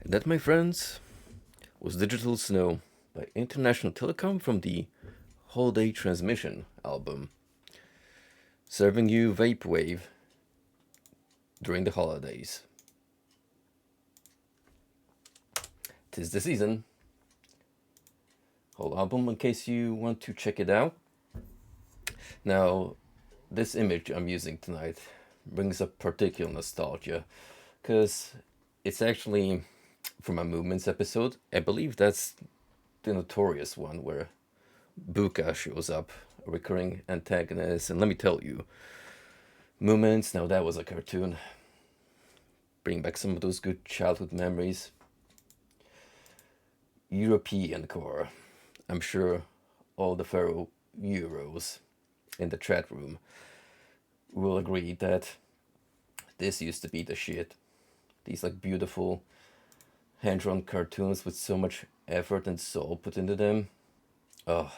And that, my friends, was Digital Snow by International Telecom from the Holiday Transmission album, serving you Vaporwave during the holidays. 'Tis the season. Whole album in case you want to check it out. Now, this image I'm using tonight brings up particular nostalgia because it's actually from a Movements episode. I believe that's the notorious one where Buka shows up, a recurring antagonist. And let me tell you, Movements, now that was a cartoon. Bring back some of those good childhood memories. European core. I'm sure all the fellow Euros in the chat room will agree that this used to be the shit. These like beautiful hand-drawn cartoons with so much effort and soul put into them. Oh,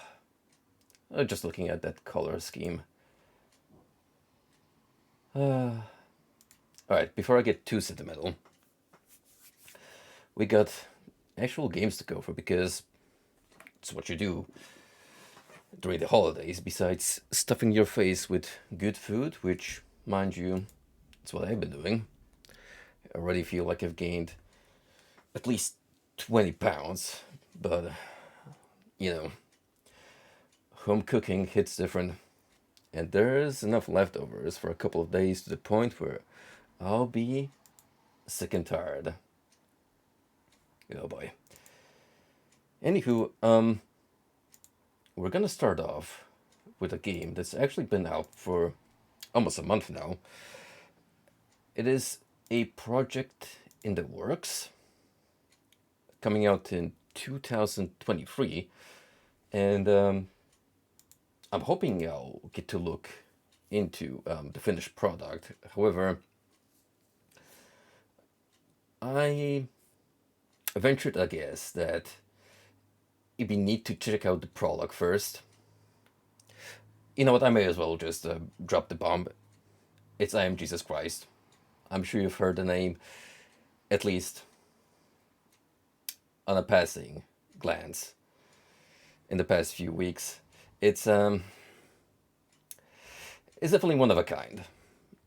just looking at that color scheme. Alright, before I get too sentimental, we got actual games to go for because it's what you do during the holidays besides stuffing your face with good food, which, mind you, it's what I've been doing. I already feel like I've gained at least 20 pounds, but you know, home cooking hits different, and there's enough leftovers for a couple of days to the point where I'll be sick and tired. Oh boy. Anywho, we're gonna start off with a game that's actually been out for almost a month now. It is a project in the works, coming out in 2023, and I'm hoping I'll get to look into the finished product. However, I ventured a guess that it'd be neat to check out the prologue first. You know what? I may as well just drop the bomb. It's I Am Jesus Christ. I'm sure you've heard the name, at least on a passing glance, in the past few weeks. It's it's definitely one of a kind.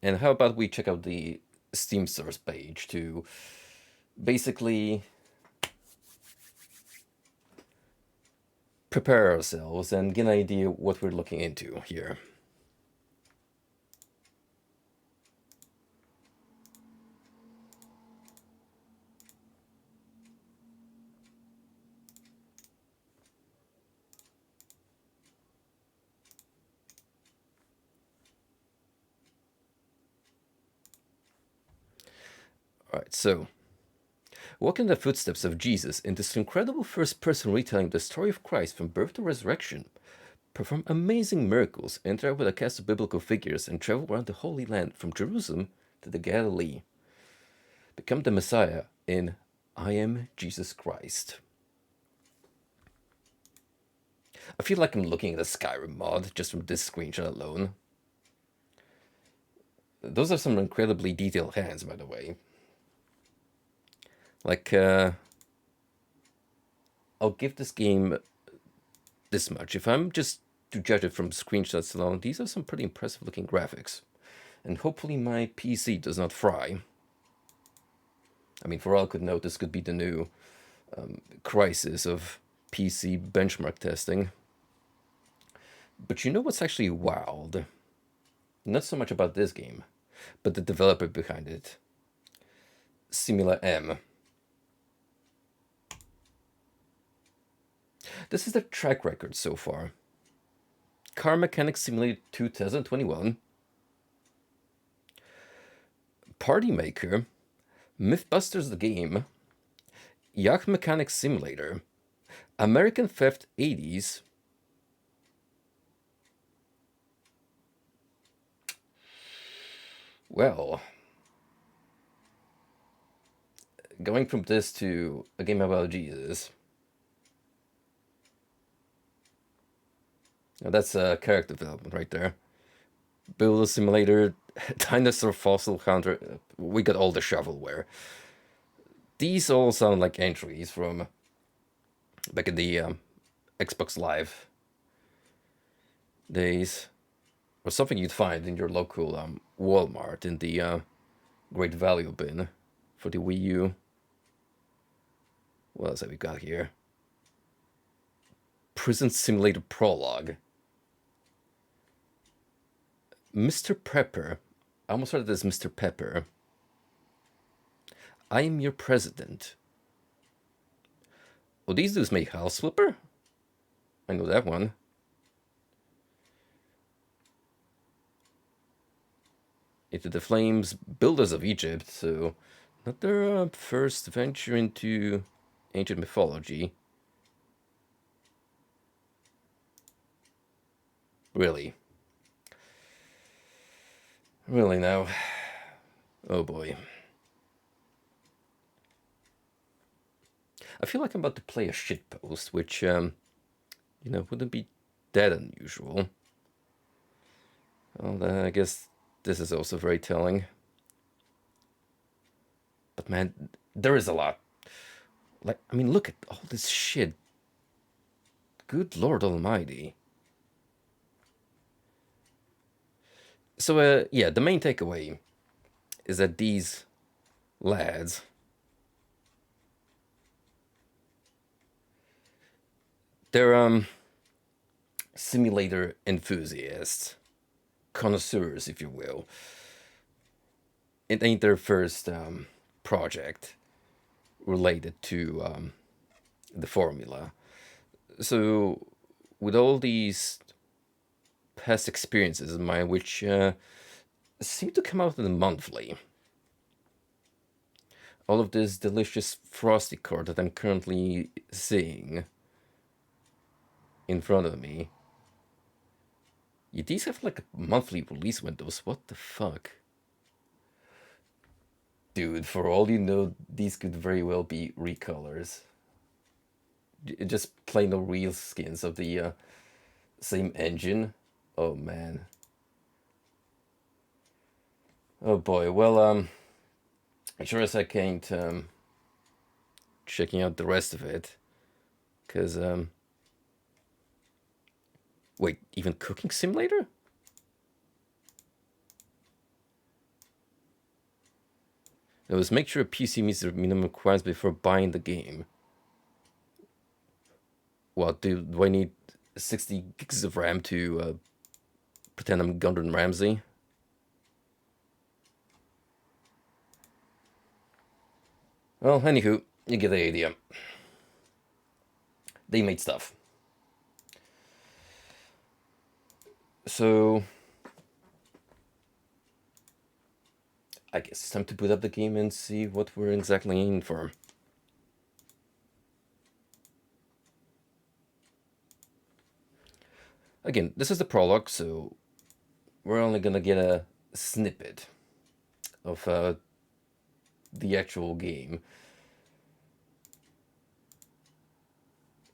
And how about we check out the Steam source page to basically prepare ourselves and get an idea what we're looking into here. Alright, so walk in the footsteps of Jesus in this incredible first person retelling the story of Christ from birth to resurrection. Perform amazing miracles, interact with a cast of biblical figures, and travel around the Holy Land from Jerusalem to the Galilee. Become the Messiah in I Am Jesus Christ. I feel like I'm looking at a Skyrim mod just from this screenshot alone. Those are some incredibly detailed hands, by the way. Like, I'll give this game this much. If I'm just to judge it from screenshots alone, these are some pretty impressive looking graphics. And hopefully my PC does not fry. I mean, for all I could know, this could be the new crisis of PC benchmark testing. But you know what's actually wild? Not so much about this game, but the developer behind it. Simula M. This is their track record so far. Car Mechanic Simulator 2021, Party Maker, Mythbusters the Game, Yacht Mechanic Simulator, American Theft 80s, well, going from this to a game about Jesus. Now that's a character development right there. Build a simulator, dinosaur fossil hunter. We got all the shovelware. These all sound like entries from back in the Xbox Live days, or something you'd find in your local Walmart in the Great Value bin for the Wii U. What else have we got here? Prison Simulator Prologue. Mr. Pepper. I almost read it as Mr. Pepper. I am your president. Oh, these dudes make House Flipper? I know that one. Into the Flames, Builders of Egypt, so not their first venture into ancient mythology. Really? Really now? Oh boy. I feel like I'm about to play a shitpost, which, wouldn't be that unusual. Well, I guess this is also very telling. But man, there is a lot. Like, I mean, look at all this shit. Good Lord Almighty. So, yeah, the main takeaway is that these lads they're simulator enthusiasts, connoisseurs, if you will. It ain't their first project related to the formula. So, with all these past experiences of mine, which seem to come out in the monthly, all of this delicious frosty core that I'm currently seeing in front of me, these have like monthly release windows. What the fuck? Dude, for all you know, these could very well be recolors. Just plain old real skins of the same engine. Oh man. Oh boy. Well, sure as I can't checking out the rest of it, cause wait, even Cooking Simulator? It was make sure a PC meets the minimum requirements before buying the game. What, do I need 60 gigs of RAM to pretend I'm Gordon Ramsay? Well, anywho, you get the idea. They made stuff. So, I guess it's time to boot up the game and see what we're exactly in for. Again, this is the prologue, so we're only gonna get a snippet of the actual game.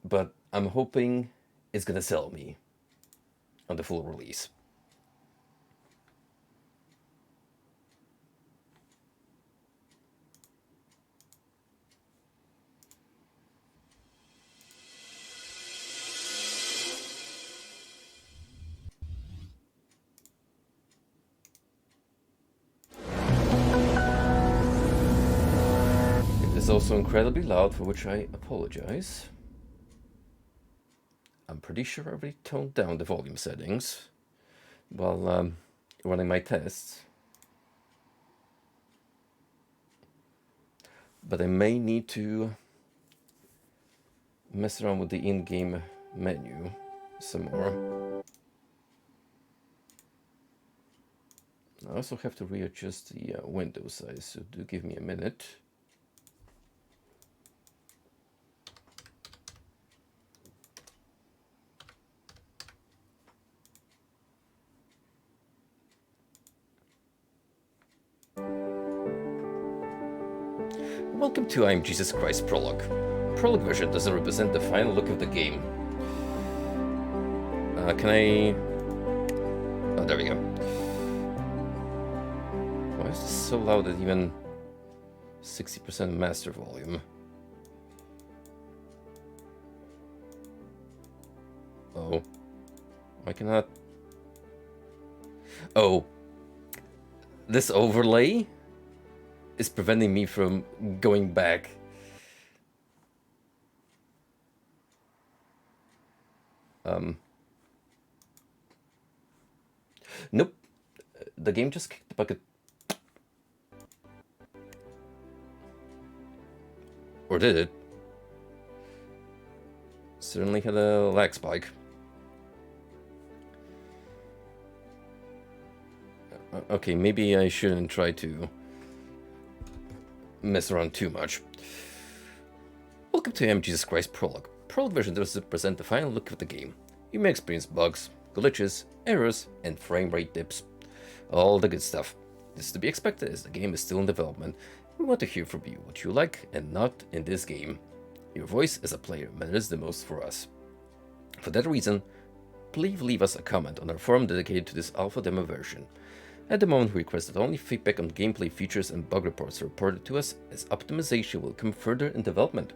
But I'm hoping it's gonna sell me on the full release. It is also incredibly loud, for which I apologize. I'm pretty sure I already toned down the volume settings while running my tests. But I may need to mess around with the in-game menu some more. I also have to readjust the window size, so do give me a minute. Welcome to I'm Jesus Christ Prologue. Prologue version doesn't represent the final look of the game. Can I... Oh, there we go. Why is this so loud that even 60% master volume. Oh. I cannot... Oh. This overlay is preventing me from going back. Nope. The game just kicked the bucket. Or did it? Certainly had a lag spike. Okay, maybe I shouldn't try to mess around too much. Welcome to Jesus Christ Prologue. Prologue version does present the final look of the game. You may experience bugs, glitches, errors, and frame rate dips. All the good stuff. This is to be expected as the game is still in development. We want to hear from you what you like and not in this game. Your voice as a player matters the most for us. For that reason, please leave us a comment on our forum dedicated to this alpha demo version. At the moment, we request that only feedback on gameplay features and bug reports are reported to us, as optimization will come further in development.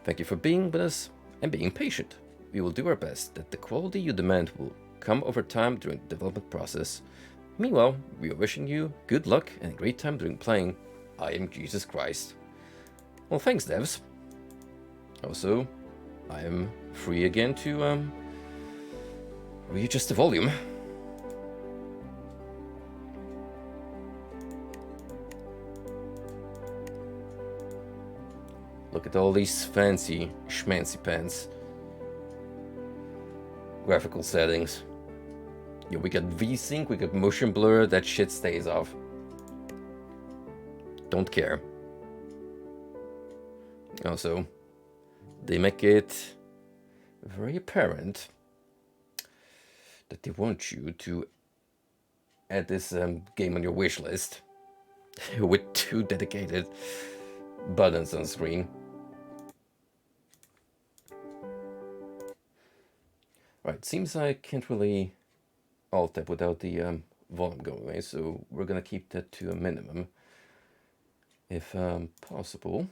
Thank you for being with us and being patient. We will do our best that the quality you demand will come over time during the development process. Meanwhile, we are wishing you good luck and a great time during playing I Am Jesus Christ. Well, thanks, devs. Also, I am free again to readjust the volume. Look at all these fancy schmancy pants. Graphical settings. Yeah, we got VSync, we got motion blur, that shit stays off. Don't care. Also, they make it very apparent that they want you to add this game on your wish list with 2 dedicated buttons on screen. Right, seems I can't really alt tab without the volume going away, so we're gonna keep that to a minimum if possible.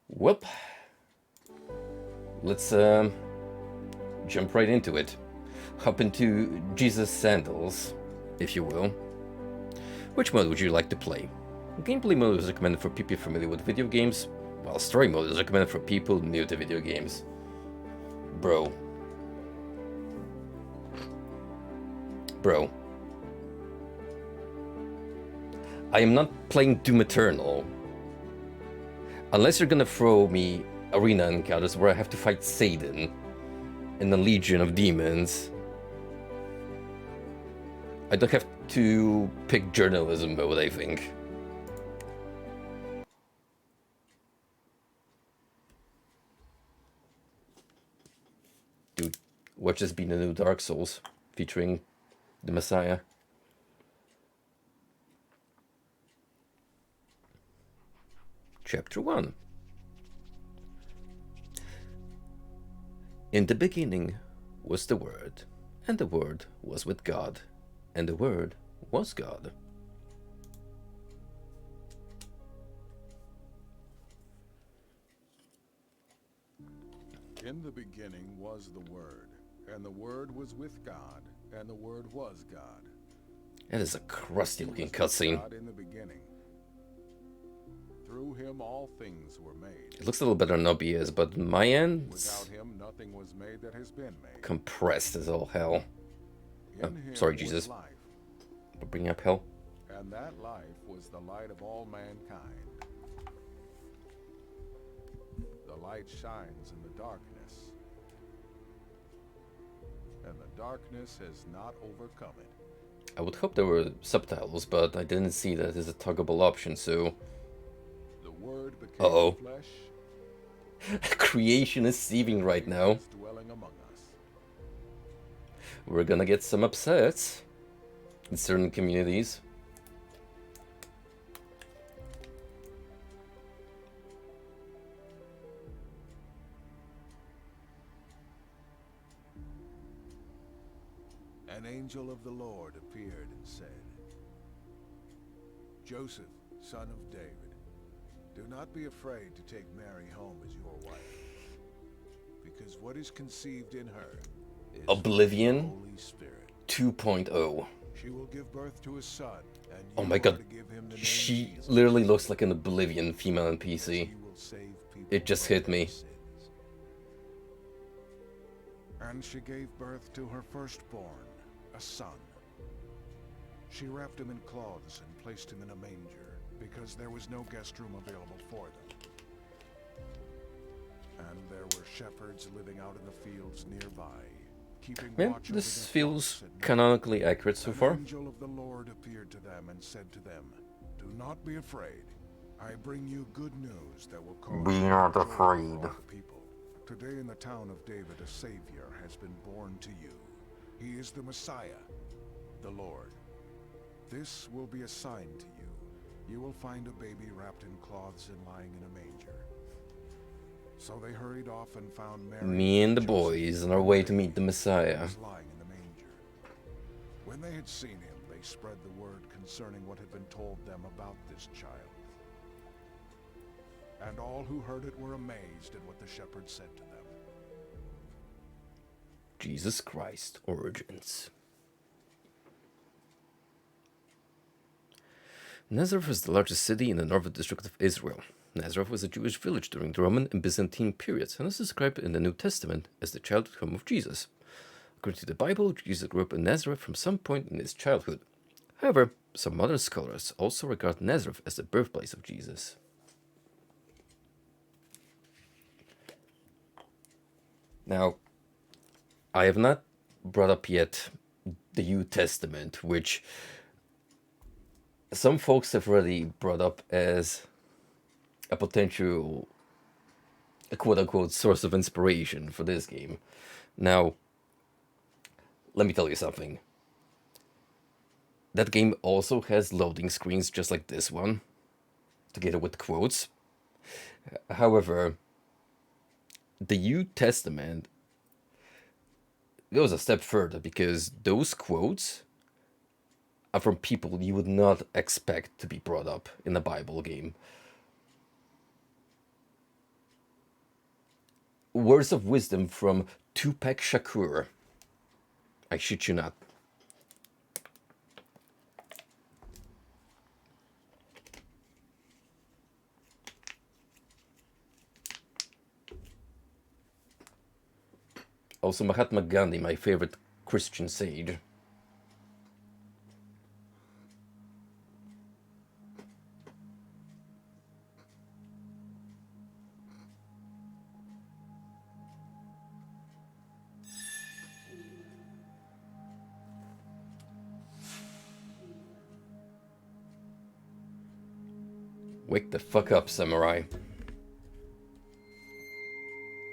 Whoop. Let's jump right into it. Hop into Jesus' sandals, if you will. Which mode would you like to play? Gameplay mode is recommended for people familiar with video games, while story mode is recommended for people new to video games. Bro. I am not playing Doom Eternal. Unless you're gonna throw me arena encounters where I have to fight Satan and a legion of demons. I don't have to pick journalism mode, I think. Dude, watch this be the new Dark Souls featuring the Messiah. Chapter 1. In the beginning was the Word, and the Word was with God, and the Word was God. In the beginning was the Word, and the Word was with God, and the Word was God. That is a crusty looking cutscene. God in the beginning. Through him all things were made. It looks a little better on OBS, but on my end, Without him nothing was made that has been made. compressed as all hell. In Oh, him sorry, was Jesus. life, We're bringing up hell. and that life was the light of all mankind. The light shines in the darkness, and the darkness has not overcome it. I would hope there were subtitles, but I didn't see that as a toggleable option, so... The Word became Uh-oh. flesh. Creation is seething right now. is dwelling among us. We're gonna get some upsets in certain communities. An angel of the Lord appeared and said, Joseph, son of David, do not be afraid to take Mary home as your wife, because what is conceived in her is Oblivion from the Holy Spirit. 2.0. She will give birth to a son, and Oh you my are god, to give him the name she Jesus, literally looks like an Oblivion female because NPC. he will save people It just from hit their me. sins. And she gave birth to her firstborn, a son. She wrapped him in cloths and placed him in a manger, because there was no guest room available for them. And there were shepherds living out in the fields nearby, keeping Yeah, watch over this their feels flocks at night. canonically accurate so An far. angel of the Lord appeared to them and said to them, Do not be afraid. I bring you good news that will cause Be you not joy for afraid. all the people. Today in the town of David a Savior has been born to you. He is the Messiah, the Lord. This will be a sign to you. You will find a baby wrapped in cloths and lying in a manger. So they hurried off and found Mary Me and the Joseph, boys on our and way to the meet the baby Messiah. was lying in the manger. When they had seen him, they spread the word concerning what had been told them about this child. And all who heard it were amazed at what the shepherds said to them. Jesus Christ Origins. Nazareth is the largest city in the northern district of Israel. Nazareth was a Jewish village during the Roman and Byzantine periods and is described in the New Testament as the childhood home of Jesus. According to the Bible, Jesus grew up in Nazareth from some point in his childhood. However, some modern scholars also regard Nazareth as the birthplace of Jesus. Now, I have not brought up yet the New Testament, which some folks have already brought up as a potential, a quote-unquote, source of inspiration for this game. Now, let me tell you something. That game also has loading screens just like this one, together with quotes. However, the New Testament goes a step further because those quotes are from people you would not expect to be brought up in a Bible game. Words of wisdom from Tupac Shakur. I shit you not. Also Mahatma Gandhi, my favorite Christian sage. Wake the fuck up, samurai.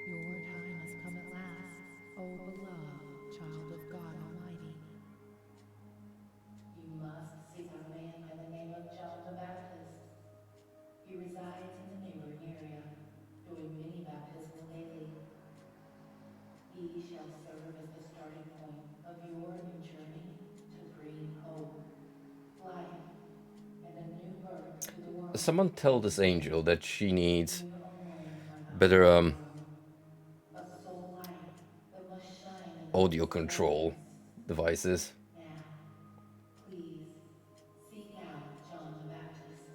Your time has come at last, O beloved child of God Almighty. You must seek a man by the name of John the Baptist. He resides in the neighboring area, doing many baptisms daily. He shall serve as the starting point of your new journey to bring hope, life, and a new birth to the world. Someone tell this angel that she needs Soon only from the better world, a soul light that must shine in the audio midst of control darkness. devices. Now, please seek out John the Baptist.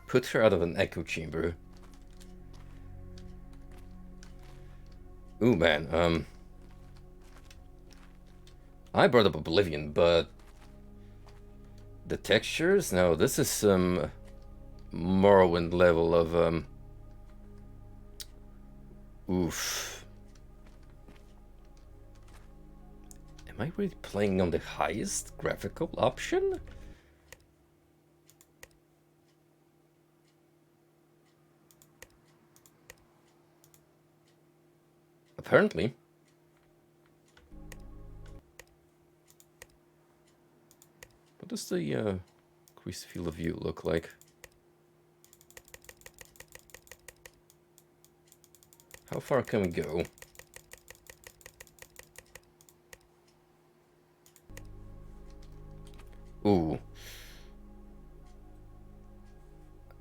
Put her out of an echo chamber. Ooh man, I brought up Oblivion, but the textures? No, this is some Morrowind level of oof. Am I really playing on the highest graphical option? Apparently. What does the increased field of view look like? How far can we go? Ooh.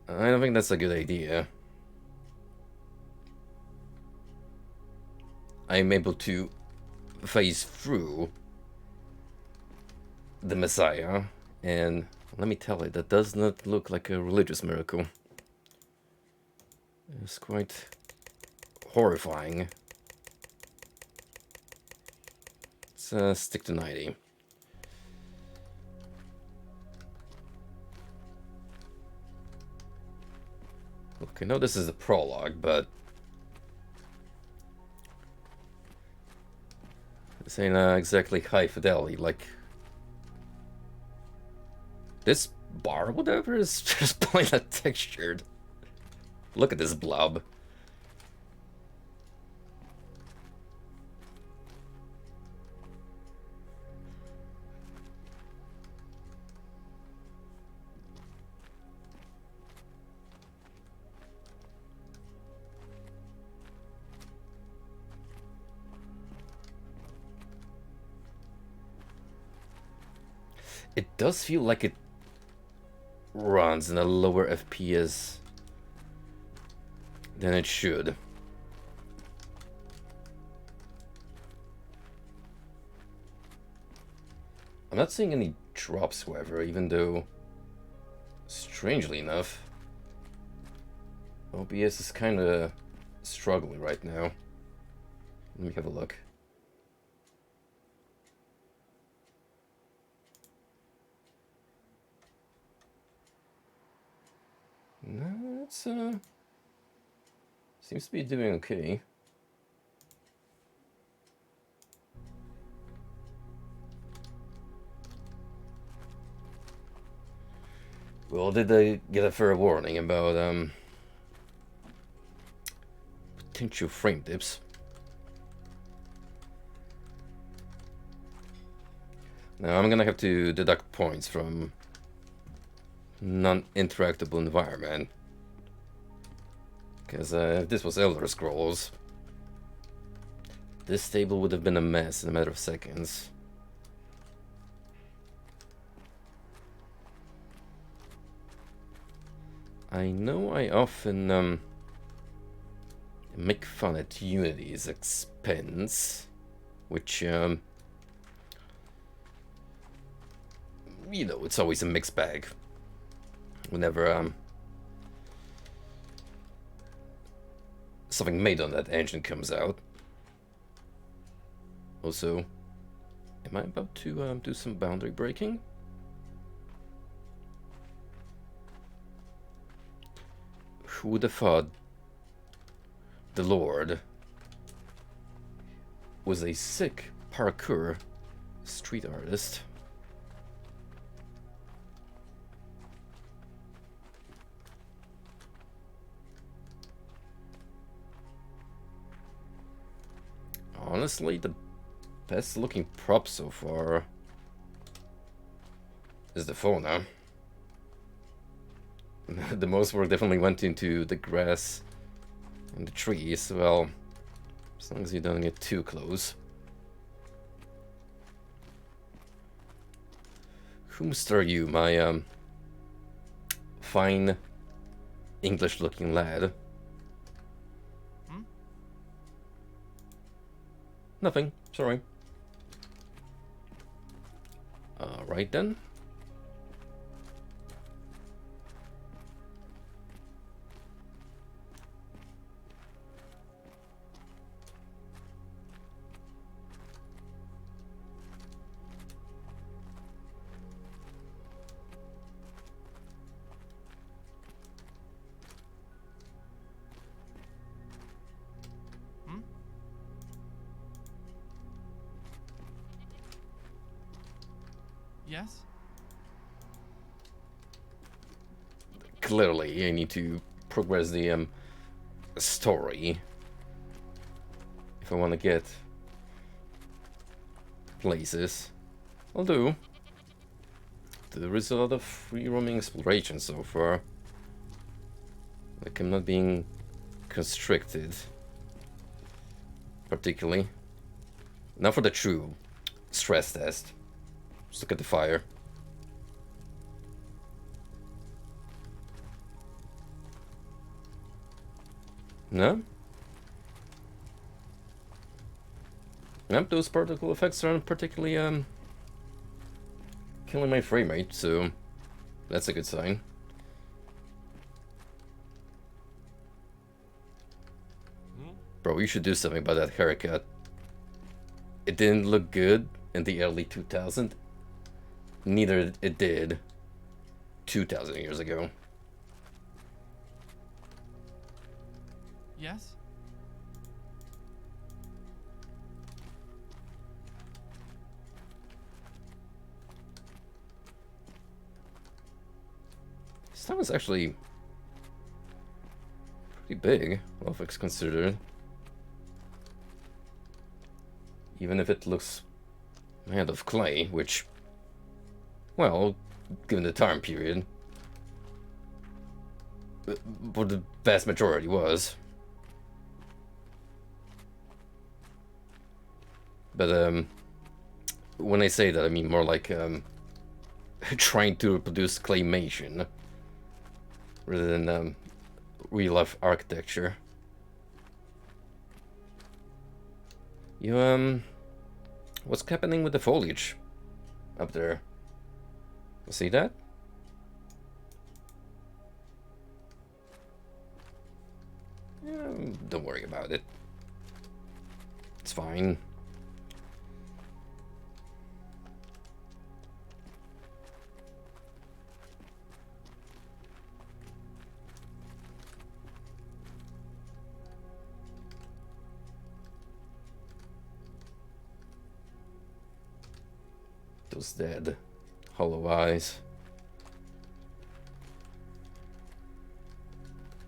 I don't think that's a good idea. I'm able to phase through the Messiah, and let me tell you, that does not look like a religious miracle. It's quite horrifying. Let's stick to 90. Okay, I know this is a prologue, but this ain't exactly high fidelity. Like, this bar, whatever, is just plain textured. Look at this blob. It does feel like it runs in a lower FPS than it should. I'm not seeing any drops, however, even though, strangely enough, OBS is kind of struggling right now. Let me have a look. No, it's seems to be doing okay. Well, did they get a fair warning about potential frame dips? Now I'm gonna have to deduct points from non-interactable environment, because if this was Elder Scrolls, this table would have been a mess in a matter of seconds. I know I often make fun at Unity's expense, which you know, it's always a mixed bag whenever something made on that engine comes out. Also, am I about to do some boundary breaking? Who would have thought the Lord was a sick parkour street artist? Honestly, the best looking prop so far is the fauna. The most work definitely went into the grass and the trees, well, as long as you don't get too close. Whomst are you, my fine English looking lad? Nothing, sorry. Alright then. Yes? Clearly, I need to progress the story if I want to get places. Although, there is a lot of free roaming exploration so far. Like, I'm not being constricted particularly. Now for the true stress test. Just look at the fire. No? Yep, those particle effects aren't particularly killing my frame rate, so that's a good sign. Bro, you should do something about that haircut. It didn't look good in the early 2000s. Neither it did 2,000 years ago. Yes? This town is actually pretty big, all things considered. Even if it looks made of clay, which, well, given the time period, what the vast majority was. But when I say that, I mean more like trying to reproduce claymation rather than real life architecture. You what's happening with the foliage up there? See that? Don't worry about it. It's fine. Those dead hollow eyes.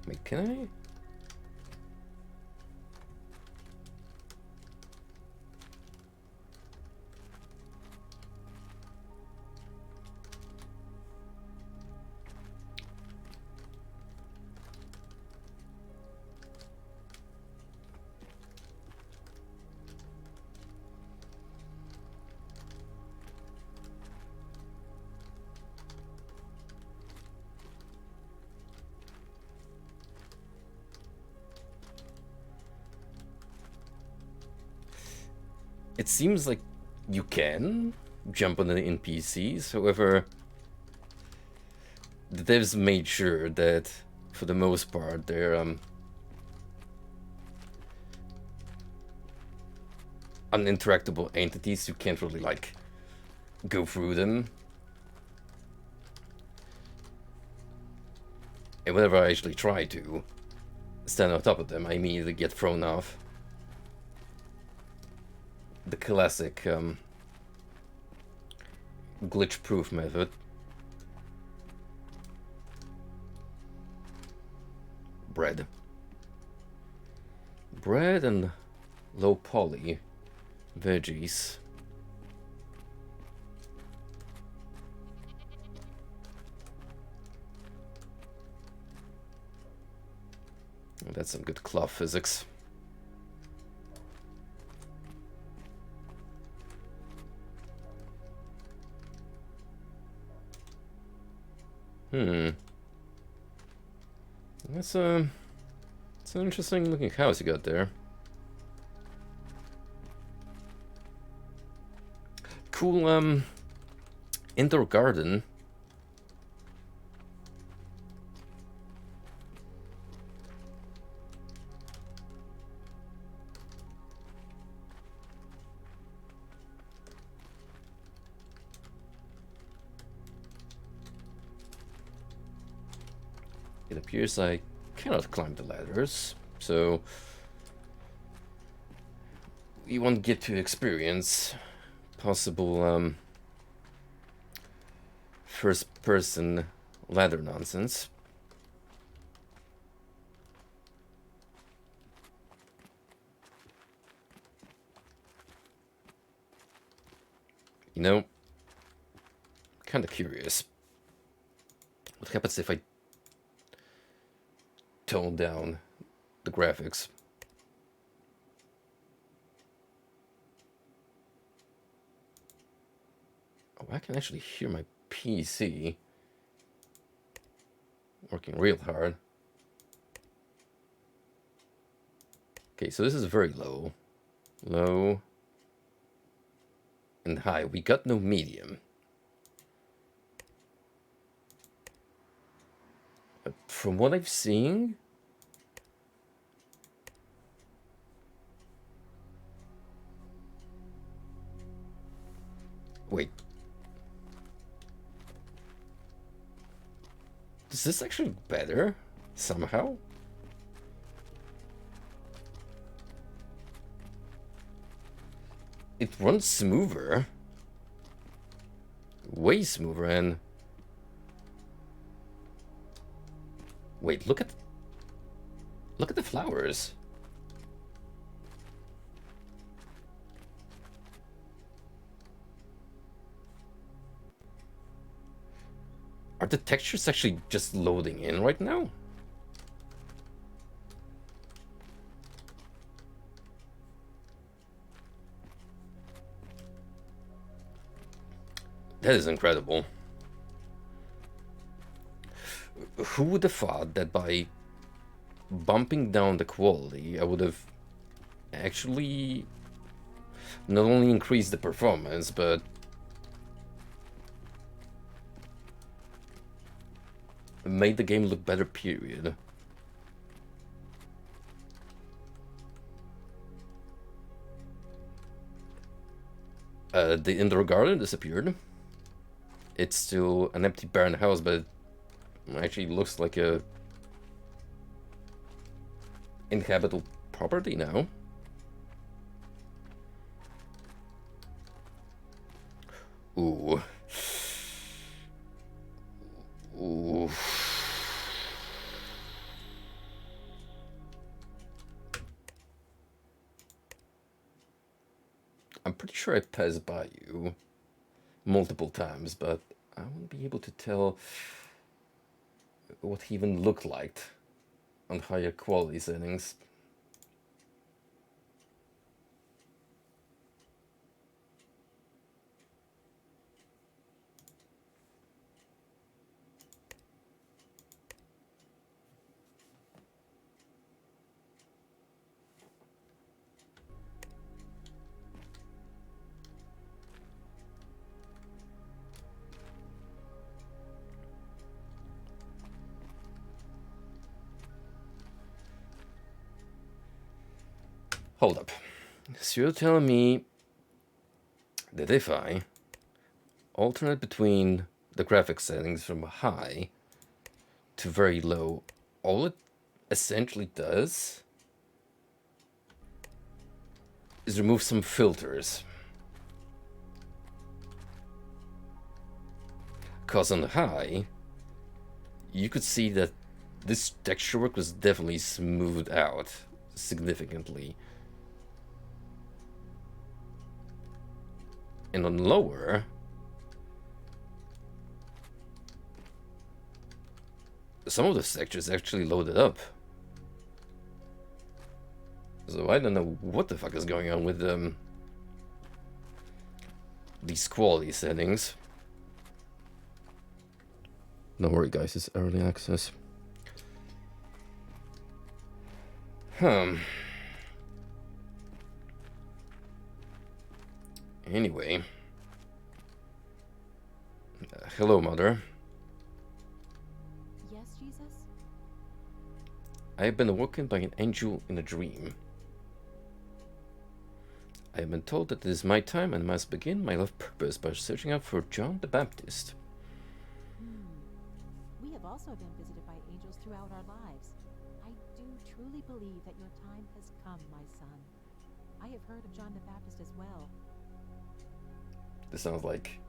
Wait, can I? It seems like you can jump on the NPCs, however, the devs made sure that, for the most part, they're uninteractable entities. You can't really, like, go through them. And whenever I actually try to stand on top of them, I immediately get thrown off. The classic glitch-proof method. Bread. Bread and low poly veggies. That's some good cloth physics. That's it's an interesting looking house you got there. Cool indoor garden. It appears I cannot climb the ladders, so we won't get to experience possible first-person ladder nonsense. You know, kind of curious. What happens if I tone down the graphics? Oh, I can actually hear my PC working real hard. Okay, so this is very low. Low and high. We got no medium. But from what I've seen... Wait. Is this actually better? Somehow? It runs smoother. Way smoother and... Wait, look at the flowers. Are the textures actually just loading in right now? That is incredible. Who would have thought that by bumping down the quality, I would have actually not only increased the performance, but made the game look better, period. The indoor garden disappeared. It's still an empty barren house, but it actually looks like a inhabitable property now. Ooh. Ooh. I'm pretty sure I passed by you multiple times, but I won't be able to tell what he even looked like on higher quality settings. Hold up. So you're telling me that if I alternate between the graphics settings from high to very low, all it essentially does is remove some filters. Because on high, you could see that this texture work was definitely smoothed out significantly. And on lower, some of the textures actually loaded up. So I don't know what the fuck is going on with these quality settings. Don't worry guys, it's early access. Anyway. Hello, Mother. Yes, Jesus? I have been awoken by an angel in a dream. I have been told that it is my time and must begin my life purpose by searching out for John the Baptist. We have also been visited by angels throughout our lives. I do truly believe that your time has come, my son. I have heard of John the Baptist as well. This sounds like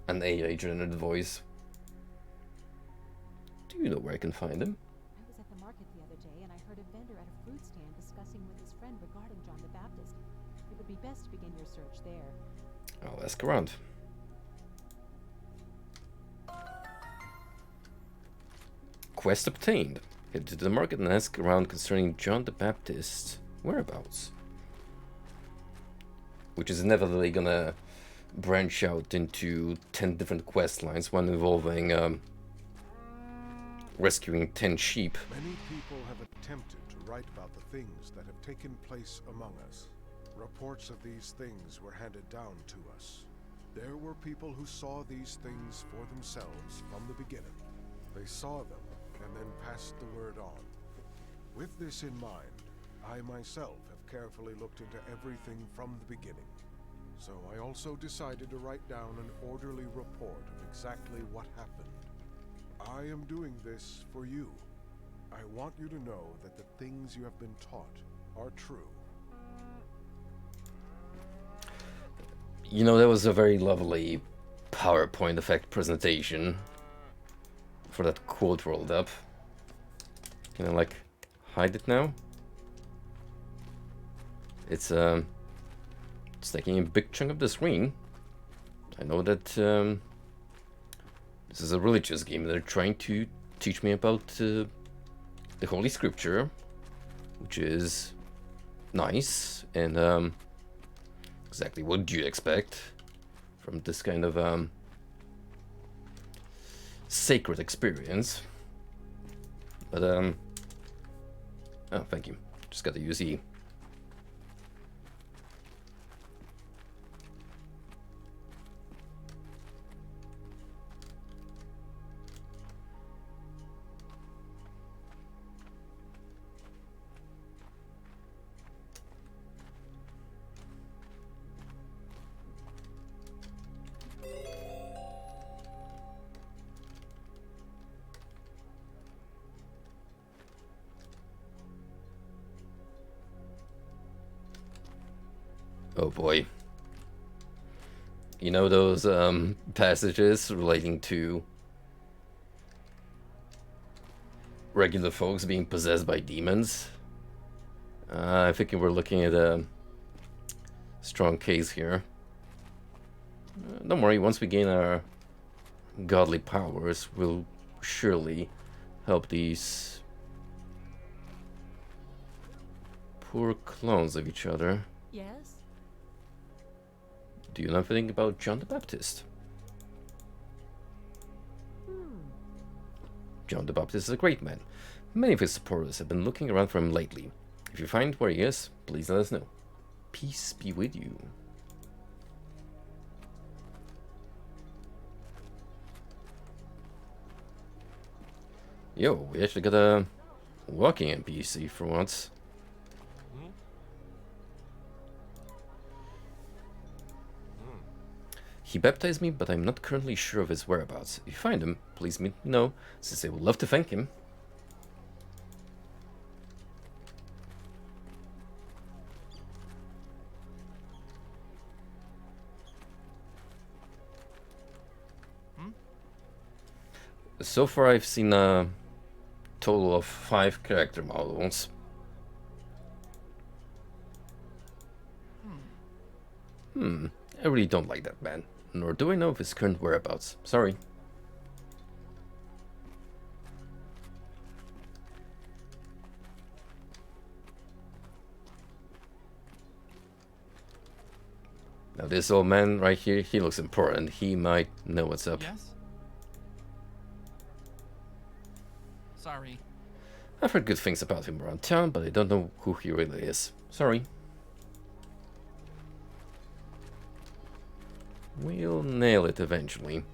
an AI-generated voice. Do you know where I can find him? I was at the market the other day and I heard a vendor at a fruit stand discussing with his friend regarding John the Baptist. It would be best to begin your search there. I'll ask around. Quest obtained. Head to the market and ask around concerning John the Baptist's whereabouts. Which is inevitably gonna branch out into 10 different quest lines, one involving rescuing 10 sheep. Many people have attempted to to write about the things that have taken place among us. Reports of these things were handed down to us. There were people who saw these things for themselves from the beginning. They saw them and then passed the word on. With this in mind, I myself have carefully looked into everything from the beginning. So I also decided to write down an orderly report of exactly what happened. I am doing this for you. I want you to know that the things you have been taught are true. You know, that was a very lovely PowerPoint effect presentation for that quote rolled up. Can I, like, hide it now? It's taking a big chunk of the screen. I know that this is a religious game. They're trying to teach me about the Holy Scripture, which is nice and exactly what you expect from this kind of sacred experience. But oh, thank you. Just got to use E. Oh boy. You know those passages relating to regular folks being possessed by demons? I think we're looking at a strong case here. Don't worry, once we gain our godly powers, we'll surely help these poor clones of each other. Yes? Do you know anything about John the Baptist? John the Baptist is a great man. Many of his supporters have been looking around for him lately. If you find where he is, please let us know. Peace be with you. Yo, we actually got a walking NPC for once. He baptized me, but I'm not currently sure of his whereabouts. If you find him, please let me know, since I would love to thank him. So far I've seen a total of 5 character models. I really don't like that man, nor do I know of his current whereabouts. Sorry. Now this old man right here, he looks important. He might know what's up. Yes? Sorry. I've heard good things about him around town, but I don't know who he really is. Sorry. We'll nail it eventually.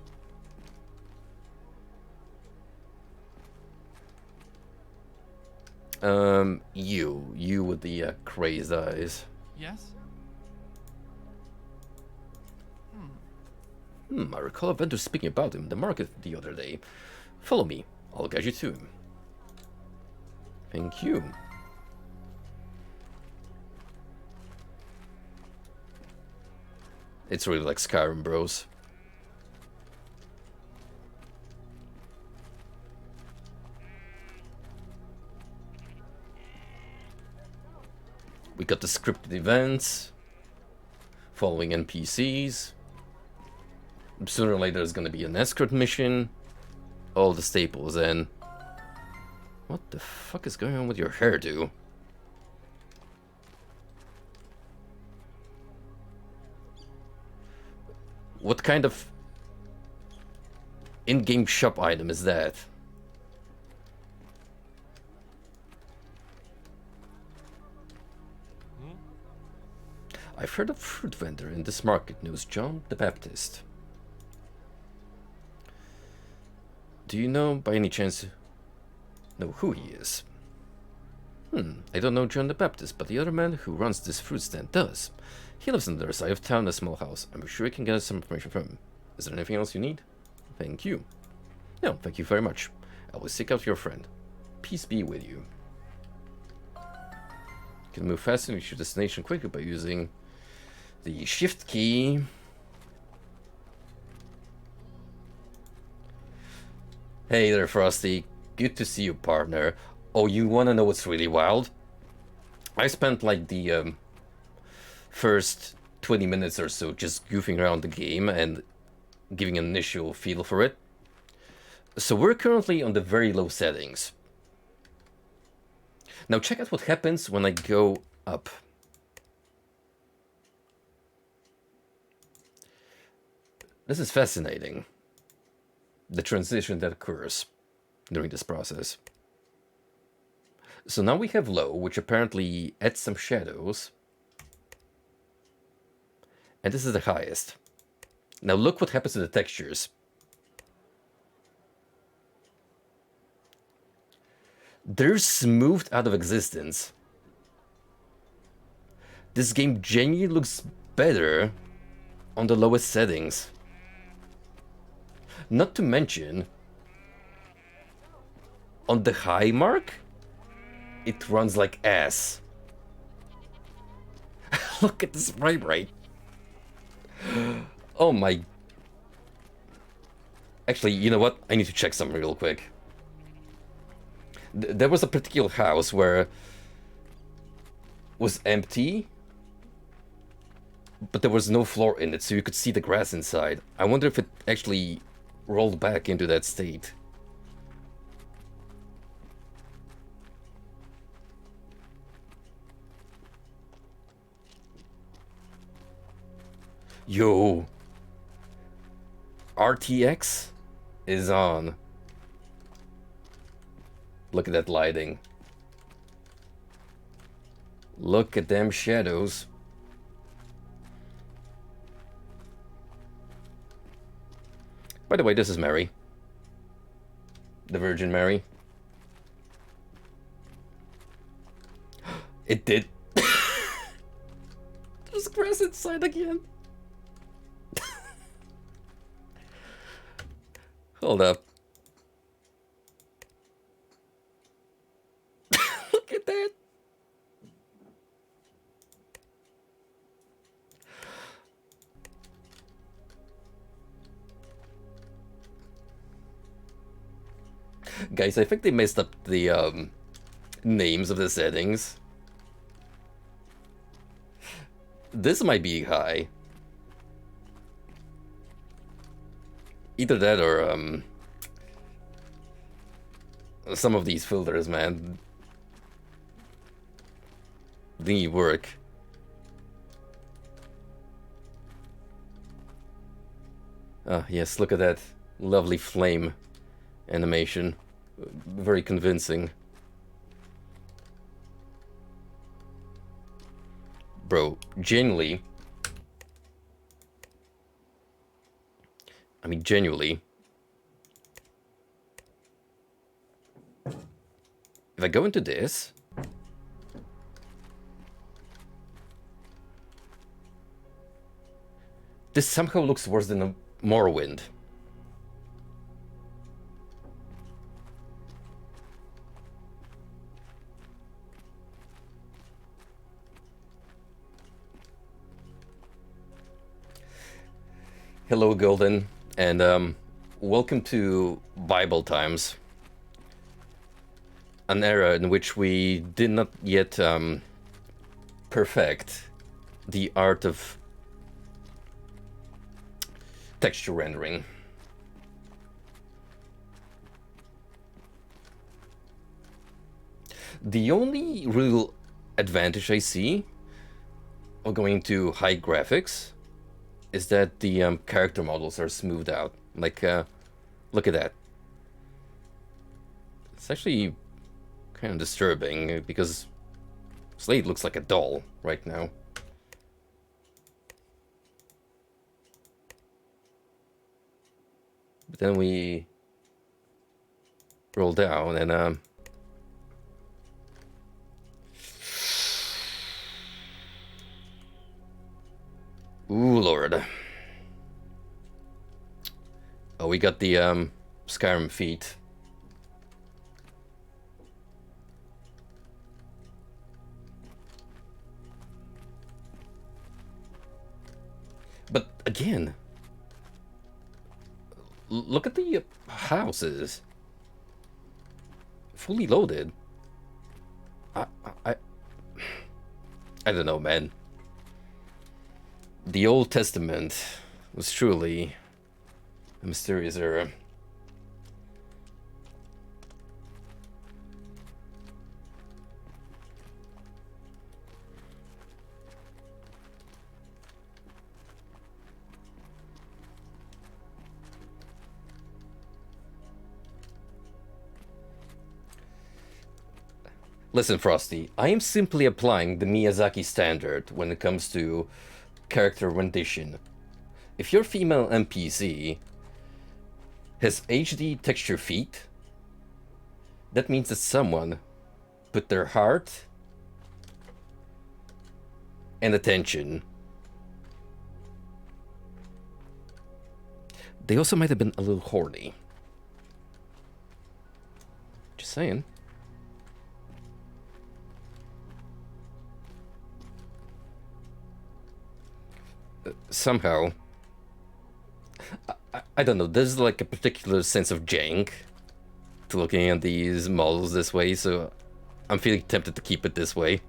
You with the crazed eyes. Yes? I recall a vendor speaking about him in the market the other day. Follow me. I'll guide you to him. Thank you. It's really like Skyrim, bros. We got the scripted events, following NPCs. Sooner or later there's gonna be an escort mission. All the staples, and what the fuck is going on with your hairdo? What kind of in-game shop item is that? I've heard a fruit vendor in this market knows John the Baptist. Do you know, by any chance, know who he is? I don't know John the Baptist, but the other man who runs this fruit stand does. He lives on the other side of town in a small house. I'm sure I can get some information from him. Is there anything else you need? Thank you. No, thank you very much. I will seek out your friend. Peace be with you. You can move faster and reach your destination quicker by using the shift key. Hey there, Frosty. Good to see you, partner. Oh, you wanna know what's really wild? I spent like the first 20 minutes or so just goofing around the game and giving an initial feel for it. So we're currently on the very low settings. Now check out what happens when I go up. This is fascinating. The transition that occurs during this process. So now we have low, which apparently adds some shadows. And this is the highest. Now look what happens to the textures. They're smoothed out of existence. This game genuinely looks better on the lowest settings. Not to mention, on the high mark, it runs like ass. Look at this frame rate. Oh my. Actually, you know what? I need to check something real quick. There was a particular house where was empty, but there was no floor in it, so you could see the grass inside. I wonder if it actually rolled back into that state. Yo, RTX is on. Look at that lighting. Look at them shadows. By the way, this is Mary. The Virgin Mary. It did. There's grass inside again. Hold up. Look at that. Guys, I think they messed up the names of the settings. This might be high. Either that or some of these filters, man, they need work. Ah, yes, look at that lovely flame animation. Very convincing. Bro, genuinely. I mean, genuinely. If I go into this. This somehow looks worse than a Morrowind. Hello, Golden, and welcome to Bible times. An era in which we did not yet perfect the art of texture rendering. The only real advantage I see of going to high graphics is that the character models are smoothed out. Like, look at that. It's actually kind of disturbing because Slade looks like a doll right now. But then we roll down and ooh, Lord. Oh, we got the Skyrim feat. But again, look at the houses. Fully loaded. I, I, I don't know, man. The Old Testament was truly a mysterious era. Listen, Frosty, I am simply applying the Miyazaki standard when it comes to character rendition. If your female NPC has HD texture feet, that means that someone put their heart and attention. They also might have been a little horny. Just saying. Somehow, I don't know, there's like a particular sense of jank to looking at these models this way, so I'm feeling tempted to keep it this way.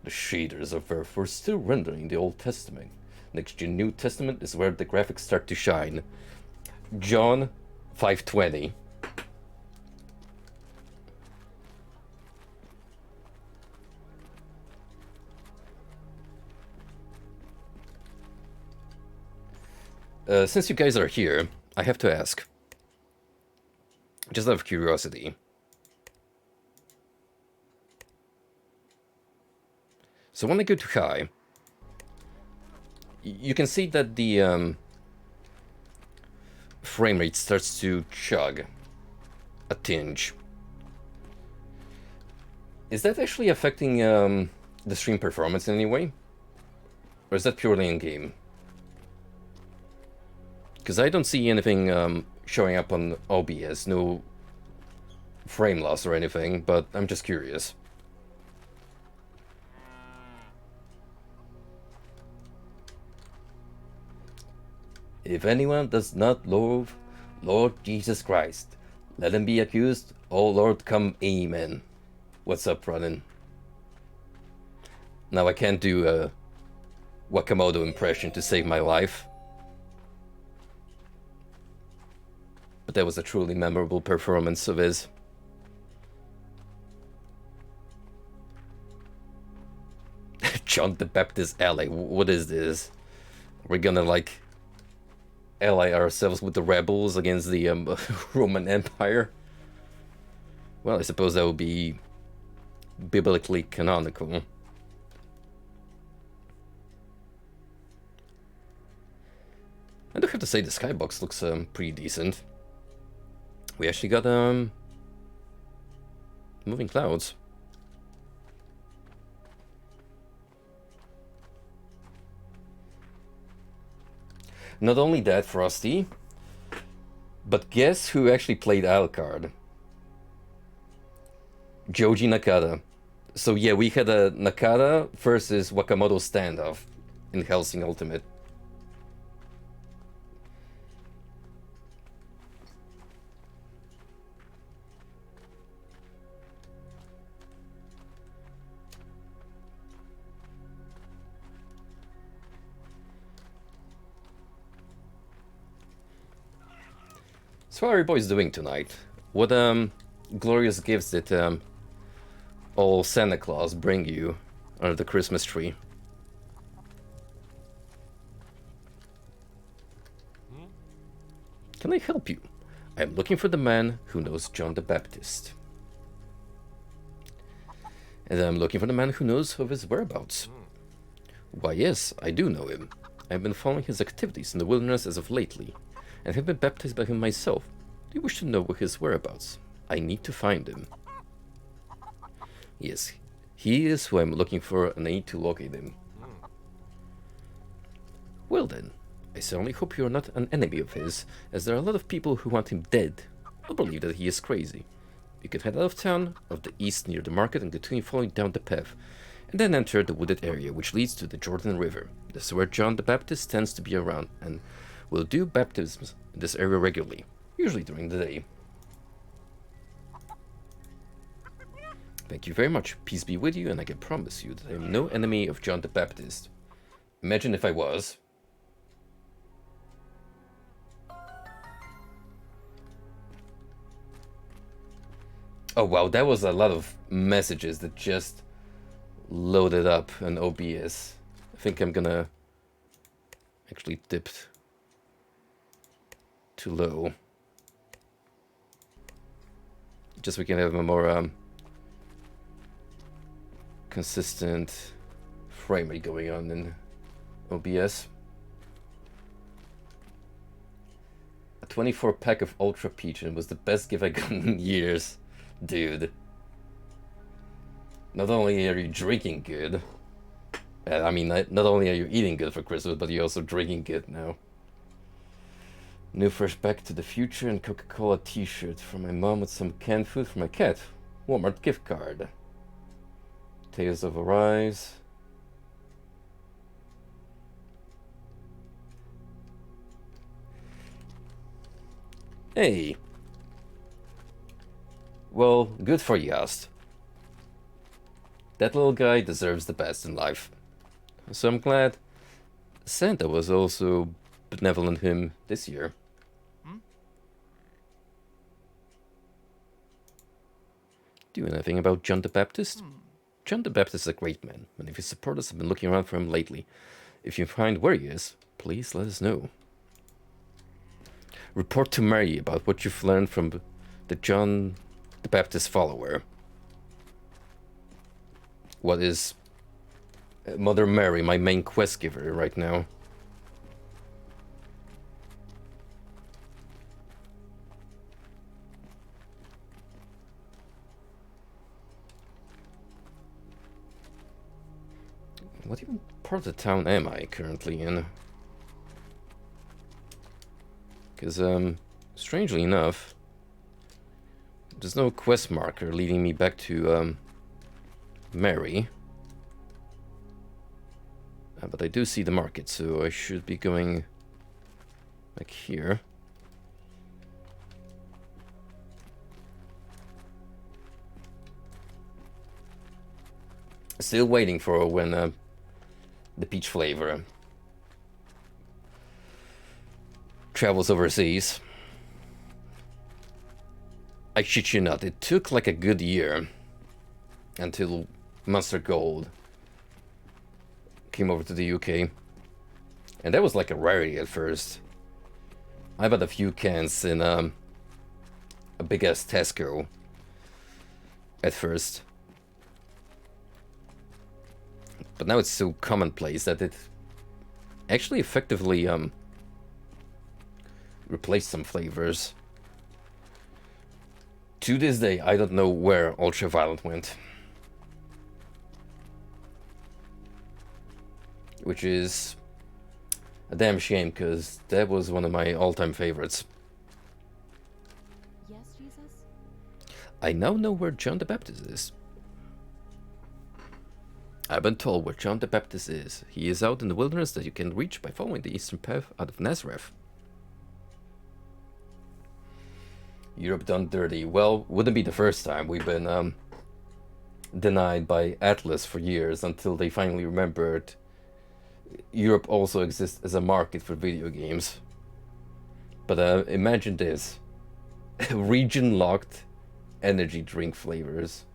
The shaders of Earth were still rendering the Old Testament. Next to New Testament is where the graphics start to shine. John 5:20. Since you guys are here, I have to ask. Just out of curiosity. So when I go to high, you can see that the frame rate starts to chug a tinge. Is that actually affecting the stream performance in any way? Or is that purely in-game? Because I don't see anything showing up on OBS, no frame loss or anything, but I'm just curious. If anyone does not love Lord Jesus Christ, let him be accused. Oh Lord, come, amen. What's up, Ronan? Now I can't do a Wakamoto impression to save my life. But that was a truly memorable performance of his. John the Baptist ally. What is this? We're gonna like ally ourselves with the rebels against the Roman Empire? Well, I suppose that would be biblically canonical. I do have to say the skybox looks pretty decent. We actually got moving clouds. Not only that, Frosty, but guess who actually played Alucard? Joji Nakata. So yeah, we had a Nakata versus Wakamoto standoff in Hellsing Ultimate. So how are you boys doing tonight? What glorious gifts did all Santa Claus bring you under the Christmas tree? Can I help you? I am looking for the man who knows John the Baptist. And I'm looking for the man who knows of his whereabouts. Why yes, I do know him. I've been following his activities in the wilderness as of lately, and have been baptized by him myself. Do you wish to know his whereabouts? I need to find him. Yes, he is who I'm looking for, and I need to locate him. Well then, I certainly hope you are not an enemy of his, as there are a lot of people who want him dead. I believe that he is crazy. You can head out of town, of the east near the market, and continue following down the path, and then enter the wooded area which leads to the Jordan River. This is where John the Baptist tends to be around, and will do baptisms in this area regularly, usually during the day. Thank you very much. Peace be with you, and I can promise you that I am no enemy of John the Baptist. Imagine if I was. Oh wow, that was a lot of messages that just loaded up on OBS. I think I'm gonna actually dip too low. Just so we can have a more consistent frame rate going on in OBS. A 24 pack of Ultra Peach, and it was the best gift I got in years. Dude. Not only are you drinking good, I mean, not only are you eating good for Christmas, but you're also drinking good now. New fresh Back to the Future and Coca-Cola t-shirt from my mom with some canned food for my cat. Walmart gift card. Tales of Arise. Hey. Well, good for Yast. That little guy deserves the best in life. So I'm glad Santa was also benevolent to him this year. Do you know anything about John the Baptist? John the Baptist is a great man. Many of his supporters have been looking around for him lately. If you find where he is, please let us know. Report to Mary about what you've learned from the John the Baptist follower. What is Mother Mary, my main quest giver right now? What even part of the town am I currently in? Because, strangely enough, there's no quest marker leading me back to, Mary. But I do see the market, so I should be going back here. Still waiting for when the peach flavor travels overseas. I shit you not, it took like a good year until Monster Gold came over to the UK. And that was like a rarity at first. I bought a few cans in a big ass Tesco at first. But now it's so commonplace that it actually effectively replaced some flavors. To this day, I don't know where Ultraviolet went. Which is a damn shame, because that was one of my all-time favorites. Yes, Jesus? I now know where John the Baptist is. I've been told where John the Baptist is. He is out in the wilderness that you can reach by following the eastern path out of Nazareth. Europe done dirty. Well, wouldn't be the first time. We've been denied by Atlas for years until they finally remembered Europe also exists as a market for video games. But imagine this. Region-locked energy drink flavors.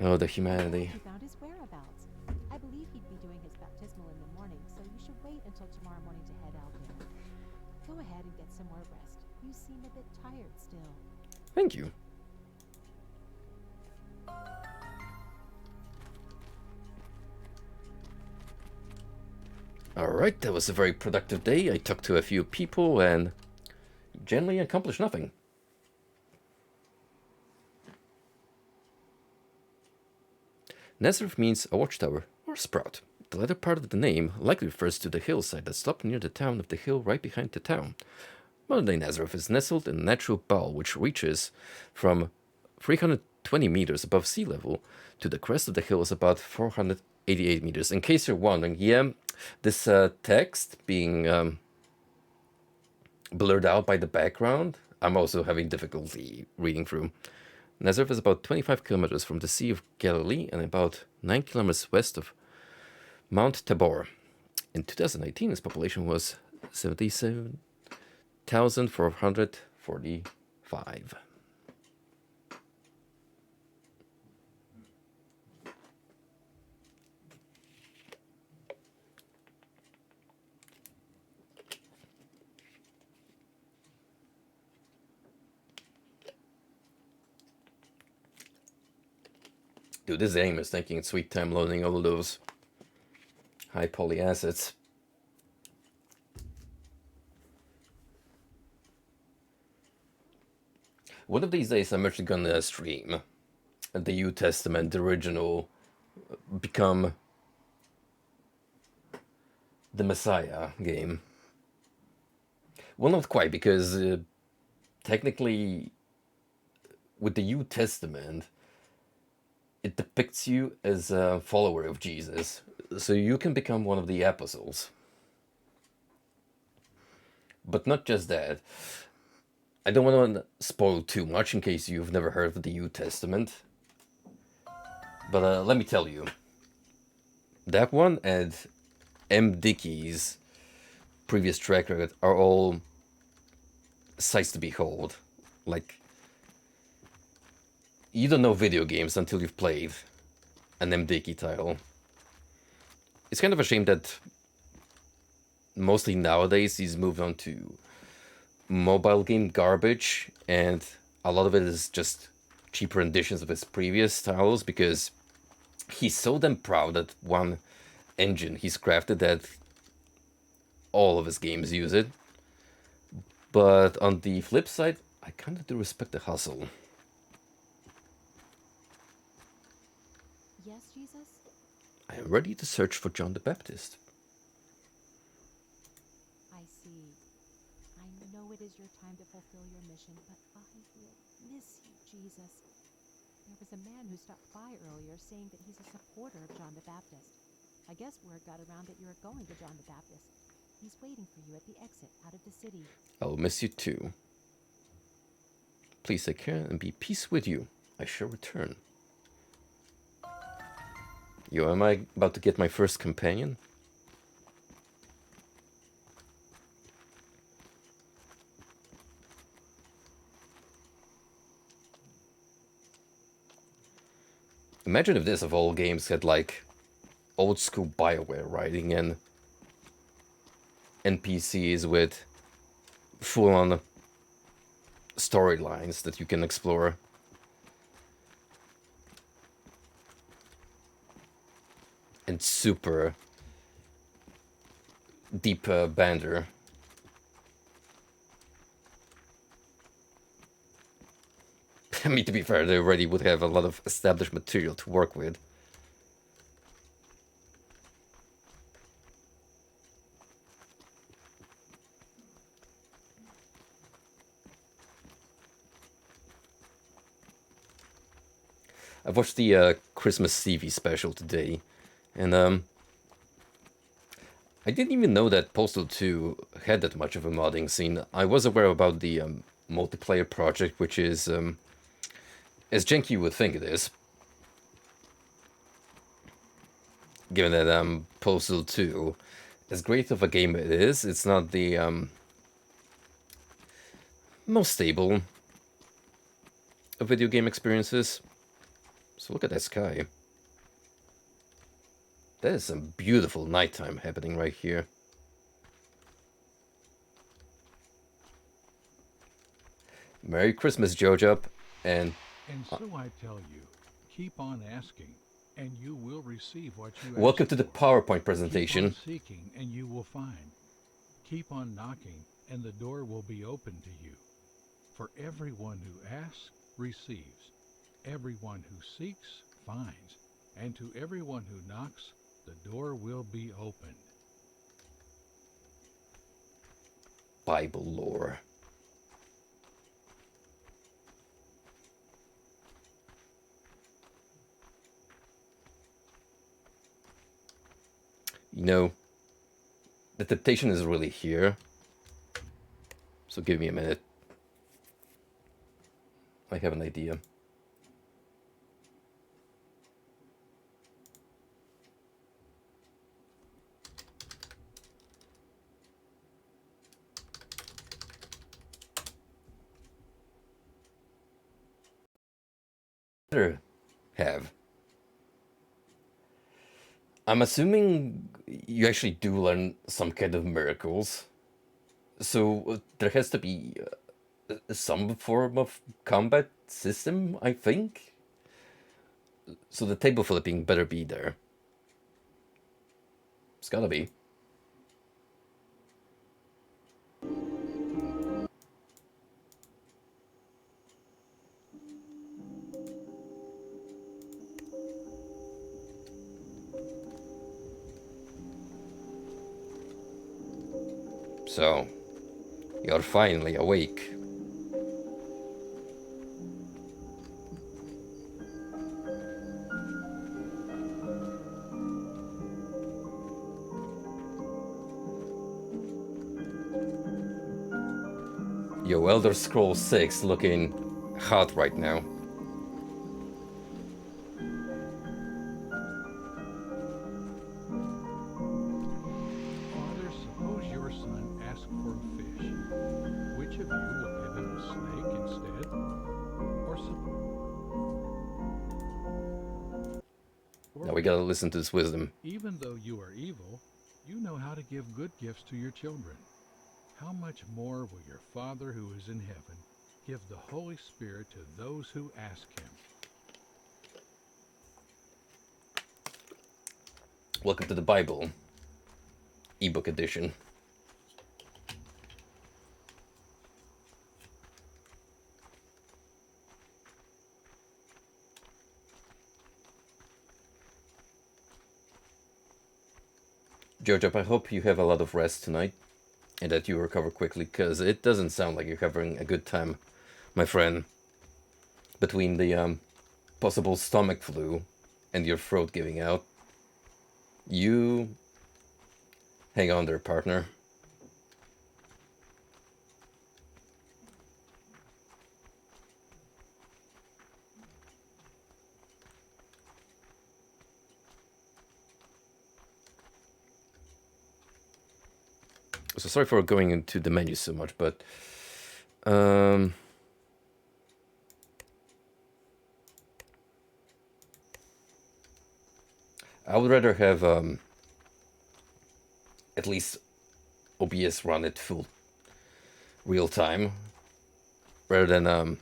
Oh, the humanity. He found his whereabouts. I believe he'd be doing his baptismal in the morning, so you should wait until tomorrow morning to head out there. Go ahead and get some more rest. You seem a bit tired still. Thank you. Alright, that was a very productive day. I talked to a few people and generally accomplished nothing. Nazareth means a watchtower or sprout. The latter part of the name likely refers to the hillside that stopped near the town of the hill right behind the town. Modern-day Nazareth is nestled in a natural bowl which reaches from 320 meters above sea level to the crest of the hill is about 488 meters. In case you're wondering, yeah, this text being blurred out by the background, I'm also having difficulty reading through. Nazareth is about 25 kilometers from the Sea of Galilee and about 9 kilometers west of Mount Tabor. In 2018, its population was 77,445. Dude, this game is taking its sweet time loading all of those high poly assets. One of these days I'm actually gonna stream the New Testament original Become the Messiah game. Well, not quite, because technically with the New Testament it depicts you as a follower of Jesus, so you can become one of the apostles. But not just that. I don't want to spoil too much in case you've never heard of the New Testament. But let me tell you. That one and M. Dickey's previous track record are all sights to behold. Like, you don't know video games until you've played an M. Dickey title. It's kind of a shame that mostly nowadays he's moved on to mobile game garbage, and a lot of it is just cheaper renditions of his previous titles, because he's so damn proud that one engine he's crafted that all of his games use it. But on the flip side, I kind of do respect the hustle. Yes, Jesus? I am ready to search for John the Baptist. I see. I know it is your time to fulfill your mission, but I will miss you, Jesus. There was a man who stopped by earlier saying that he's a supporter of John the Baptist. I guess word got around that you're going to John the Baptist. He's waiting for you at the exit out of the city. I'll miss you too. Please take care and be peace with you. I shall return. Yo, am I about to get my first companion? Imagine if this of all games had like old school BioWare writing in NPCs with full on storylines that you can explore. And super deep banter. I mean, to be fair, they already would have a lot of established material to work with. I watched the Christmas TV special today, and I didn't even know that Postal 2 had that much of a modding scene. I was aware about the multiplayer project, which is as janky you would think it is. Given that Postal 2, as great of a game it is, it's not the most stable of video game experiences. So look at that sky. That is some beautiful nighttime happening right here. Merry Christmas, Jojo. And so I tell you, keep on asking. and you will receive what you Welcome ask to the for. PowerPoint Keep on presentation. seeking, and you will find. Keep on knocking, and the door will be open to you. For everyone who asks receives, everyone who seeks finds, and to everyone who knocks, the door will be opened. Bible lore. You know, the temptation is really here. So give me a minute. I have an idea. Better have. I'm assuming you actually do learn some kind of miracles. So there has to be some form of combat system, I think. So the table flipping better be there. It's gotta be. So, you're finally awake. Yo, Elder Scrolls 6 looking hot right now. Father, suppose your son asks for a fish. Which of you will give him a snake instead? Or Now we gotta listen to this wisdom. even though you are evil, you know how to give good gifts to your children. How much more will your Father who is in heaven give the Holy Spirit to those who ask him? Welcome to the Bible, ebook edition. Jojo, I hope you have a lot of rest tonight and that you recover quickly, because it doesn't sound like you're having a good time, my friend. Between the possible stomach flu and your throat giving out, you hang on there, partner. So sorry for going into the menu so much, but I would rather have at least OBS run it full real time rather than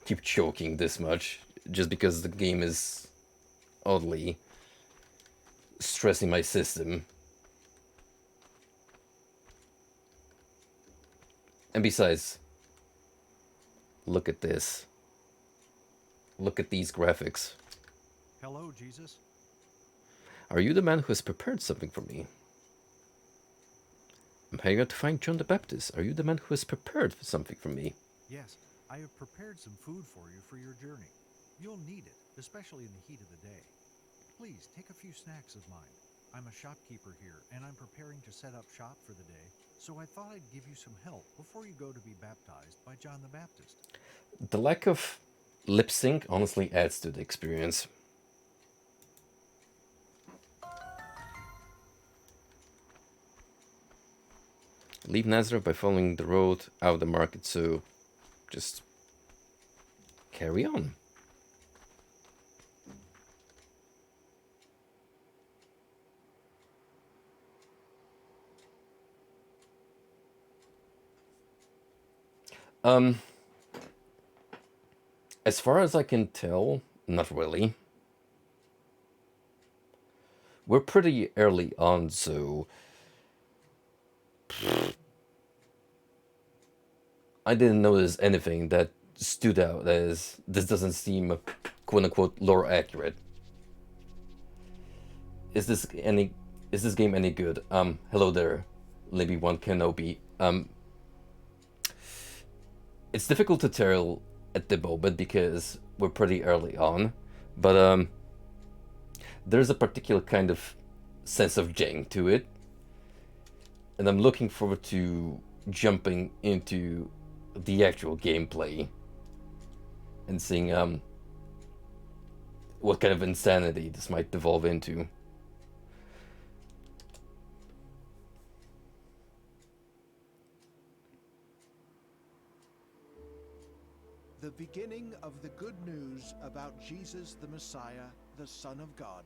keep choking this much, just because the game is oddly stressing my system. And besides, look at this. Look at these graphics. Hello, Jesus. Are you the man who has prepared something for me? I'm heading out to find John the Baptist. Are you the man who has prepared something for me? Yes, I have prepared some food for you for your journey. You'll need it, especially in the heat of the day. Please take a few snacks of mine. I'm a shopkeeper here, and I'm preparing to set up shop for the day, so I thought I'd give you some help before you go to be baptized by John the Baptist. The lack of lip sync honestly adds to the experience. Leave Nazareth by following the road out of the market, so just carry on. As far as I can tell, not really. we're pretty early on, so I didn't notice anything that stood out as this doesn't seem quote-unquote lore accurate. Is this game any good? Hello there, Libby One Kenobi. It's difficult to tell at the moment because we're pretty early on, but there's a particular kind of sense of jang to it, and I'm looking forward to jumping into the actual gameplay and seeing what kind of insanity this might devolve into. The beginning of the good news about Jesus the Messiah, the Son of God.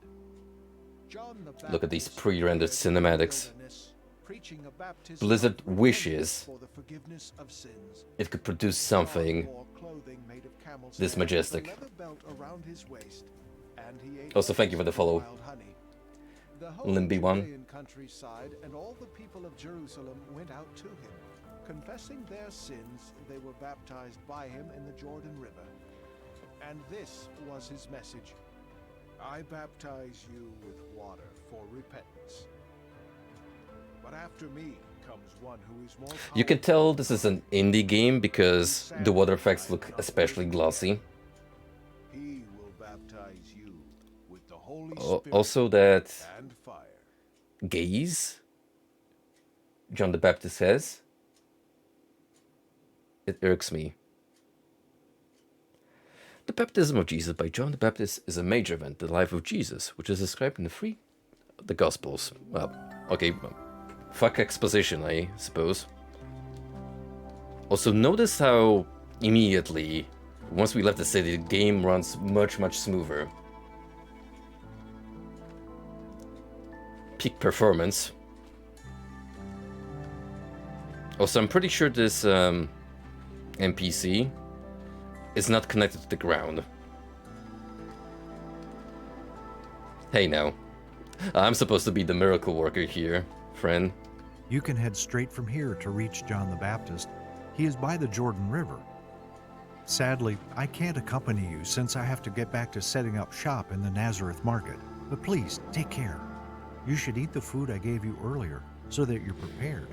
John the Baptist Look at these pre-rendered appeared in the cinematics. wilderness, preaching a baptism Blizzard of repentance wishes for the forgiveness of sins. it could produce John something wore clothing made of camel's this hair with a majestic. leather belt around his waist, and he ate Also, thank you for the follow, wild honey. The whole Limby One. Judean countryside and all the people of Jerusalem went out to him. Confessing their sins, they were baptized by him in the Jordan River. And this was his message: I baptize you with water for repentance. But after me comes one who is more You can powerful tell this is an indie game because the water effects look especially glossy. He will baptize you with the Holy Spirit Also, that and fire. gaze John the Baptist has, it irks me. The baptism of Jesus by John the Baptist is a major event in the life of Jesus, which is described in the Gospels. Well, okay, fuck exposition, I suppose. Also, notice how immediately, once we left the city, the game runs much smoother. Peak performance. Also, I'm pretty sure this NPC is not connected to the ground. Hey now. I'm supposed to be the miracle worker here, friend. You can head straight from here to reach John the Baptist. He is by the Jordan River. Sadly, I can't accompany you since I have to get back to setting up shop in the Nazareth market. But please, take care. You should eat the food I gave you earlier so that you're prepared.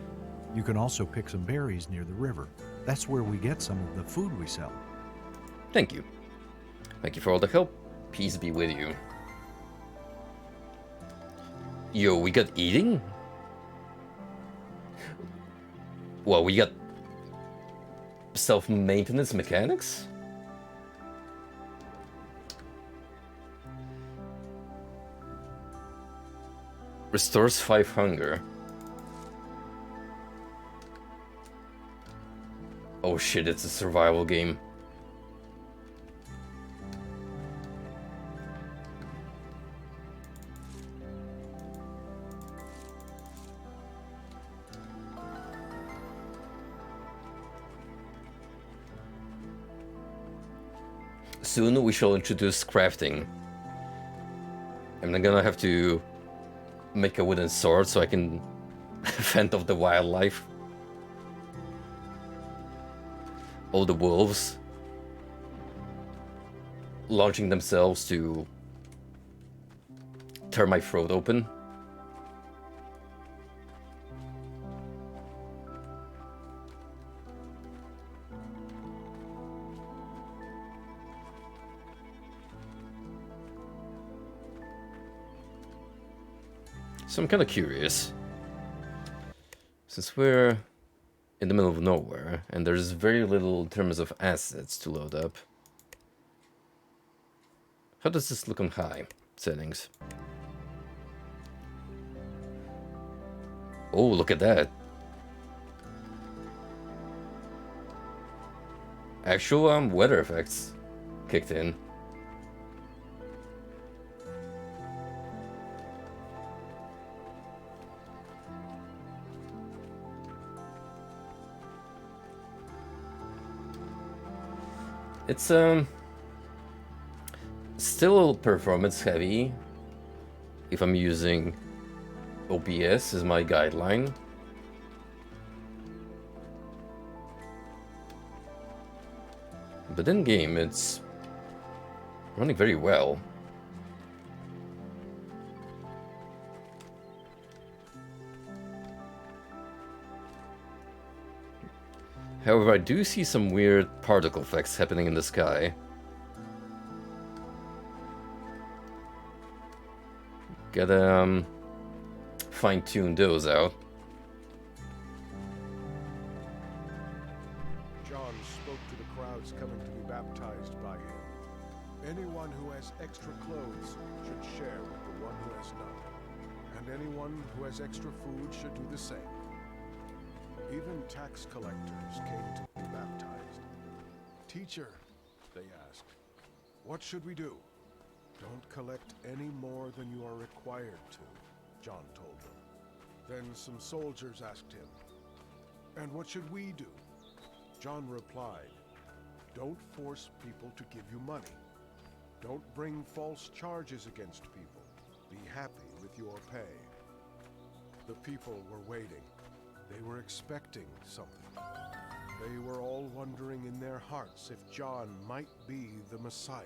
You can also pick some berries near the river. That's where we get some of the food we sell. Thank you. Thank you for all the help. Peace be with you. Yo, we got eating? Well, we got self-maintenance mechanics? Restores 5 hunger. Oh shit, it's a survival game. Soon we shall introduce crafting. I'm not gonna have to make a wooden sword so I can fend off the wildlife. All the wolves launching themselves to tear my throat open. So I'm kind of curious, since we're in the middle of nowhere and there's very little in terms of assets to load up. How does this look on high settings? Oh, look at that. Actual weather effects kicked in. It's still performance heavy, if I'm using OBS as my guideline. But in game, it's running very well. However, I do see some weird particle effects happening in the sky. Gotta fine-tune those out. John spoke to the crowds coming to be baptized by him. Anyone who has extra clothes should share with the one who has none. And anyone who has extra food should do the same. Even tax collectors came to be baptized. Teacher, they asked, what should we do? Don't collect any more than you are required to, John told them. Then some soldiers asked him, and what should we do? John replied, don't force people to give you money. Don't bring false charges against people. Be happy with your pay. The people were waiting. They were expecting something. They were all wondering in their hearts if John might be the Messiah.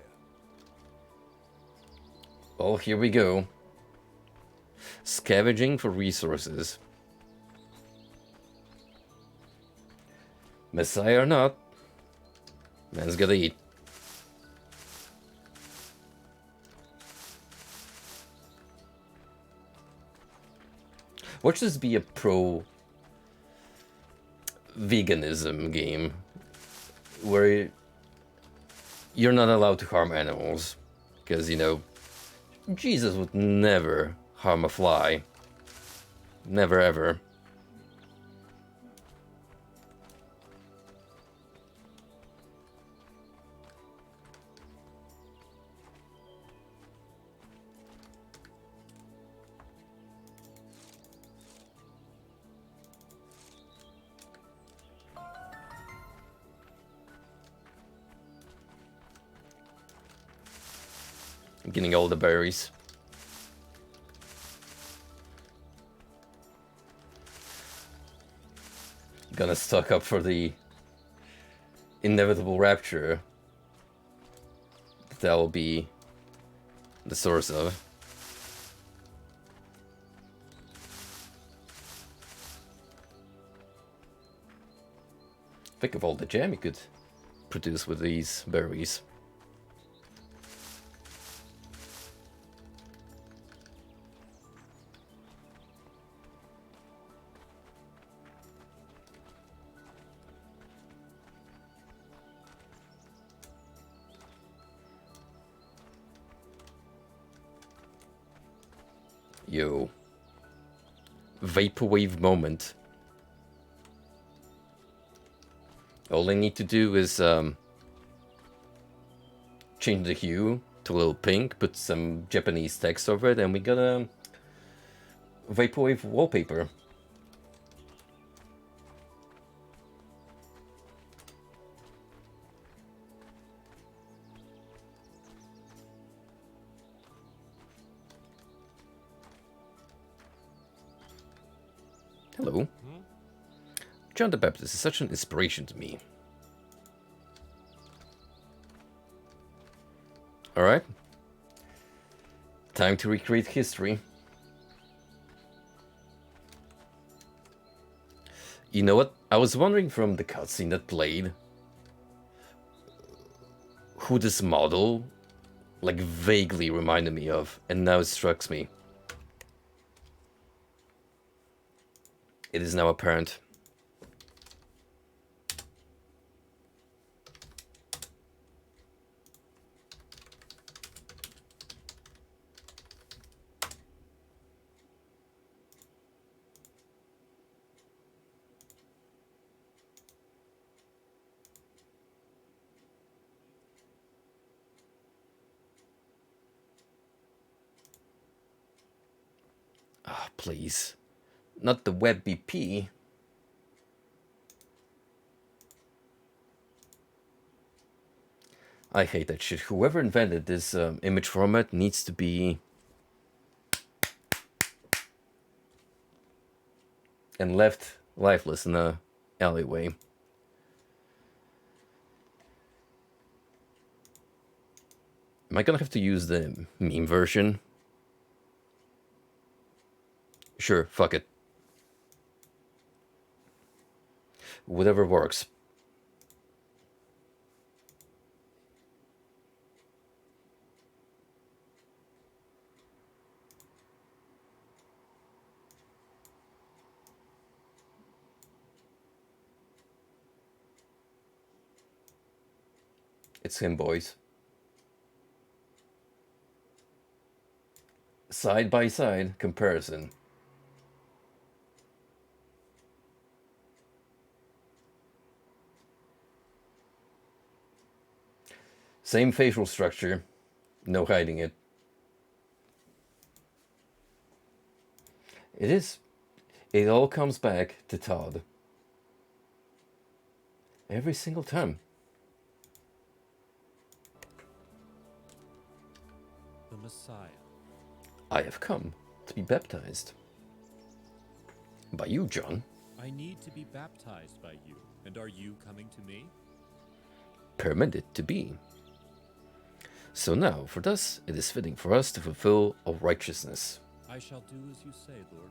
Well, here we go. Scavenging for resources. Messiah or not, man's gotta eat. Watch this be a pro-veganism game, where you're not allowed to harm animals, because, you know, Jesus would never harm a fly. Never ever. Getting all the berries. Gonna stock up for the inevitable rapture that will be the source of. Think of all the jam you could produce with these berries. Yo. Vaporwave moment. All I need to do is change the hue to a little pink, put some Japanese text over it, and we got a vaporwave wallpaper. Hello. John the Baptist is such an inspiration to me. Alright. Time to recreate history. You know what? I was wondering from the cutscene that played who this model like vaguely reminded me of, and now it strikes me. It is now apparent. Ah, please. Not the web BP. I hate that shit. Whoever invented this image format needs to be and left lifeless in a alleyway. Am I gonna have to use the meme version? Sure, fuck it. Whatever works. It's him, boys. Side by side comparison. Same facial structure, no hiding it. It is. It all comes back to Todd. Every single time. The Messiah. I have come to be baptized. By you, John. I need to be baptized by you. And are you coming to me? Permitted to be. So now, for thus, it is fitting for us to fulfill all righteousness. I shall do as you say, Lord.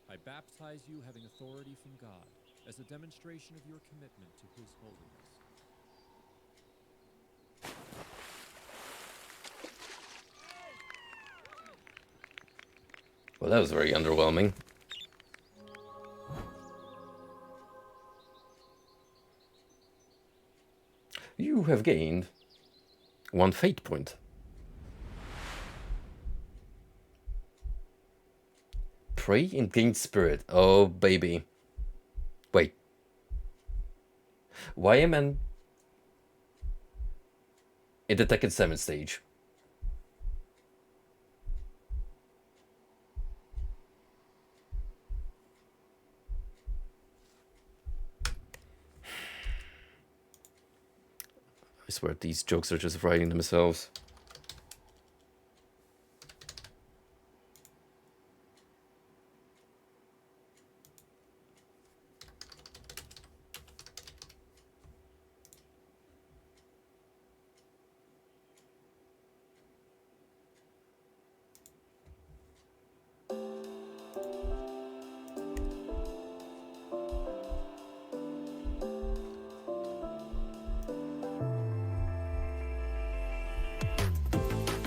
I baptize you having authority from God, as a demonstration of your commitment to His holiness. Well, that was very underwhelming. You have gained 1 fate point. Pray and gain spirit. Oh, baby. Wait. Why am I in the Tekken 7 stage? I swear these jokes are just writing themselves.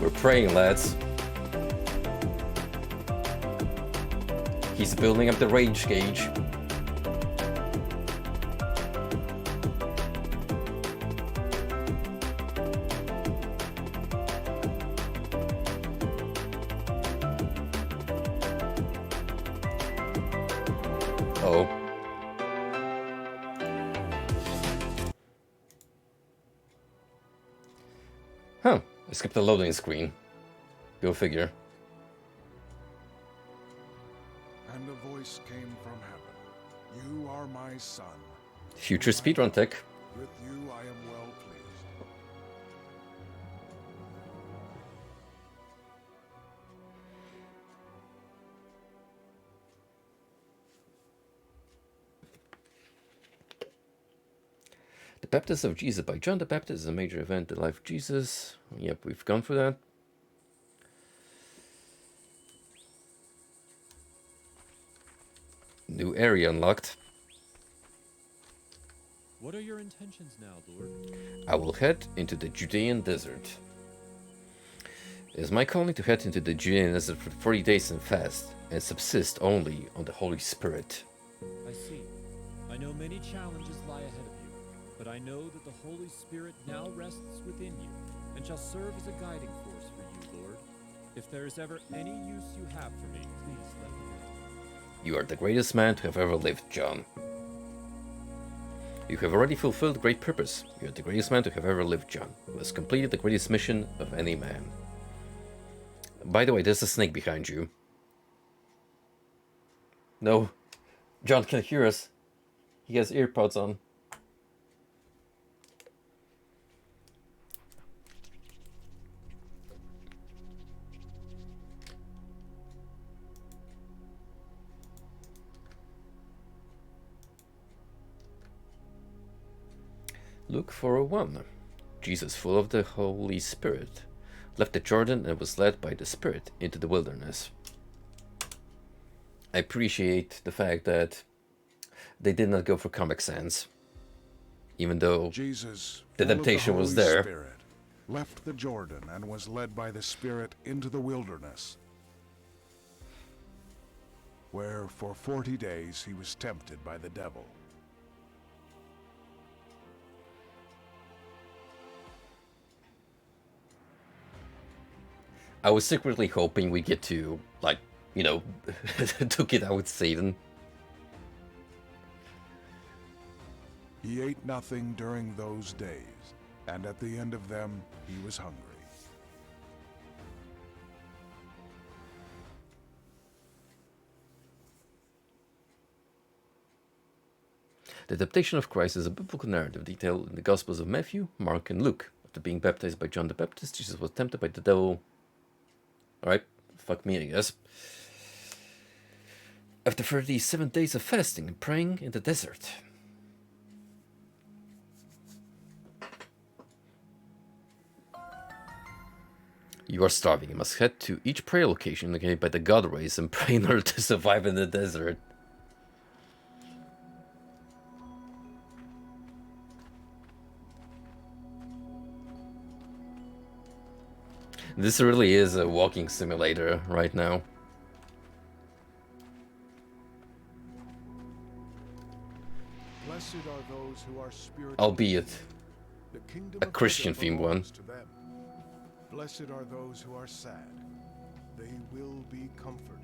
We're praying, lads. He's building up the rage gauge. Oh. Huh. I skipped the loading screen. Go figure. And a voice came from heaven. You are my son. Future speedrun tech. With you I am well pleased. The Baptism of Jesus by John the Baptist is a major event in the life of Jesus. Yep, we've gone through that. New area unlocked. What are your intentions now, Lord? I will head into the Judean desert. It is my calling to head into the Judean desert for 40 days and fast, and subsist only on the Holy Spirit. I see. I know many challenges lie ahead of you, but I know that the Holy Spirit now rests within you, and shall serve as a guiding force for you, Lord. If there is ever any use you have for me, please let me know. You are the greatest man to have ever lived, John. You have already fulfilled great purpose. You are the greatest man to have ever lived, John, who has completed the greatest mission of any man. By the way, there's a snake behind you. No, John can hear us. He has earpods on. Luke 4:1. Jesus, full of the Holy Spirit, left the Jordan and was led by the Spirit into the wilderness. I appreciate the fact that they did not go for Comic Sans, even though Jesus, the temptation was there. Spirit, left the Jordan and was led by the Spirit into the wilderness, where for 40 days he was tempted by the devil. I was secretly hoping we get to, like, you know, took it out with Satan. He ate nothing during those days, and at the end of them he was hungry. The temptation of Christ is a biblical narrative detailed in the Gospels of Matthew, Mark, and Luke. After being baptized by John the Baptist, Jesus was tempted by the devil. Alright, fuck me, I guess. After 37 days of fasting and praying in the desert. You are starving. You must head to each prayer location indicated by the God rays and pray in order to survive in the desert. This really is a walking simulator right now. Blessed are those who are spiritually, Albeit the kingdom a of Christian heaven themed one. belongs to them. Blessed are those who are sad, they will be comforted.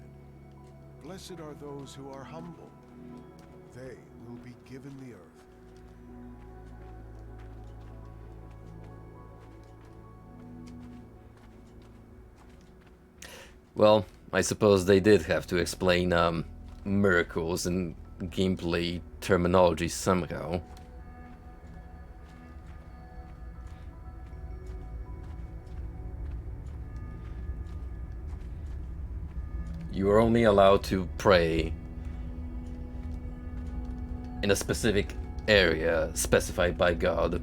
Blessed are those who are humble, they will be given the earth. Well, I suppose they did have to explain miracles and gameplay terminology somehow. You are only allowed to pray in a specific area specified by God.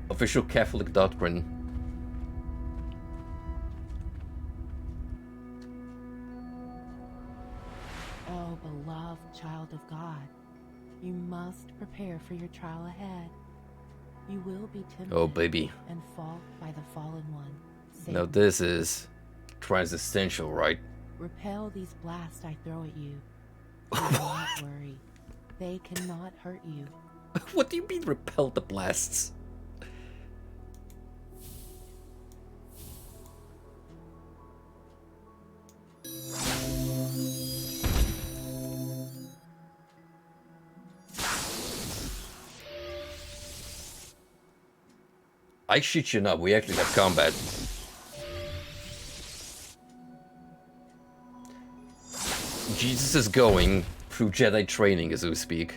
Official Catholic doctrine. Oh, beloved child of God, you must prepare for your trial ahead. You will be tempted Oh, baby. and fall by the fallen one, Satan. Now this is transistential, right? Repel these blasts I throw at you. Do not worry. They cannot hurt you. What do you mean repel the blasts? I shit you not, we actually have combat. Jesus is going through Jedi training as we speak.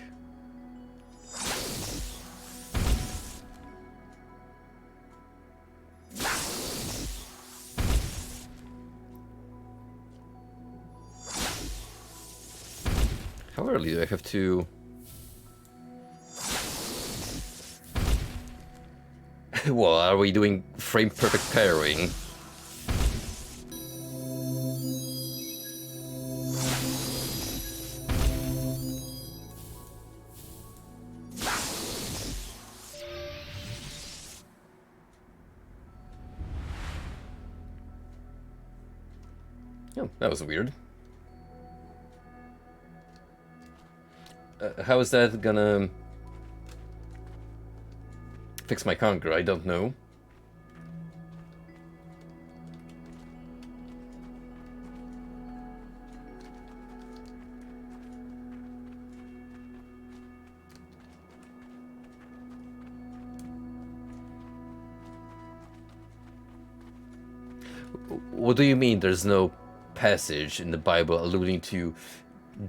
How early do I have to... Well, are we doing frame perfect pairing? Oh, that was weird. How is that gonna fix my conquer? I don't know. What do you mean there's no passage in the Bible alluding to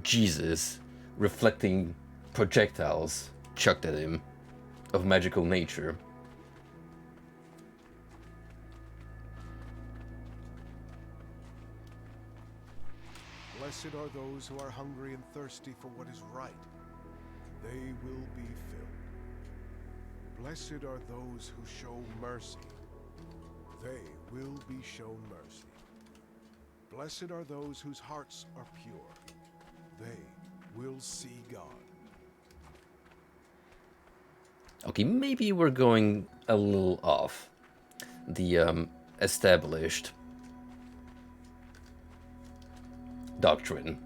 Jesus reflecting projectiles chucked at him of magical nature? Blessed are those who are hungry and thirsty for what is right, they will be filled. Blessed are those who show mercy. They will be shown mercy. Blessed are those whose hearts are pure. They will see God. Okay, maybe we're going a little off the established doctrine.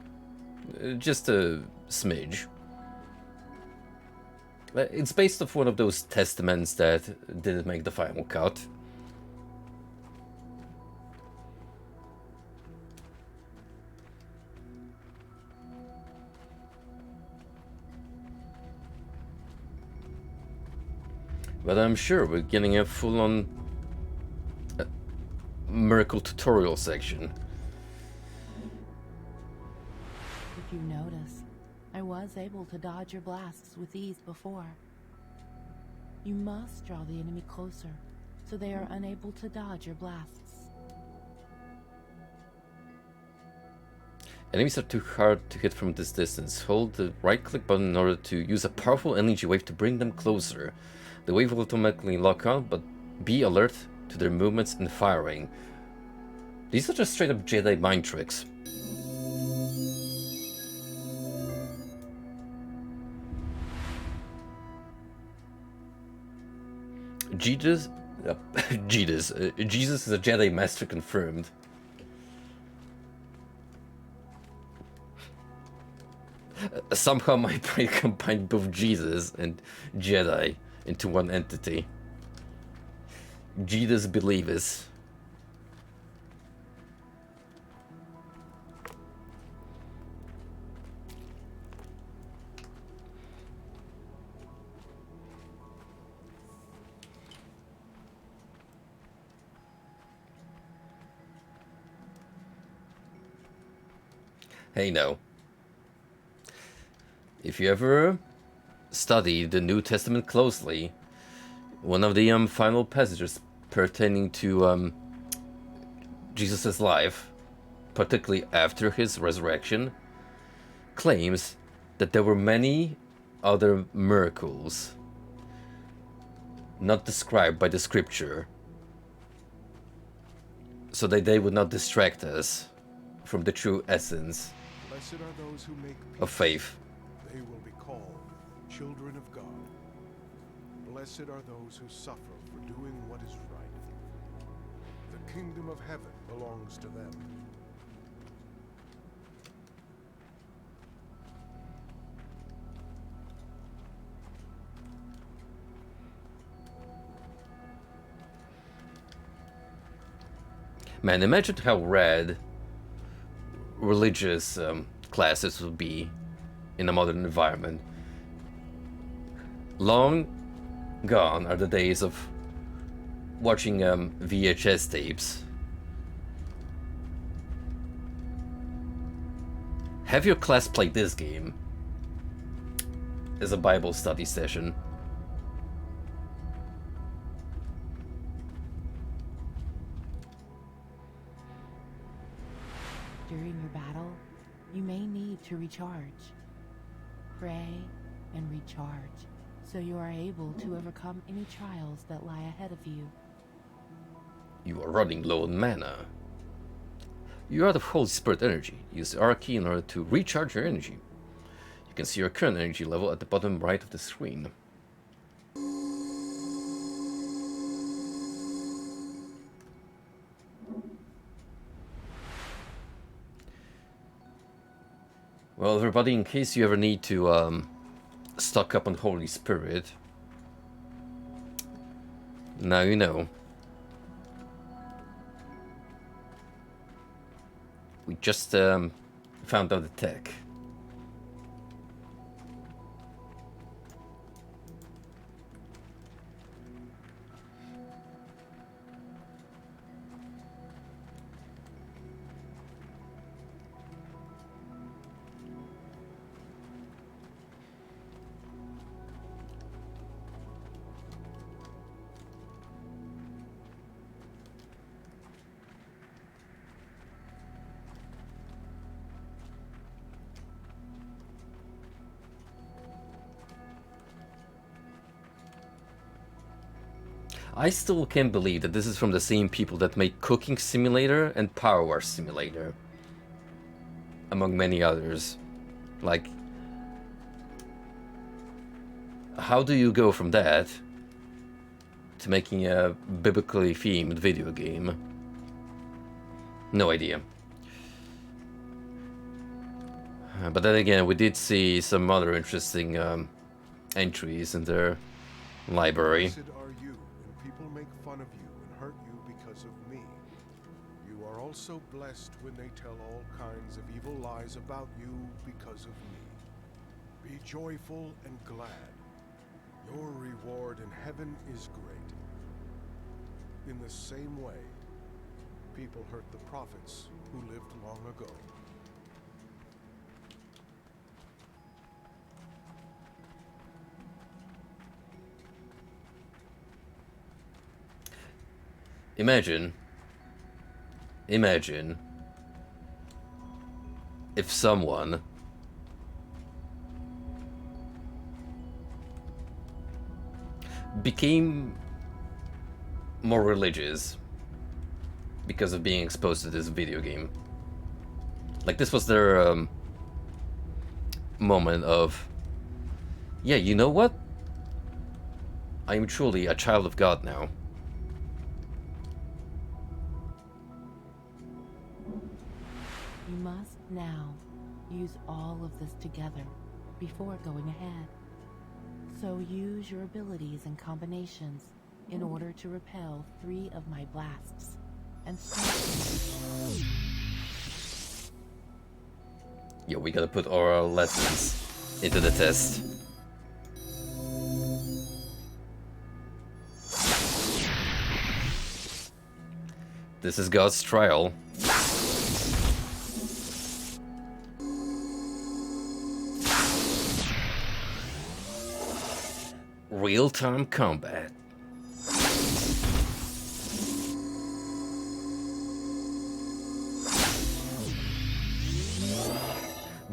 Just a smidge. It's based off one of those testaments that didn't make the final cut. But I'm sure we're getting a full-on miracle tutorial section. If you notice, I was able to dodge your blasts with ease before. You must draw the enemy closer, so they are unable to dodge your blasts. Enemies are too hard to hit from this distance. Hold the right-click button in order to use a powerful energy wave to bring them closer. The wave will automatically lock on, but be alert to their movements and firing. These are just straight-up Jedi mind tricks. Jesus is a Jedi Master confirmed. Somehow my brain combined both Jesus and Jedi into one entity. Jesus believers. Hey, no. If you ever study the New Testament closely, one of the final passages pertaining to Jesus' life, particularly after his resurrection, claims that there were many other miracles not described by the scripture, so that they would not distract us from the true essence Blessed are those who make peace. of faith. They will be called children of God. Blessed are those who suffer for doing what is right. The kingdom of heaven belongs to them. Man, imagine how rad religious classes would be in a modern environment. Long gone are the days of watching VHS tapes. Have your class play this game as a Bible study session. During your battle, you may need to recharge. Pray and recharge, so you are able to overcome any trials that lie ahead of you. You are running low on mana. You're out of Holy Spirit energy. Use the R key in order to recharge your energy. You can see your current energy level at the bottom right of the screen. Well, everybody, in case you ever need to stock up on Holy Spirit, now you know. We just found out the tech. I still can't believe that this is from the same people that made Cooking Simulator and Power Wash Simulator, among many others. Like, how do you go from that to making a biblically themed video game? No idea. But then again, we did see some other interesting entries in their library. Blessed are you when people make fun of you and hurt you because of me. You are also blessed when they tell all kinds of evil lies about you because of me. Be joyful and glad. Your reward in heaven is great. In the same way, people hurt the prophets who lived long ago. Imagine if someone became more religious because of being exposed to this video game. Like, this was their moment of, yeah, you know what? I am truly a child of God now. You must now use all of this together before going ahead. So use your abilities and combinations in order to repel 3 of my blasts and start. Yeah, we gotta put our lessons into the test. This is God's trial. Real-time combat.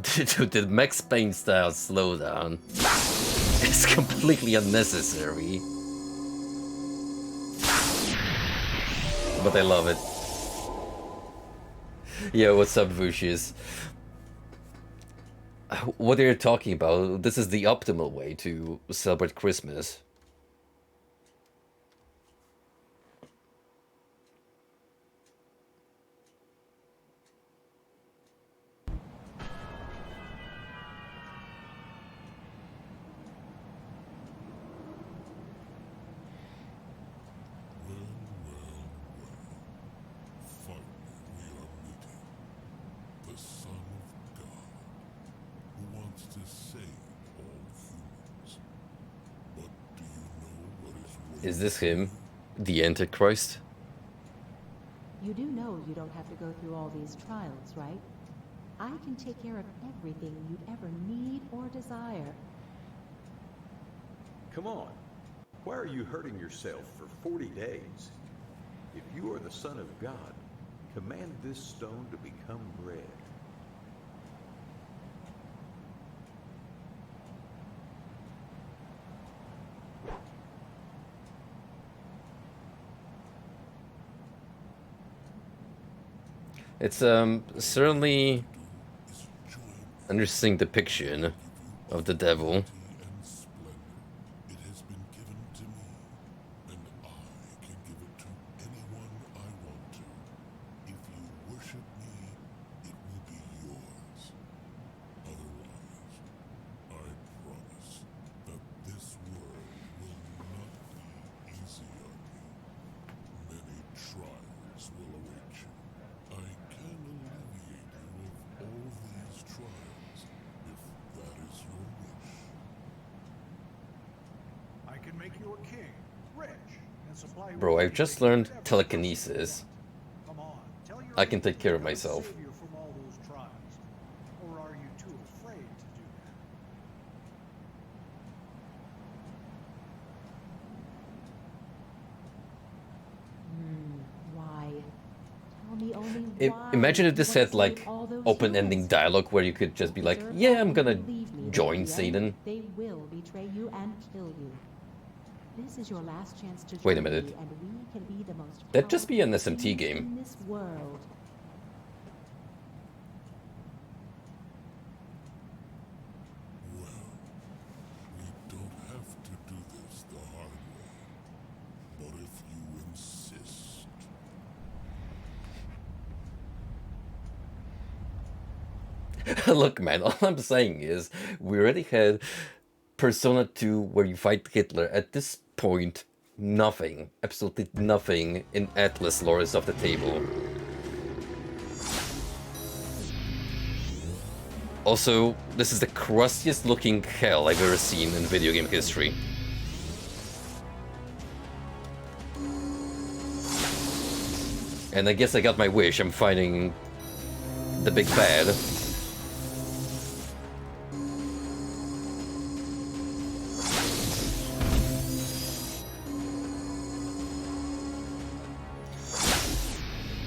Dude, the Max Payne style slowdown is completely unnecessary. But I love it. Yeah, what's up, Vushis? What are you talking about? This is the optimal way to celebrate Christmas. Is this him? The Antichrist? You do know you don't have to go through all these trials, right? I can take care of everything you'd ever need or desire. Come on. Why are you hurting yourself for 40 days? If you are the Son of God, command this stone to become bread. It's certainly an interesting depiction of the devil. Bro, I've just learned telekinesis. I can take care of myself. Imagine if this had like open-ending dialogue where you could just be like, "Yeah, I'm gonna join Satan." They will betray you and kill you. This is your last chance to join Wait a minute. me, and we can be the most That'd just be an powerful SMT teams game. in this world. Well, we don't have to do this the hard way. But if you insist. Look, man, all I'm saying is we already had Persona 2 where you fight Hitler. At this point, nothing, absolutely nothing in Atlas lore is off the table. Also, this is the crustiest looking hell I've ever seen in video game history. And I guess I got my wish, I'm fighting the big bad.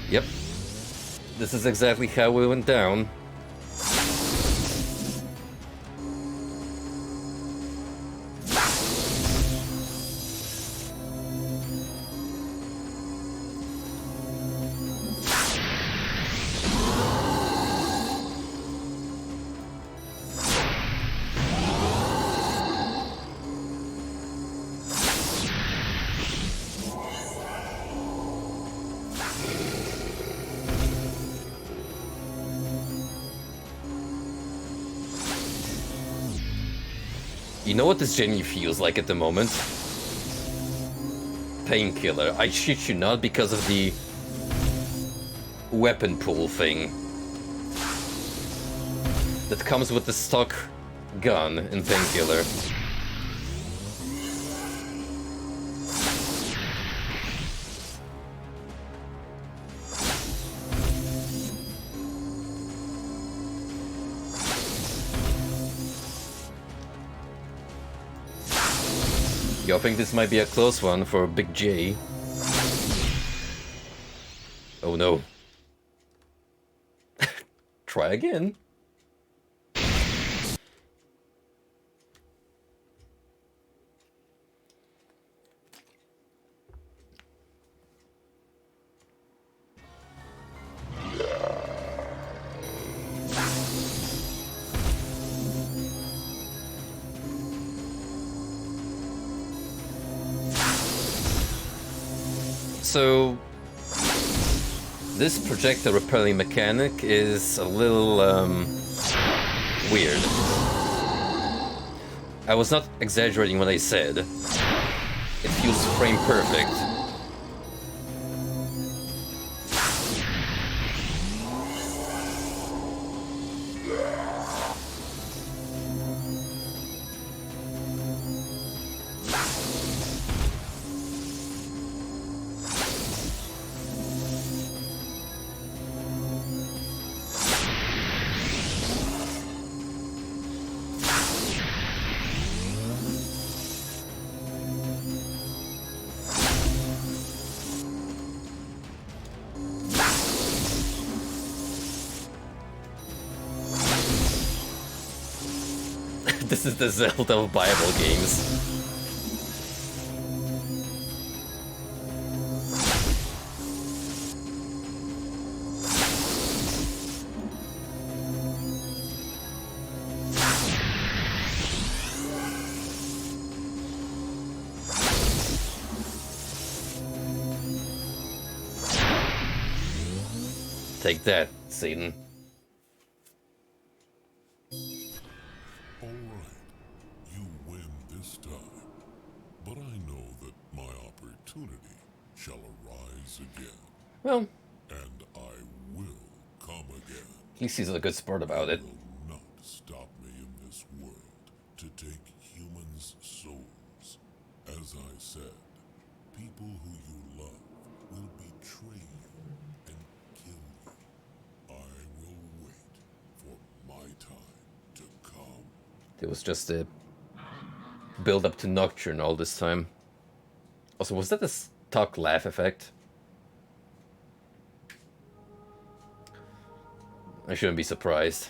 Yep. This is exactly how we went down. You know what this genuinely feels like at the moment? Painkiller. I shit you not, because of the weapon pool thing that comes with the stock gun in Painkiller. Yo, I think this might be a close one for Big J. Oh no. Try again. So, this projectile repelling mechanic is a little weird. I was not exaggerating when I said it feels frame perfect. This is the Zelda of Bible games. Take that, Satan. All right, you win this time. But I know that my opportunity shall arise again. Well, and I will come again. at least he's a good sport about it. Will not stop me in this world to take humans' souls. As I said, people who you love will betray you and kill you. I will wait for my time to come. It was just a build up to Nocturne all this time. Also, was that a stock laugh effect? I shouldn't be surprised.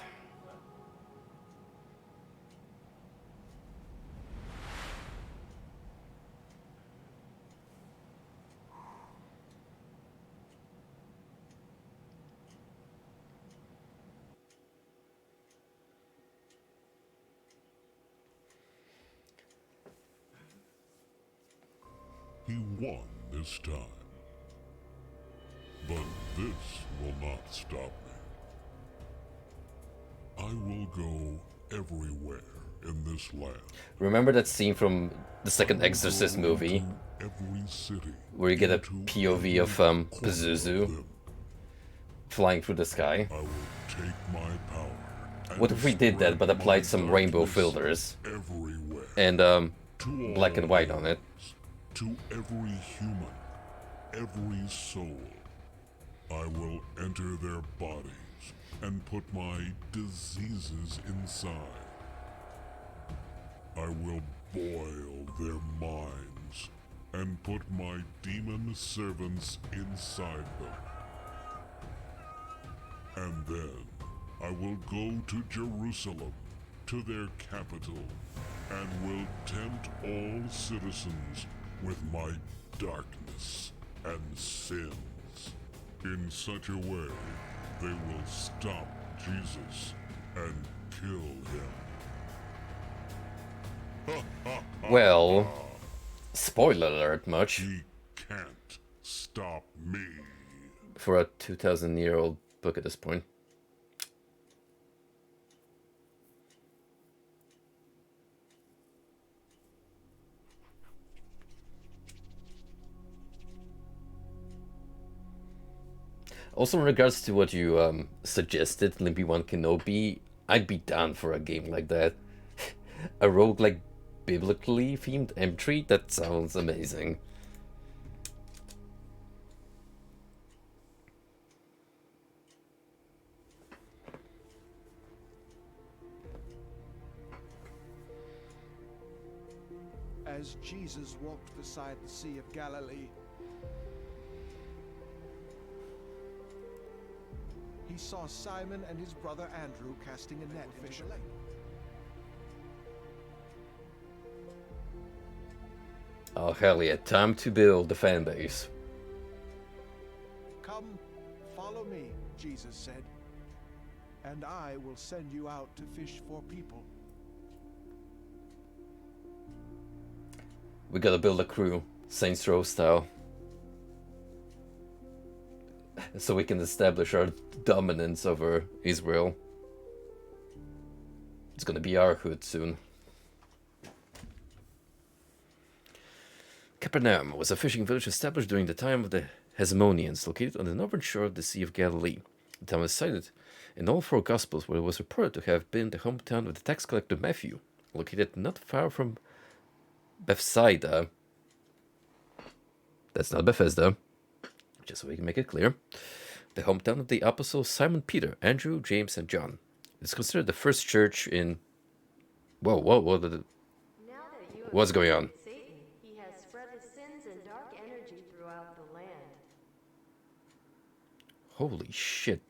He won this time. But this will not stop me. I will go everywhere in this land. Remember that scene from the second Exorcist movie? Every city. Where you get a POV of Pazuzu flying through the sky. I will take my power. What if we did that but applied some rainbow filters? Everywhere. And black and white on it. To every human, every soul. I will enter their bodies and put my diseases inside. I will boil their minds and put my demon servants inside them. And then I will go to Jerusalem, to their capital, and will tempt all citizens with my darkness and sins. In such a way, they will stop Jesus and kill him. Well, spoiler alert much. He can't stop me. For a 2,000-year-old book at this point. Also, in regards to what you suggested, Limpy One Kenobi, I'd be down for a game like that. A roguelike biblically themed entry? That sounds amazing. As Jesus walked beside the Sea of Galilee, he saw Simon and his brother Andrew casting a net into the lake. Oh hell yeah, time to build the fan base. Come, follow me, Jesus said, and I will send you out to fish for people. We gotta build a crew, Saints Row style. So we can establish our dominance over Israel. It's gonna be our hood soon. Capernaum was a fishing village established during the time of the Hasmoneans, located on the northern shore of the Sea of Galilee. The town is cited in all four Gospels, where it was reported to have been the hometown of the tax collector Matthew, located not far from Bethsaida. That's not Bethesda, just so we can make it clear. The hometown of the apostles Simon Peter, Andrew, James, and John. It's considered the first church in... Whoa, what's going on? Satan, he has spread his sins and dark energy throughout the land. Holy shit.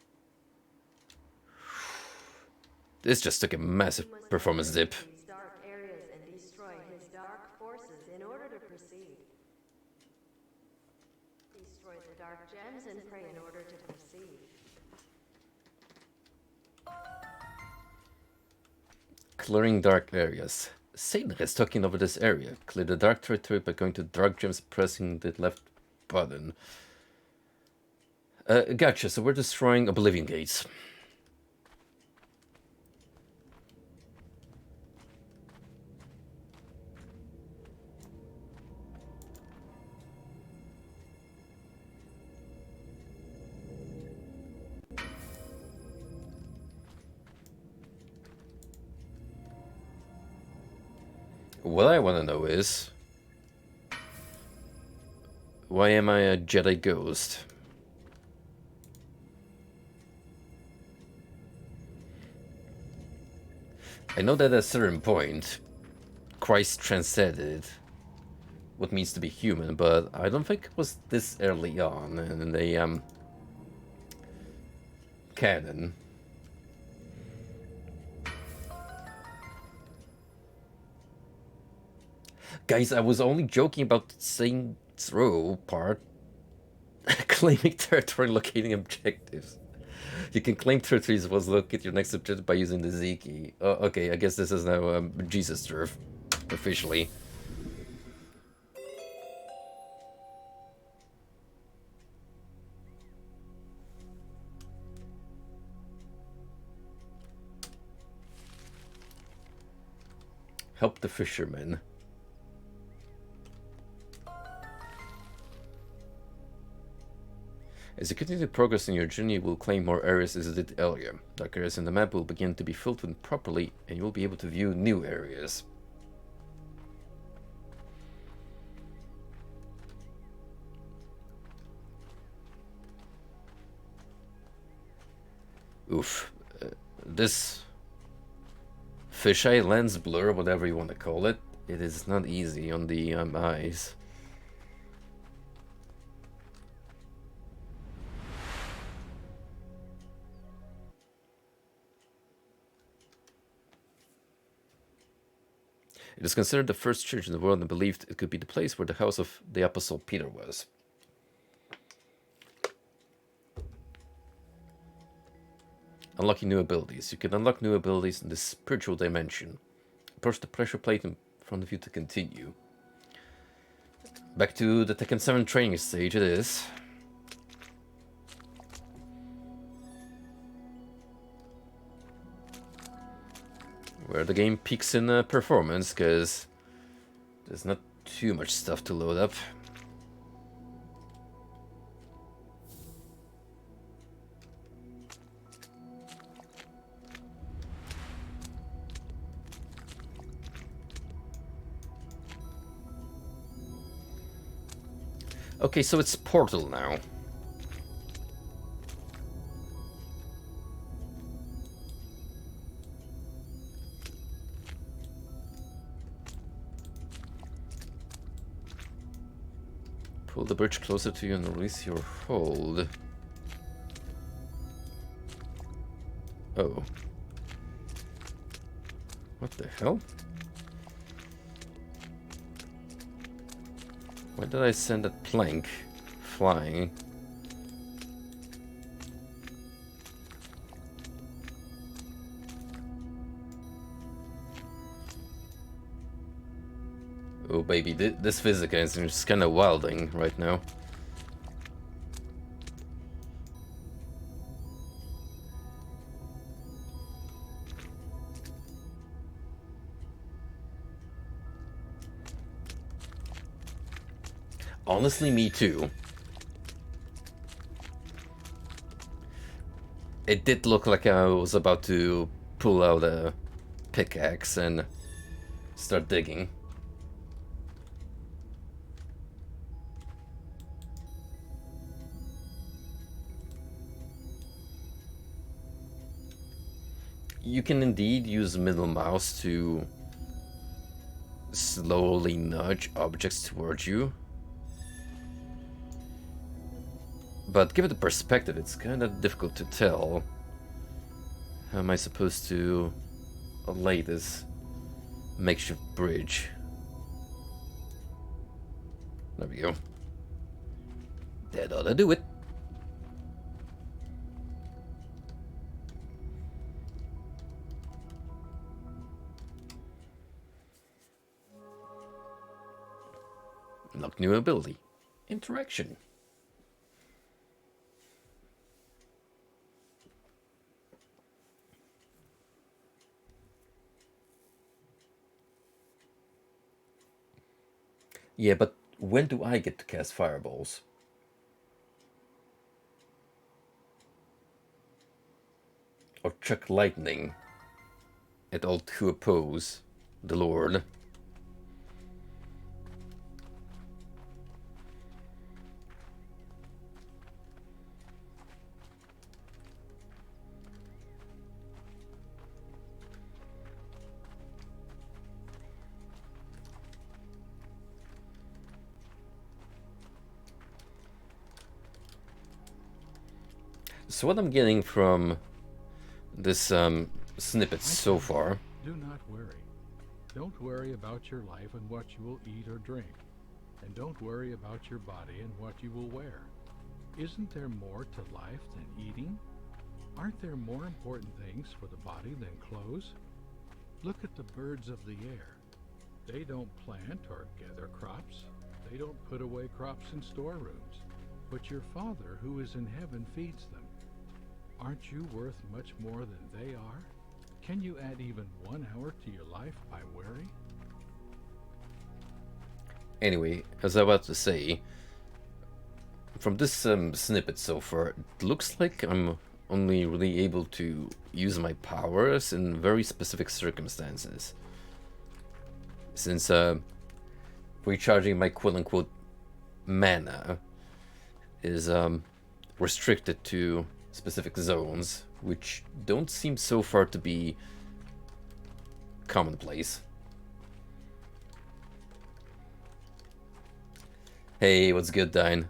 This just took a massive performance dip. These dark areas and destroy his dark forces in order to proceed. Destroy the dark gems and pray in order to proceed. Clearing dark areas. Satan has taken over this area. Clear the dark territory by going to dark gems, pressing the left button. Gotcha, so we're destroying Oblivion Gates. What I want to know is, why am I a Jedi ghost? I know that at a certain point, Christ transcended what means to be human, but I don't think it was this early on in the canon. Guys, I was only joking about the Saints Row part. Claiming territory, locating objectives. You can claim territories was locate your next objective by using the Z key. Oh, okay, I guess this is now Jesus turf, officially. Help the fishermen. As you continue to progress in your journey, you will claim more areas as it did earlier. Dark areas in the map will begin to be filled in properly, and you will be able to view new areas. Oof. This fisheye lens blur, whatever you want to call it, it is not easy on the eyes. It is considered the first church in the world and believed it could be the place where the house of the Apostle Peter was. Unlocking new abilities. You can unlock new abilities in the spiritual dimension. Push the pressure plate in front of you to continue. Back to the Tekken 7 training stage it is. Where the game peaks in performance, because there's not too much stuff to load up. Okay, so it's Portal now. Pull the bridge closer to you and release your hold. Oh. What the hell? Why did I send that plank flying? Oh baby, this physics is just kind of wilding right now. Honestly, me too. It did look like I was about to pull out a pickaxe and start digging. You can indeed use middle mouse to slowly nudge objects towards you. But given the perspective, it's kind of difficult to tell. How am I supposed to lay this makeshift bridge? There we go. That ought to do it. Unlock new ability. Interaction. Yeah, but when do I get to cast fireballs? Or chuck lightning at all who oppose the Lord? So what I'm getting from this snippet so far... Do not worry. Don't worry about your life and what you will eat or drink. And don't worry about your body and what you will wear. Isn't there more to life than eating? Aren't there more important things for the body than clothes? Look at the birds of the air. They don't plant or gather crops. They don't put away crops in storerooms. But your Father who is in heaven feeds them. Aren't you worth much more than they are? Can you add even 1 hour to your life by worry? Anyway, as I was about to say, from this snippet so far, it looks like I'm only really able to use my powers in very specific circumstances. Since recharging my quote-unquote mana is restricted to specific zones, which don't seem so far to be commonplace. Hey, what's good, Dine?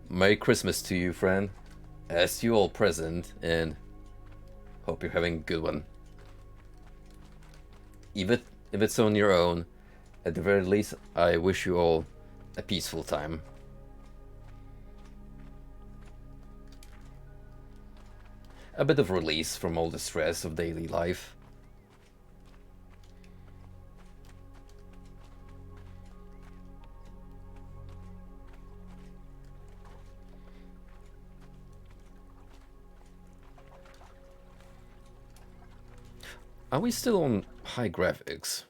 Merry Christmas to you, friend. As you all present, and hope you're having a good one. Even if it's on your own, at the very least, I wish you all a peaceful time. A bit of release from all the stress of daily life. Are we still on high graphics?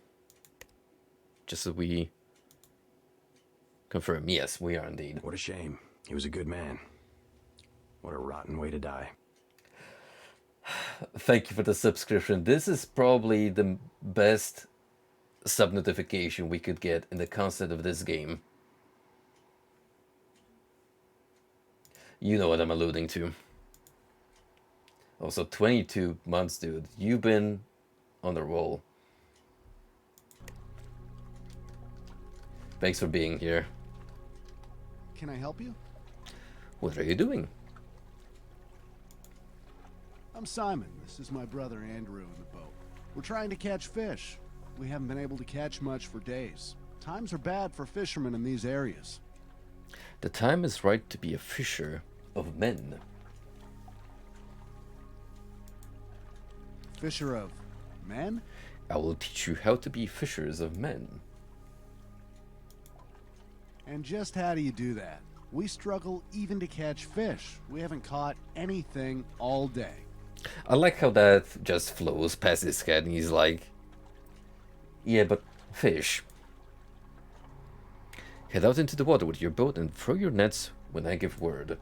Just so we confirm. Yes, we are indeed. What a shame. He was a good man. What a rotten way to die. Thank you for the subscription. This is probably the best sub notification we could get in the concept of this game. You know what I'm alluding to. Also, 22 months, dude. You've been on the roll. Thanks for being here. Can I help you? What are you doing? I'm Simon. This is my brother Andrew in the boat. We're trying to catch fish. We haven't been able to catch much for days. Times are bad for fishermen in these areas. The time is right to be a fisher of men. Fisher of men? I will teach you how to be fishers of men. And just how do you do that? We struggle even to catch fish. We haven't caught anything all day. I like how that just flows past his head and he's like, yeah, but fish. Head out into the water with your boat and throw your nets when I give word.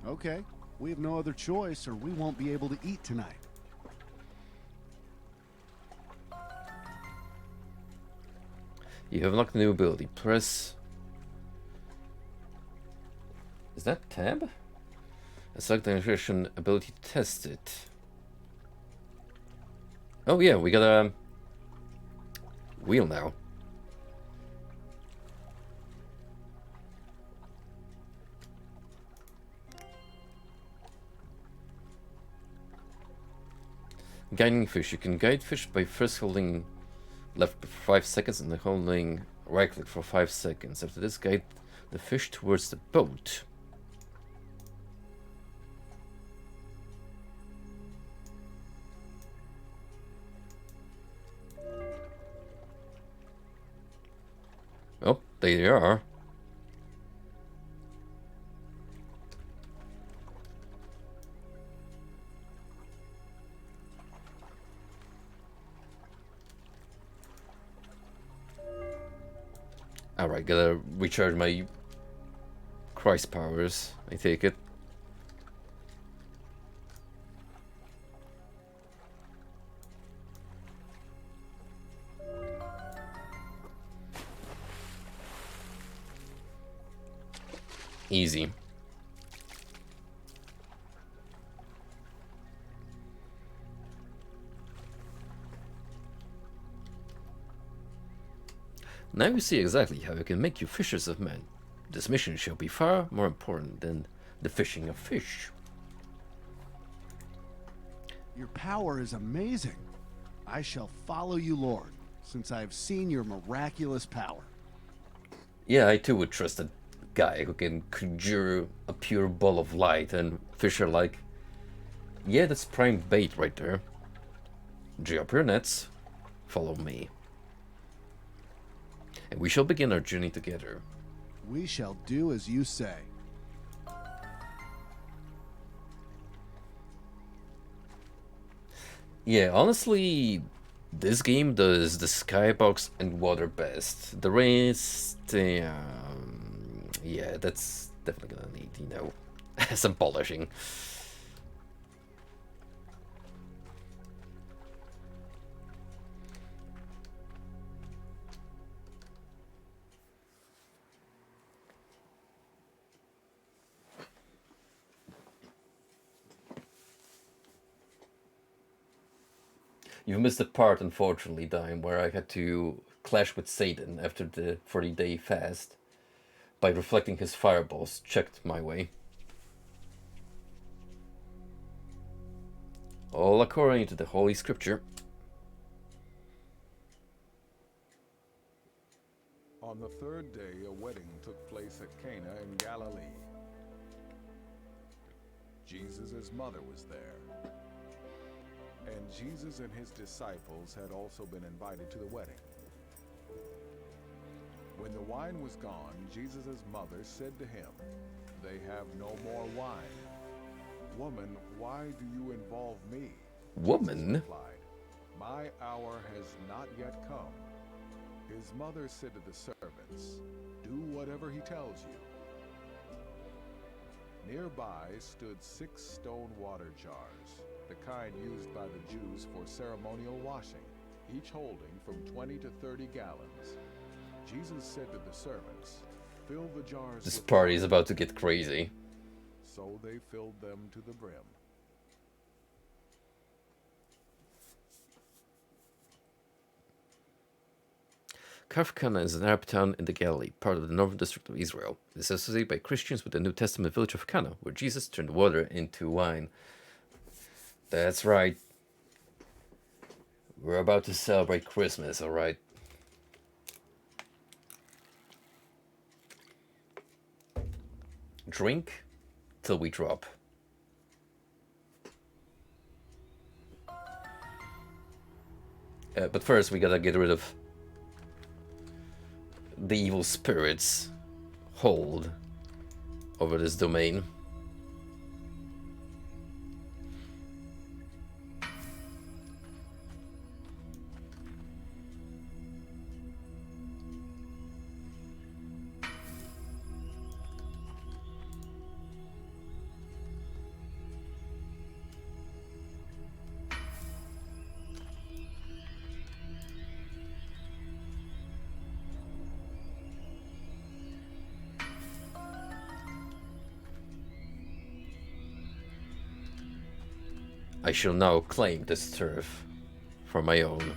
Okay. We have no other choice or we won't be able to eat tonight. You have unlocked a new ability. Press... Is that tab? Select the nutrition ability to test it. Oh yeah, we got a wheel now. Guiding fish. You can guide fish by first holding left for 5 seconds and then holding right click for 5 seconds. After this, guide the fish towards the boat. Oh, there you are. Alright, gotta recharge my Christ powers, I take it. Easy. Now you see exactly how you can make you fishers of men. This mission shall be far more important than the fishing of fish. Your power is amazing. I shall follow you, Lord, since I have seen your miraculous power. Yeah, I too would trust a guy who can conjure a pure ball of light, and fish are like, yeah, that's prime bait right there. Drop your nets, follow me. And we shall begin our journey together. We shall do as you say. Yeah, honestly, This game does the skybox and water best. The rest, yeah, that's definitely gonna need, you know, some polishing. You missed the part, unfortunately, Dime, where I had to clash with Satan after the 40-day fast by reflecting his fireballs checked my way. All according to the Holy Scripture. On the third day, a wedding took place at Cana in Galilee. Jesus' mother was there. And Jesus and his disciples had also been invited to the wedding. When the wine was gone, Jesus' mother said to him, "They have no more wine." "Woman, why do you involve me?" Woman? Jesus replied, "My hour has not yet come." His mother said to the servants, "Do whatever he tells you." Nearby stood 6 stone water jars, the kind used by the Jews for ceremonial washing, each holding from 20 to 30 gallons. Jesus said to the servants, "Fill the jars This with party is water." about to get crazy. So they filled them to the brim. Kafkana is an Arab town in the Galilee, part of the northern district of Israel. It is associated by Christians with the New Testament village of Cana, where Jesus turned water into wine. That's right. We're about to celebrate Christmas, alright? Drink till we drop. But first, we gotta get rid of the evil spirits hold over this domain. I shall now claim this turf for my own.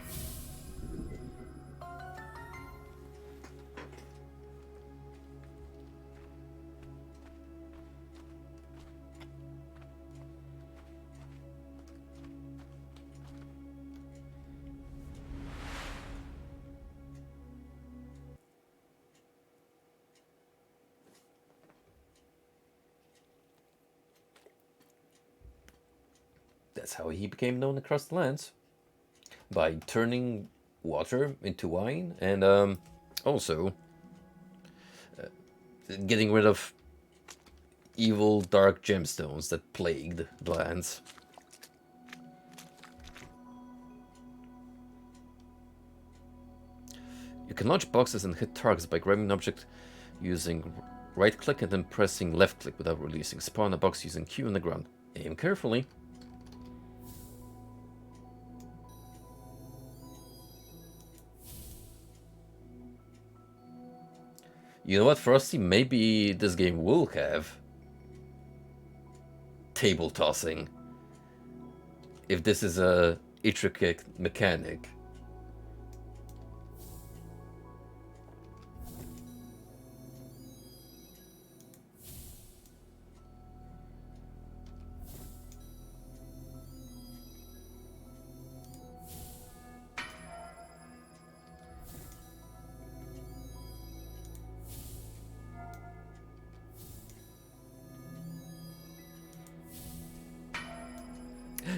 That's how he became known across the lands. By turning water into wine and also getting rid of evil dark gemstones that plagued the lands. You can launch boxes and hit targets by grabbing an object using right click and then pressing left click without releasing. Spawn a box using Q on the ground. Aim carefully. You know what, Frosty? Maybe this game will have table tossing. If this is a intricate mechanic.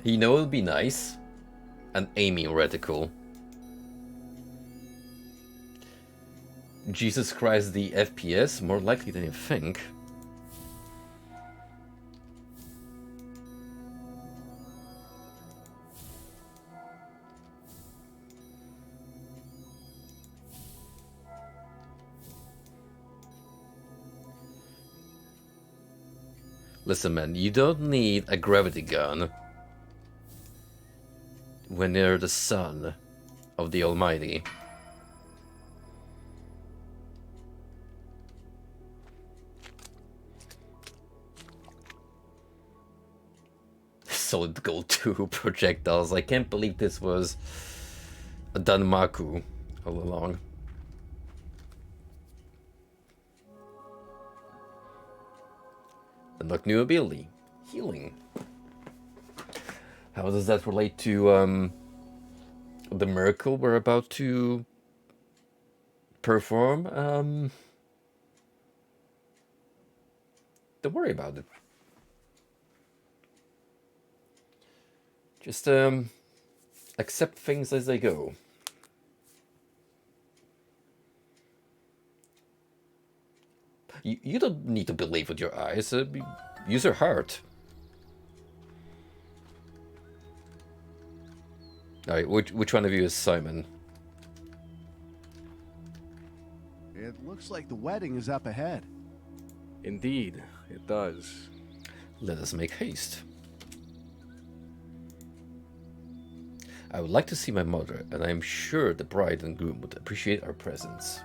You know, it would be nice. An aiming reticle. Jesus Christ, the FPS? More likely than you think. Listen, man, you don't need a gravity gun when you're the son of the Almighty. Solid Gold 2 projectiles. I can't believe this was a Danmaku all along. Unlock new ability. Healing. How does that relate to the miracle we're about to perform? Don't worry about it. Just accept things as they go. You don't need to believe with your eyes. Use your heart. Alright, which one of you is Simon? It looks like the wedding is up ahead. Indeed, it does. Let us make haste. I would like to see my mother, and I am sure the bride and groom would appreciate our presence.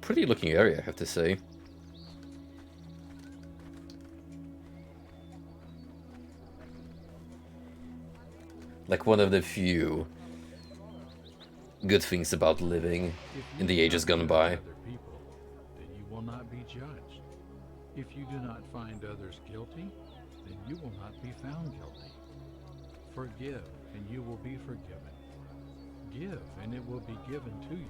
Pretty looking area, I have to say. Like one of the few good things about living in the ages gone by. Other people, then you will not be judged. If you do not find others guilty, then you will not be found guilty. Forgive, and you will be forgiven. Give, and it will be given to you.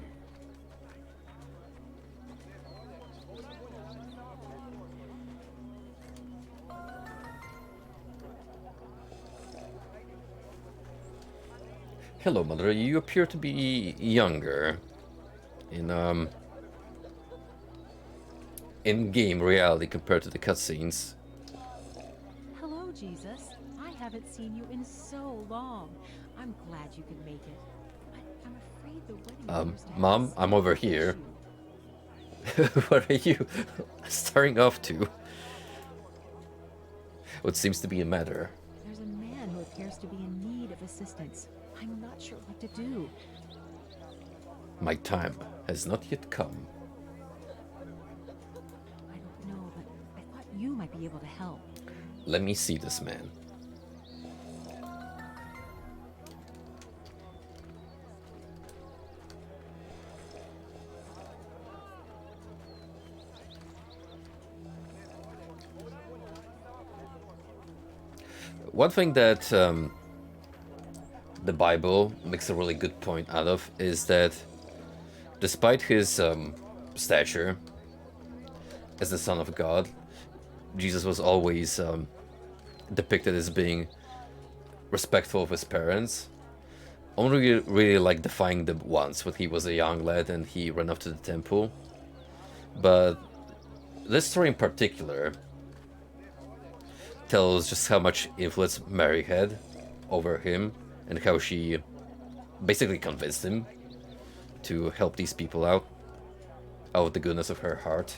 Hello, Mother. You appear to be younger in game reality compared to the cutscenes. Hello, Jesus. I haven't seen you in so long. I'm glad you could make it. But I'm afraid the wedding appears to have Mom, a I'm over safety here. issue. What are you staring off to? What seems to be a matter? There's a man who appears to be in need of assistance. I'm not sure what to do. My time has not yet come. I don't know, but I thought you might be able to help. Let me see this man. One thing that the Bible makes a really good point out of is that despite his stature as the Son of God, Jesus was always depicted as being respectful of his parents. Only really like defying them once when he was a young lad and he ran off to the temple. But this story in particular tells just how much influence Mary had over him and how she basically convinced him to help these people out of the goodness of her heart.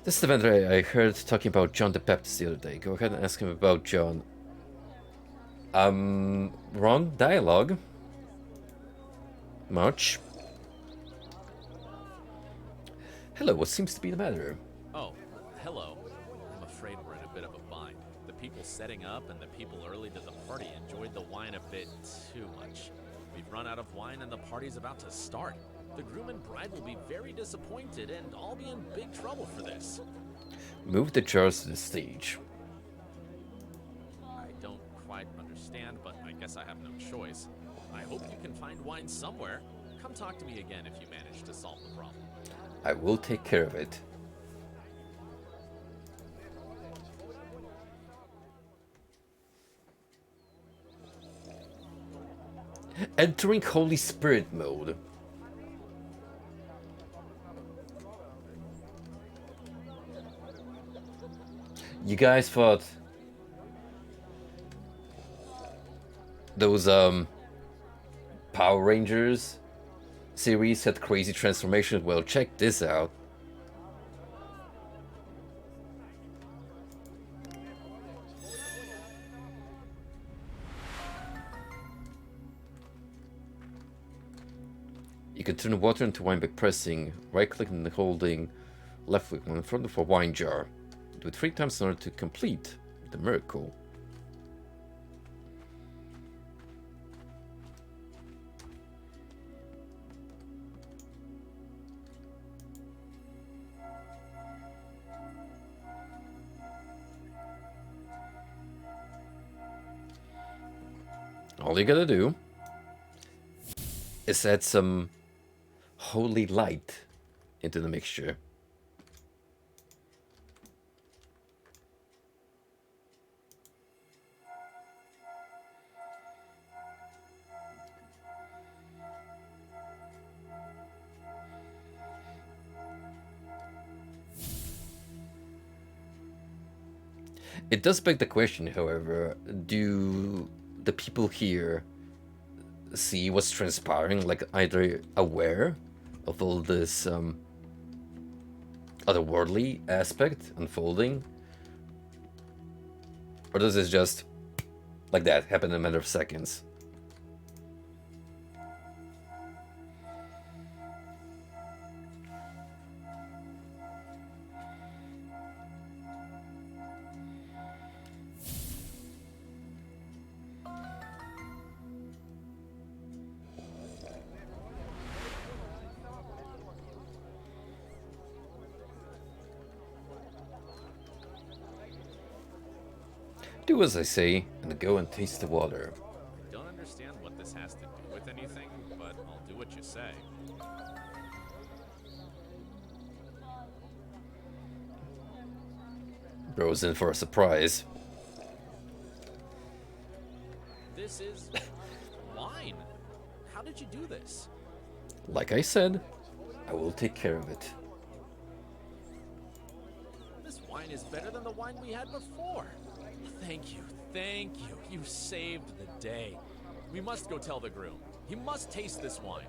This is the vendor I heard talking about John the Baptist the other day. Go ahead and ask him about John. Wrong dialogue. Much. Hello, what seems to be the matter? Oh, hello. I'm afraid we're in a bit of a bind. The people setting up and the people early to the party enjoyed the wine a bit too much. We've run out of wine and the party's about to start. The groom and bride will be very disappointed and I'll be in big trouble for this. Move the jars to the stage. I don't quite understand, but I guess I have no choice. I hope you can find wine somewhere. Come talk to me again if you manage to solve the problem. I will take care of it. Entering Holy Spirit mode. You guys thought those Power Rangers series had crazy transformations. Well, check this out. You can turn water into wine by pressing right-clicking and holding left-click in front of a wine jar. Do it 3 times in order to complete the miracle. All you gotta do is add some holy light into the mixture. It does beg the question, however, do the people here see what's transpiring, like either aware of all this otherworldly aspect unfolding, or does this just like that happen in a matter of seconds? Do as I say, and go and taste the water. I don't understand what this has to do with anything, but I'll do what you say. Bro's in for a surprise. This is wine. How did you do this? Like I said, I will take care of it. This wine is better than the wine we had before. Thank you, thank you. You saved the day. We must go tell the groom. He must taste this wine.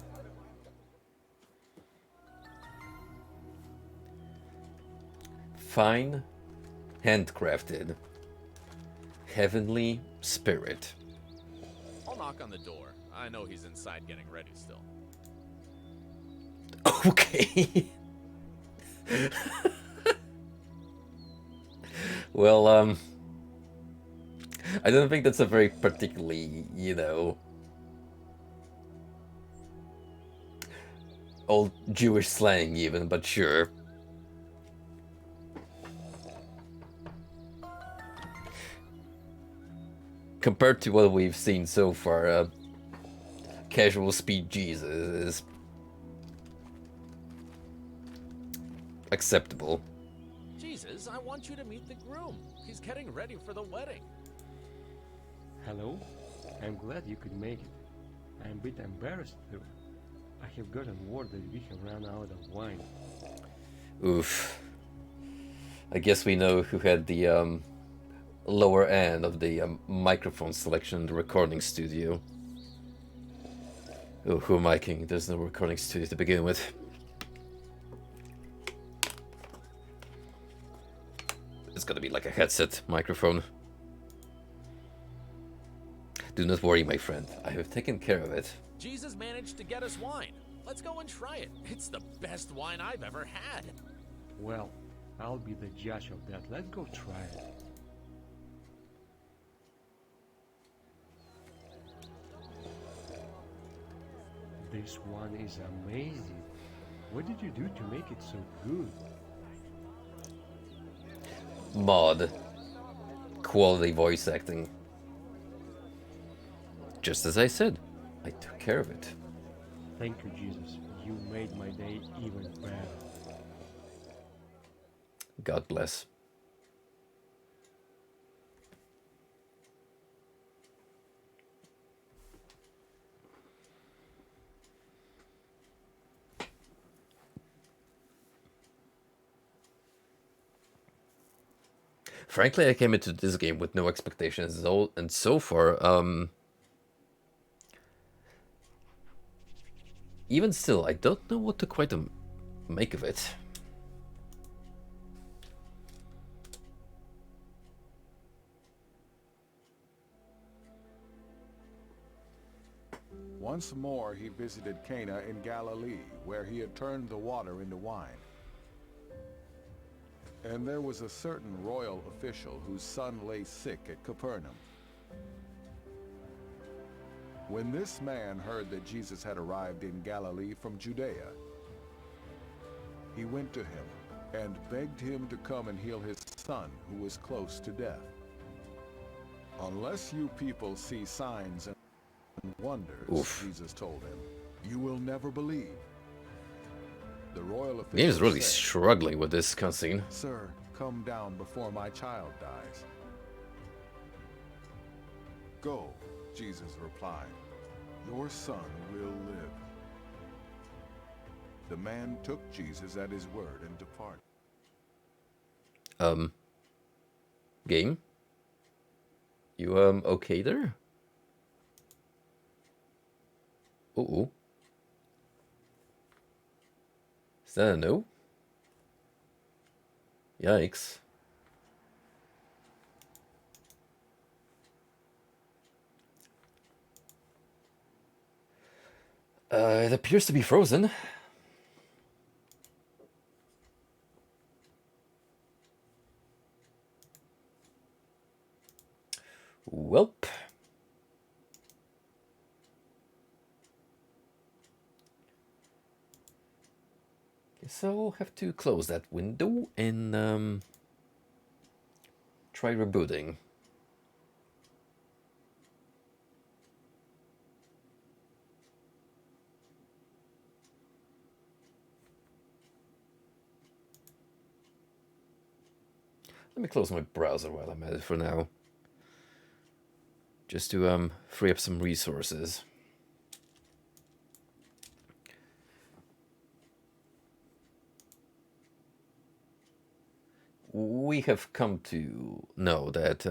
Fine, handcrafted, heavenly spirit. I'll knock on the door. I know he's inside getting ready still. Okay. Well, I don't think that's a very particularly, old Jewish slang even, but sure. Compared to what we've seen so far, casual speed Jesus is acceptable. Jesus, I want you to meet the groom. He's getting ready for the wedding. Hello? I'm glad you could make it. I'm a bit embarrassed though. I have gotten word that we have run out of wine. Oof. I guess we know who had the lower end of the microphone selection in the recording studio. Oh, who am I kidding? There's no recording studio to begin with. It's gonna be like a headset microphone. Do not worry, my friend. I have taken care of it. Jesus managed to get us wine. Let's go and try it. It's the best wine I've ever had. Well, I'll be the judge of that. Let's go try it. This one is amazing. What did you do to make it so good? Mod. Quality voice acting. Just as I said, I took care of it. Thank you, Jesus. You made my day even better. God bless. Frankly, I came into this game with no expectations at all, and so far, Even still, I don't know what to quite make of it. Once more he visited Cana in Galilee, where he had turned the water into wine. And there was a certain royal official whose son lay sick at Capernaum. When this man heard that Jesus had arrived in Galilee from Judea, he went to him and begged him to come and heal his son, who was close to death. "Unless you people see signs and wonders," Oof. Jesus told him, "you will never believe." The royal official The game is really said, struggling with this cutscene. "Sir, come down before my child dies." "Go," Jesus replied. "Your son will live." The man took Jesus at his word and departed. Game? You, okay there? Uh-oh. Is that a no? Yikes. It appears to be frozen. Welp. Guess I'll have to close that window and try rebooting. Let me close my browser while I'm at it for now. Just to free up some resources. We have come to know that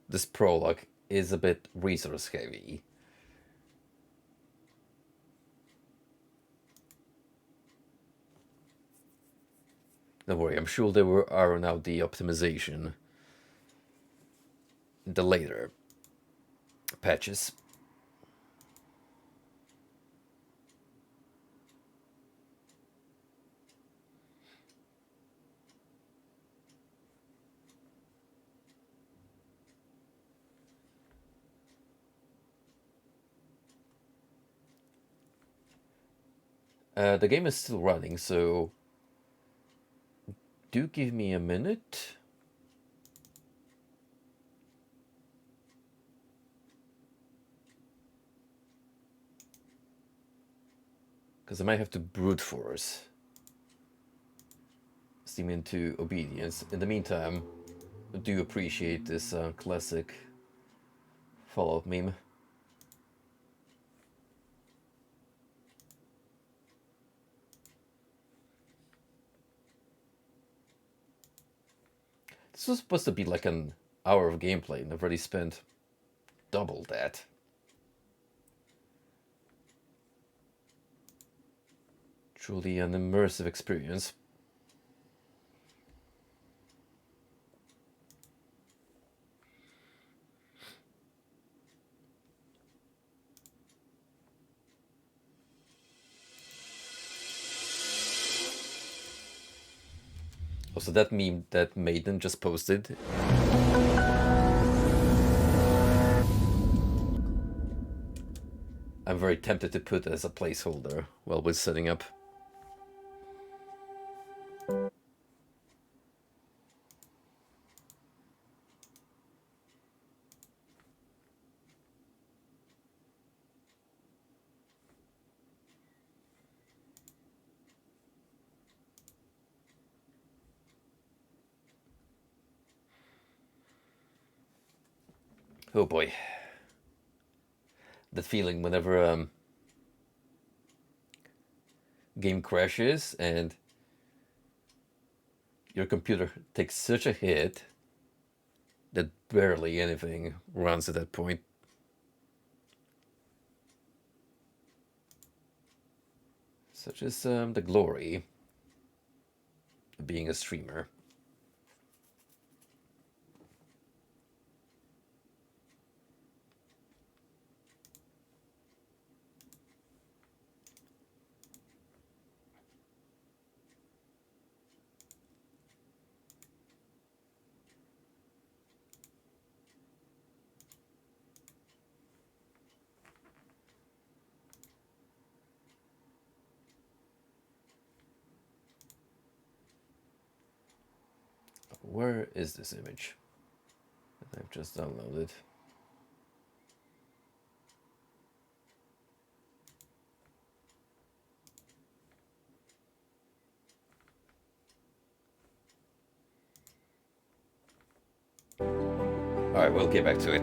this prologue is a bit resource heavy. Don't worry, I'm sure there were iron out the optimization in the later patches. The game is still running, so do give me a minute. Because I might have to brute force Steam into obedience. In the meantime, I do appreciate this classic Fallout meme. This was supposed to be like an hour of gameplay, and I've already spent double that. Truly an immersive experience. Also, that meme that Maiden just posted. I'm very tempted to put as a placeholder while we're setting up. Oh boy. That feeling whenever game crashes and your computer takes such a hit that barely anything runs at that point. Such as the glory of being a streamer. Where is this image that I've just downloaded? Alright, we'll get back to it.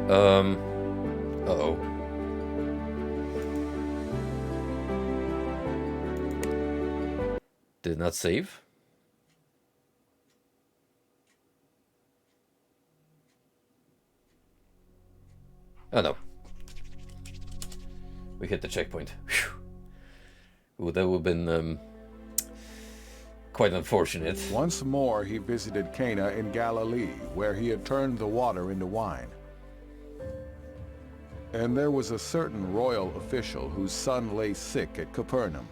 Uh-oh. Did not save? Oh no. We hit the checkpoint. Whew. Ooh, that would have been quite unfortunate. Once more he visited Cana in Galilee, where he had turned the water into wine. And there was a certain royal official whose son lay sick at Capernaum.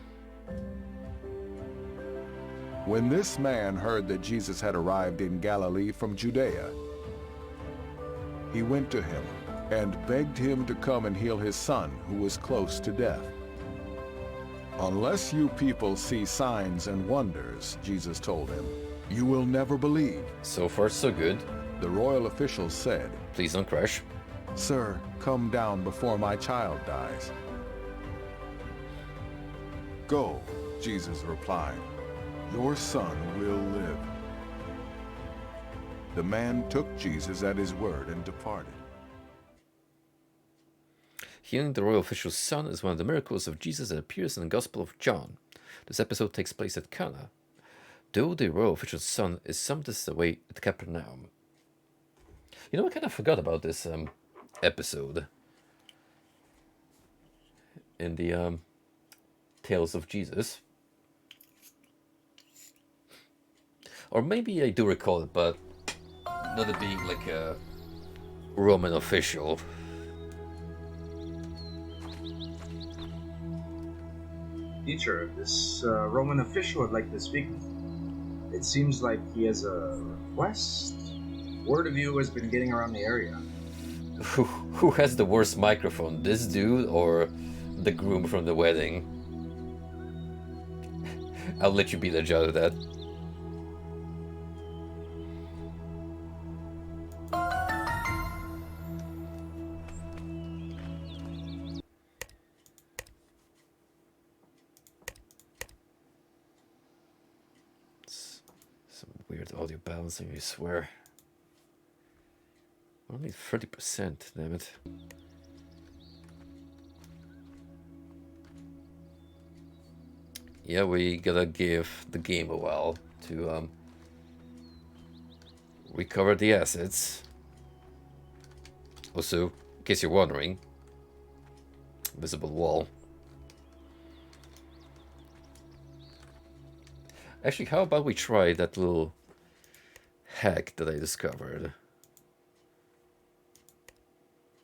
When this man heard that Jesus had arrived in Galilee from Judea, he went to him and begged him to come and heal his son, who was close to death. "Unless you people see signs and wonders," Jesus told him, "you will never believe." So far, so good. The royal official said, "Please don't crash." "Sir, come down before my child dies." "Go," Jesus replied. "Your son will live." The man took Jesus at his word and departed. Healing the royal official's son is one of the miracles of Jesus that appears in the Gospel of John. This episode takes place at Cana, though the royal official's son is some distance away at Capernaum. You know, I kind of forgot about this episode in the Tales of Jesus. Or maybe I do recall it, but not it being like a Roman official. Teacher, this Roman official would like to speak with you. It seems like he has a request. Word of you has been getting around the area. Who has the worst microphone, this dude or the groom from the wedding? I'll let you be the judge of that. Some weird audio balancing, I swear. Only 30%, damn it. Yeah, we gotta give the game a while to recover the assets. Also, in case you're wondering, visible wall. Actually, how about we try that little hack that I discovered?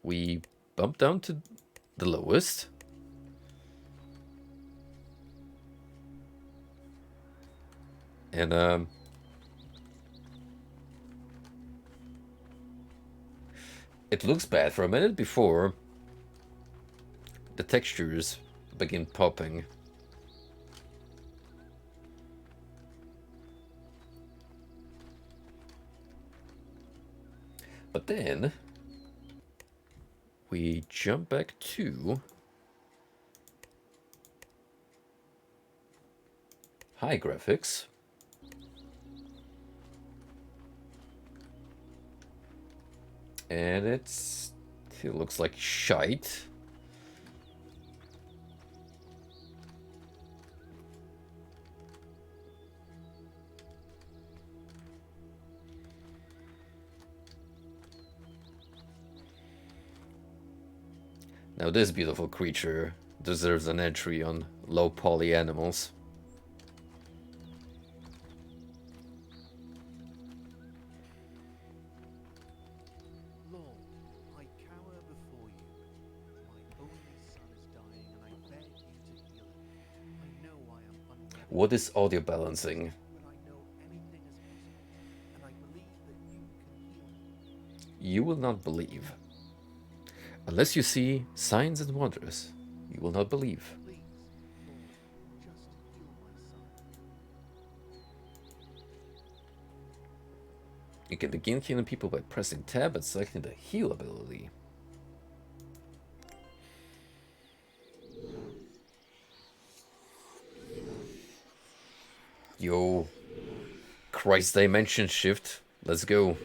We bump down to the lowest. And it looks bad for a minute before the textures begin popping. But then we jump back to high graphics. And it looks like shite. Now this beautiful creature deserves an entry on low poly animals. Lord, I cower before you. My only son is dying, and I beg you to heal him. I know I am unworthy. What is audio balancing? When I know anything is possible, and I believe that you can heal him. You will not believe. Unless you see signs and wonders, you will not believe. Please, Lord, just heal my son. You can begin healing people by pressing tab and selecting the heal ability. Yo, Christ dimension shift. Let's go.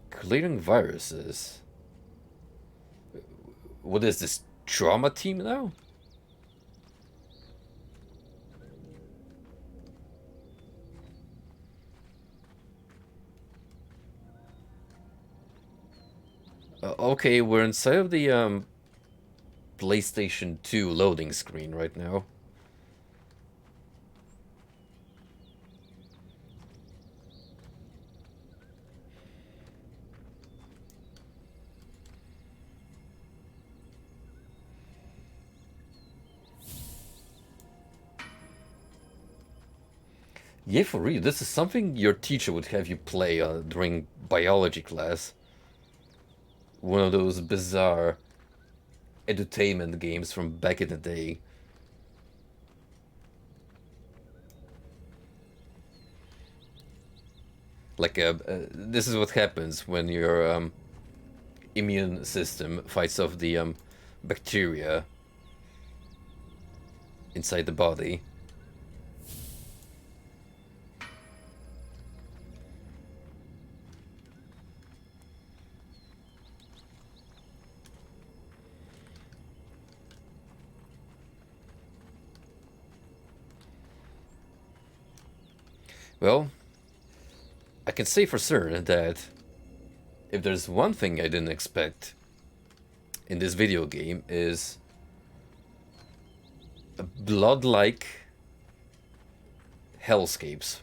Clearing viruses. What is this, trauma team now? Okay, we're inside of the PlayStation 2 loading screen right now. Yeah, for real, this is something your teacher would have you play during biology class. One of those bizarre edutainment games from back in the day. Like, this is what happens when your immune system fights off the bacteria inside the body. Well, I can say for certain that if there's one thing I didn't expect in this video game is a blood-like hellscapes.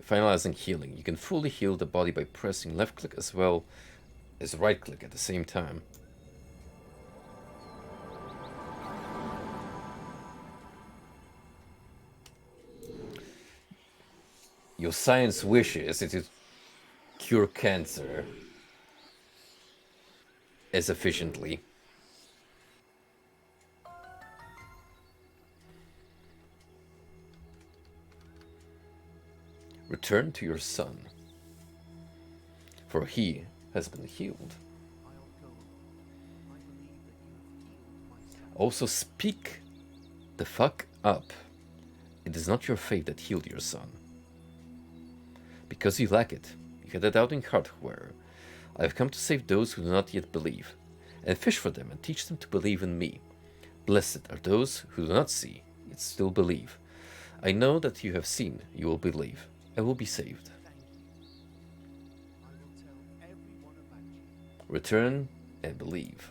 Finalizing healing. You can fully heal the body by pressing left click as well as right click at the same time. Your science wishes it to cure cancer as efficiently. Return to your son, for he has been healed. Also speak the fuck up. It is not your fate that healed your son. Because you lack it, you had a doubting heart, where I have come to save those who do not yet believe, and fish for them and teach them to believe in me. Blessed are those who do not see, yet still believe. I know that you have seen, you will believe, and will be saved. Return and believe.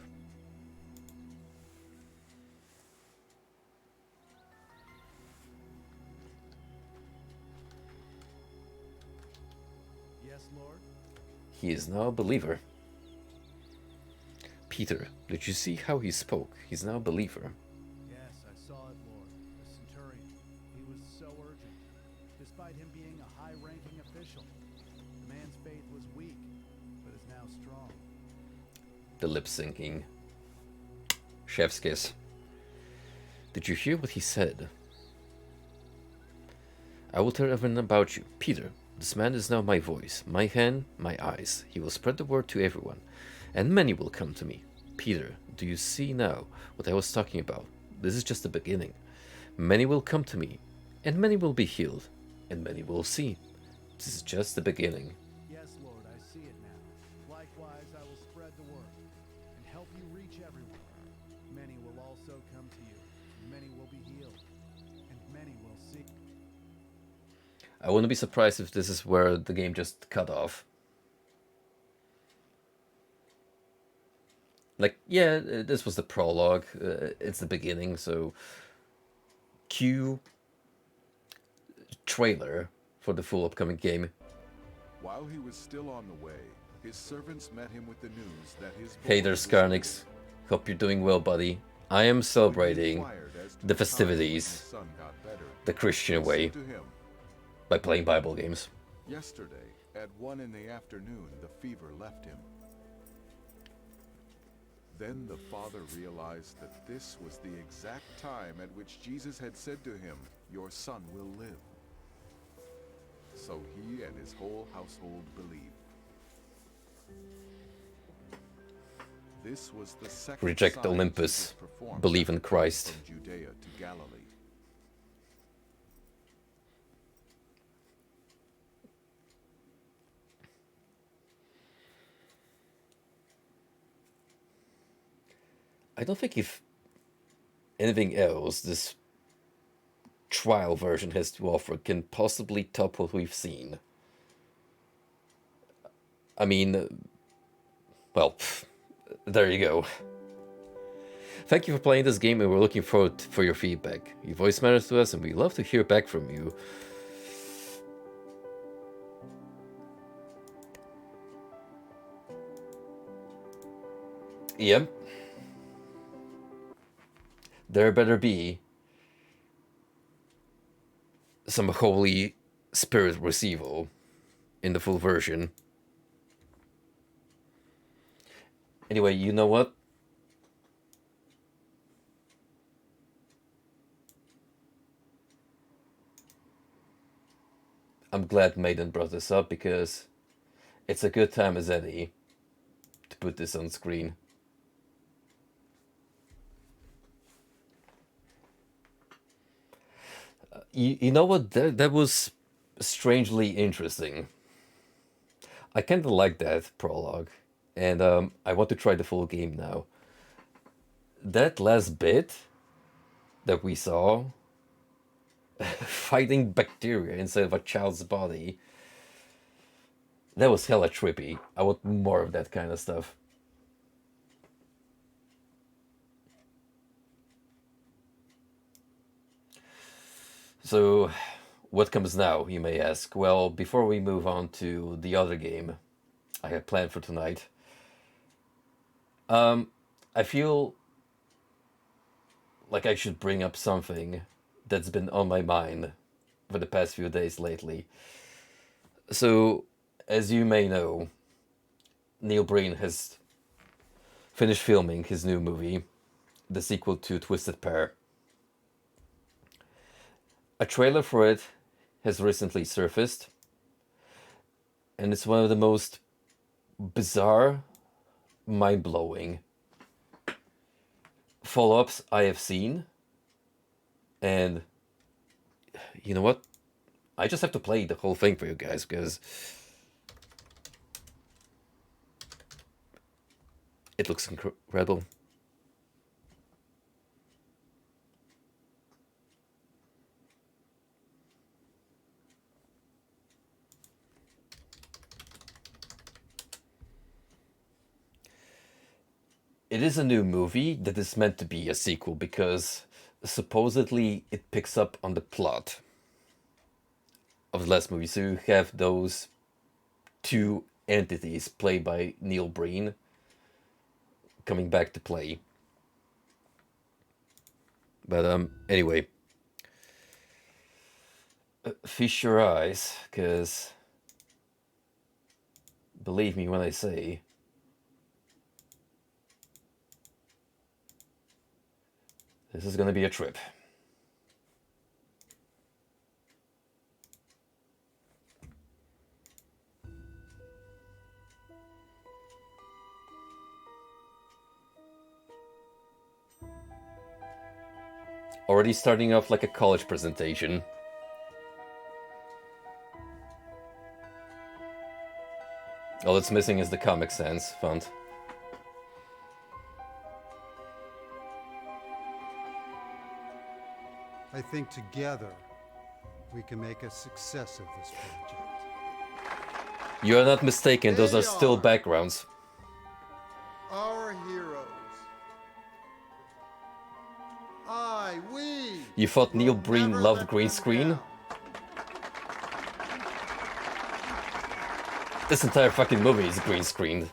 Yes, Lord. He is now a believer. Peter, did you see how he spoke? He's now a believer. Yes, I saw it, Lord. The centurion. He was so urgent. Despite him being a high-ranking official, the man's faith was weak, but is now strong. The lip syncing. Chef's kiss. Did you hear what he said? I will tell everyone about you. Peter, this man is now my voice, my hand, my eyes. He will spread the word to everyone, and many will come to me. Peter, do you see now what I was talking about? This is just the beginning. Many will come to me, and many will be healed, and many will see. This is just the beginning. Yes, Lord, I see it now. Likewise, I will spread the word and help you reach everyone. Many will also come to you, and many will be healed, and many will see. I wouldn't be surprised if this is where the game just cut off. Like, yeah, this was the prologue. It's the beginning, so cue trailer for the full upcoming game. While he was still on the way, his servants met him with the news that his Hey there, Scarnix. Hope you're doing well, buddy. I am celebrating the festivities the Christian way by playing Bible games. Yesterday, at 1 in the afternoon, the fever left him. Then the father realized that this was the exact time at which Jesus had said to him, "Your son will live." So he and his whole household believed. This was the second Reject sign Olympus, Jesus performed believe in after Christ. From Judea to Galilee. I don't think if anything else this trial version has to offer can possibly top what we've seen. I mean, well, there you go. Thank you for playing this game, and we're looking forward for your feedback. Your voice matters to us, and we love to hear back from you. Yep. There better be some Holy Spirit receival in the full version. Anyway, you know what? I'm glad Maiden brought this up because it's a good time as any to put this on screen. You know what? That was strangely interesting. I kind of like that prologue, and I want to try the full game now. That last bit that we saw, fighting bacteria inside of a child's body, that was hella trippy. I want more of that kind of stuff. So, what comes now, you may ask? Well, before we move on to the other game I had planned for tonight, I feel like I should bring up something that's been on my mind for the past few days lately. So, as you may know, Neil Breen has finished filming his new movie, the sequel to Twisted Pair. A trailer for it has recently surfaced, and it's one of the most bizarre, mind-blowing follow-ups I have seen. And you know what? I just have to play the whole thing for you guys because it looks incredible. It is a new movie that is meant to be a sequel because supposedly it picks up on the plot of the last movie. So you have those two entities played by Neil Breen coming back to play. But anyway, feast your eyes, because believe me when I say this is going to be a trip. Already starting off like a college presentation. All it's missing is the Comic Sans font. I think together we can make a success of this project. You are not mistaken, those are still backgrounds. Our heroes. We. You thought Neil Breen loved green screen? This entire fucking movie is green screened.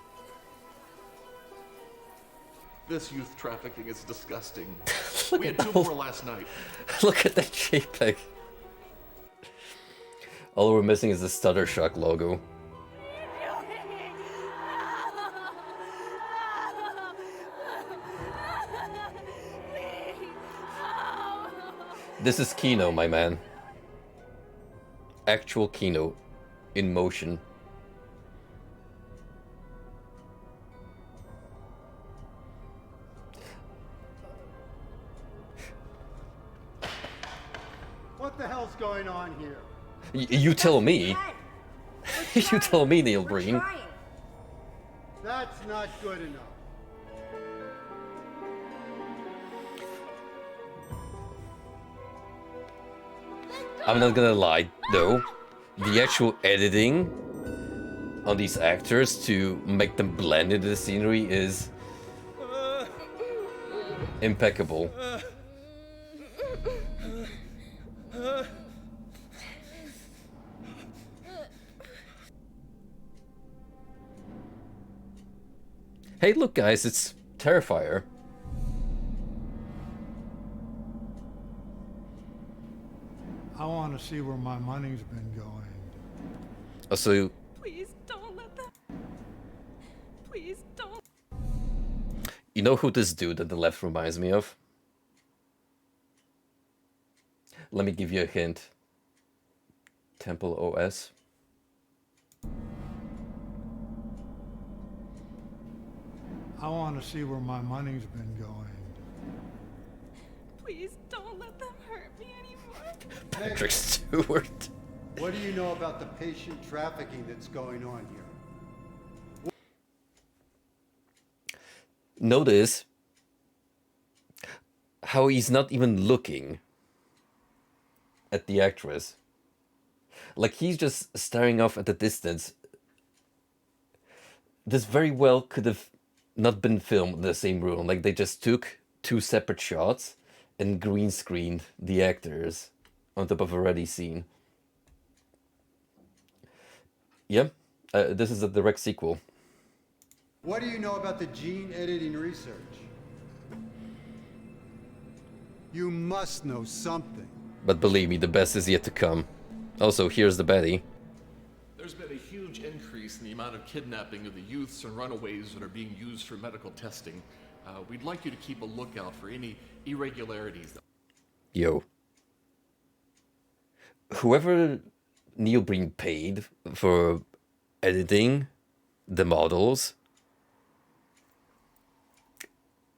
This youth trafficking is disgusting. Look We at had two all- more last night. Look at that JPEG. All we're missing is the Stutter Shock logo. This is Kino, my man. Actual Kino. In motion. What the hell's going on here? You tell me. You tell me, Neil Breen. That's not good enough. I'm not gonna lie, though. The actual editing on these actors to make them blend into the scenery is impeccable. Hey, look, guys, it's Terrifier. I want to see where my money's been going. Also, Please don't let them. Please don't. you know who this dude at the left reminds me of? Let me give you a hint. Temple OS. I want to see where my money's been going. Please don't let them hurt me anymore. Patrick Stewart. What do you know about the patient trafficking that's going on here? Notice how he's not even looking at the actress. Like, he's just staring off at the distance. This very well could have not been filmed in the same room. Like, they just took two separate shots and green screened the actors on top of a ready scene. Yeah, this is a direct sequel. What do you know about the gene editing research? You must know something. But believe me, the best is yet to come. Also, here's the baddie. There's been a huge increase in the amount of kidnapping of the youths and runaways that are being used for medical testing. We'd like you to keep a lookout for any irregularities. Yo. Whoever Neil Breen paid for editing the models,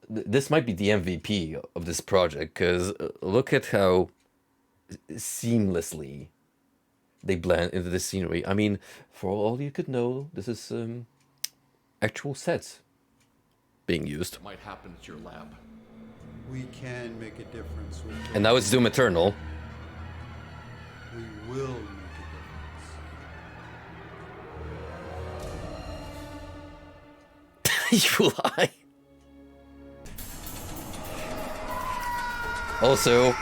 this might be the MVP of this project, because look at how seamlessly they blend into the scenery. I mean, for all you could know, this is actual sets being used. Might happen at your lab. We can make a difference with And now it's Doom Eternal. We will make a difference. Evil Eye. Also,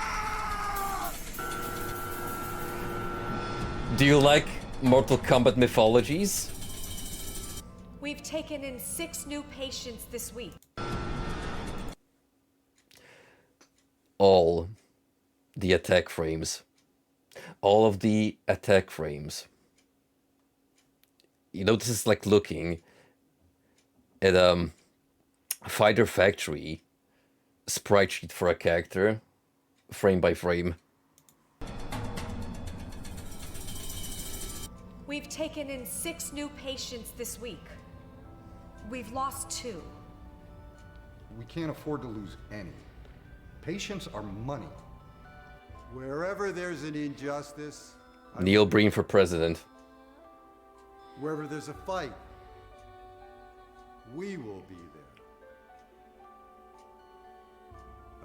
do you like Mortal Kombat mythologies? We've taken in 6 new patients this week. All the attack frames. All of the attack frames. You know, this is like looking at Fighter Factory sprite sheet for a character, frame by frame. We've taken in 6 new patients this week. We've lost 2. We can't afford to lose any. Patients are money. Wherever there's an injustice, Neil Breen for president. wherever there's a fight, we will be there.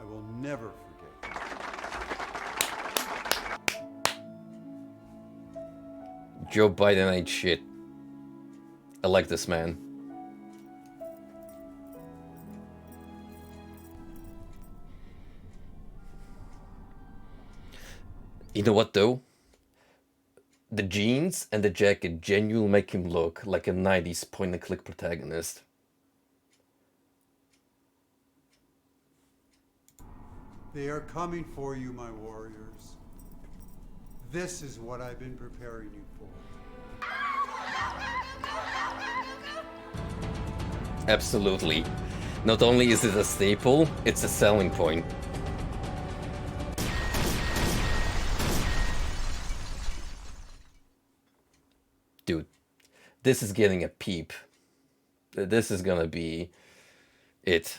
I will never forget. Joe Biden ain't shit. I like this man. You know what though? The jeans and the jacket genuinely make him look like a 90s point-and-click protagonist. They are coming for you, my warriors. This is what I've been preparing you for. Absolutely. Not only is it a staple, it's a selling point. Dude, this is getting a peep. This is gonna be it.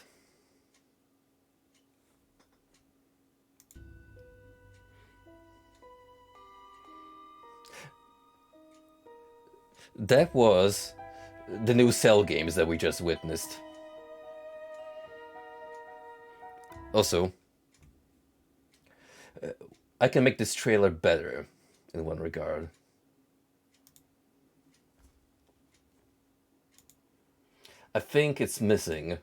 That was the new Cell games that we just witnessed. Also, I can make this trailer better in one regard. I think it's missing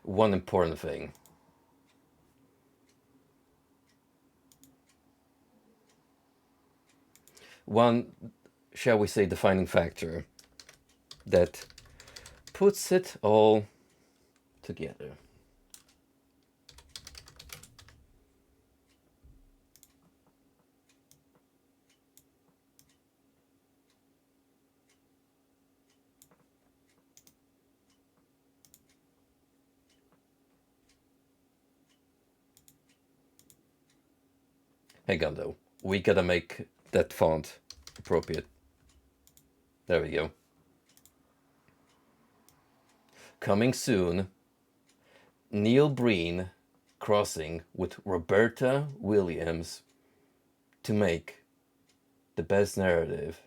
one important thing. One, shall we say, defining factor that puts it all together. Hang on though, we gotta make that font appropriate. There we go. Coming soon, Neil Breen crossing with Roberta Williams to make the best narrative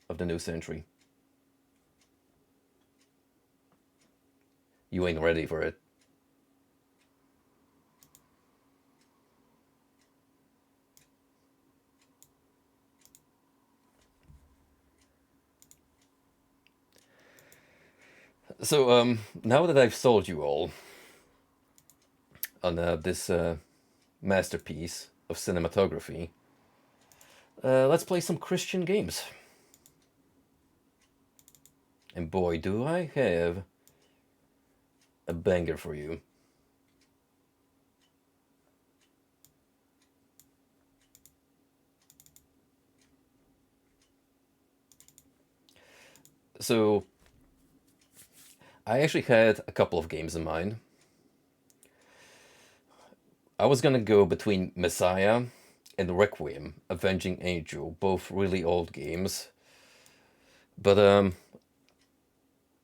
of the new century. You ain't ready for it. So, now that I've sold you all on this masterpiece of cinematography, let's play some Christian games. And boy, do I have a banger for you. So, I actually had a couple of games in mind. I was gonna go between Messiah and Requiem, Avenging Angel, both really old games. But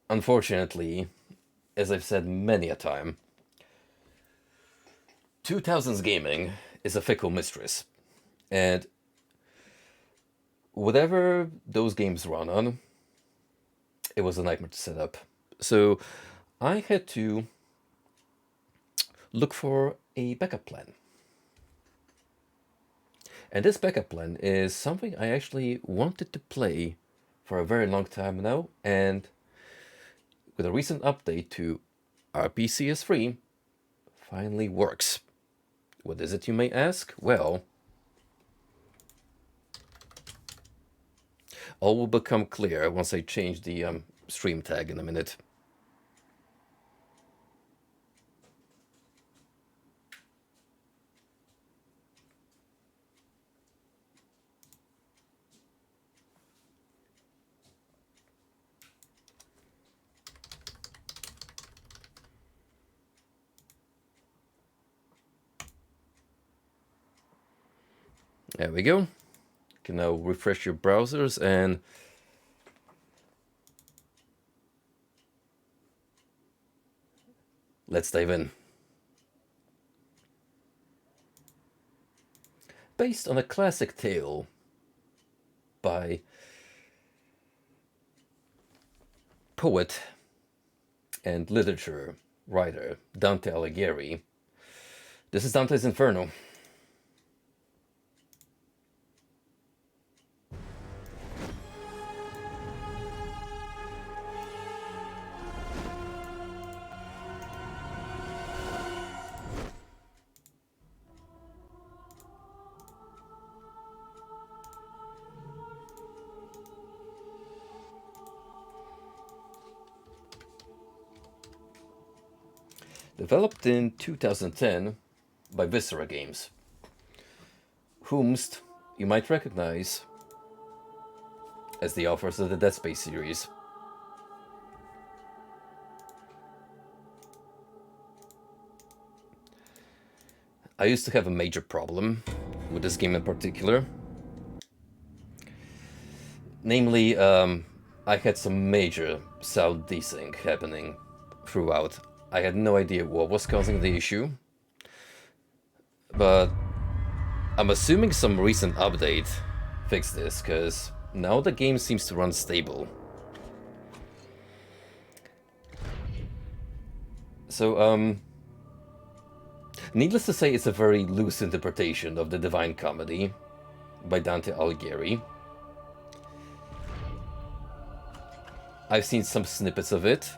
unfortunately, as I've said many a time, 2000s gaming is a fickle mistress. And whatever those games run on, it was a nightmare to set up. So I had to look for a backup plan. And this backup plan is something I actually wanted to play for a very long time now, and with a recent update to RPCS3, finally works. What is it, you may ask? Well, all will become clear once I change the stream tag in a minute. There we go. You can now refresh your browsers and let's dive in. based on a classic tale by poet and literature writer Dante Alighieri. This is Dante's Inferno. Developed in 2010 by Viscera Games, whomst you might recognize as the authors of the Dead Space series. I used to have a major problem with this game in particular. Namely, I had some major sound desync happening throughout. I had no idea what was causing the issue, but I'm assuming some recent update fixed this, because now the game seems to run stable. So, needless to say, it's a very loose interpretation of the Divine Comedy by Dante Alighieri. I've seen some snippets of it,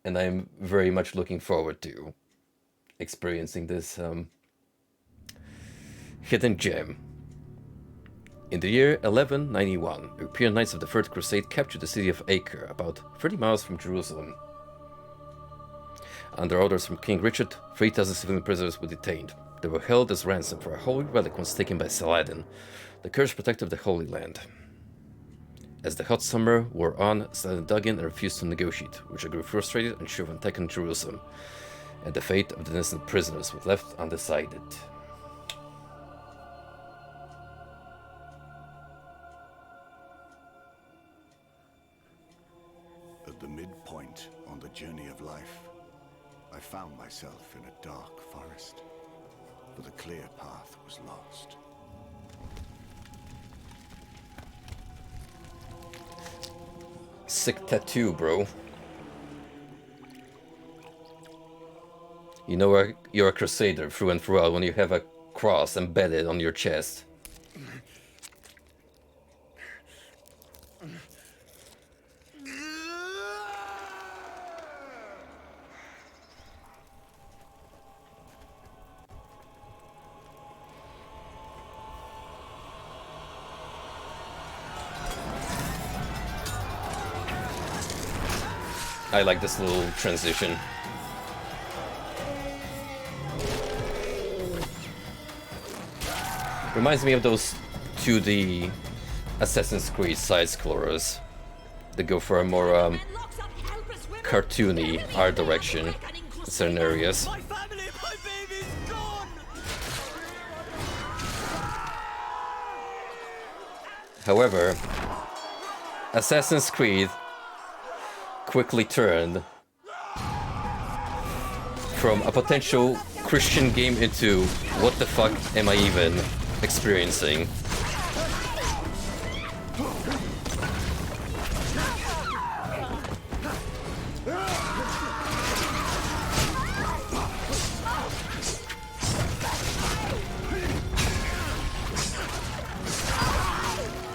and I'm very much looking forward to experiencing this hidden gem. In the year 1191, European knights of the Third Crusade captured the city of Acre, about 30 miles from Jerusalem. Under orders from King Richard, 3,000 civilian prisoners were detained. They were held as ransom for a holy relic once taken by Saladin, the cursed protector of the Holy Land. As the hot summer wore on, Saladin dug in and refused to negotiate, which grew frustrated and should have taken Jerusalem, and the fate of the innocent prisoners was left undecided. At the midpoint on the journey of life, I found myself in a dark forest, for the clear path was lost. Sick tattoo, bro. You know you're a crusader through and throughout when you have a cross embedded on your chest. I like this little transition. Reminds me of those 2D Assassin's Creed side-scrollers that go for a more cartoony art direction in certain areas. However, Assassin's Creed quickly turned from a potential Christian game into what the fuck am I even experiencing?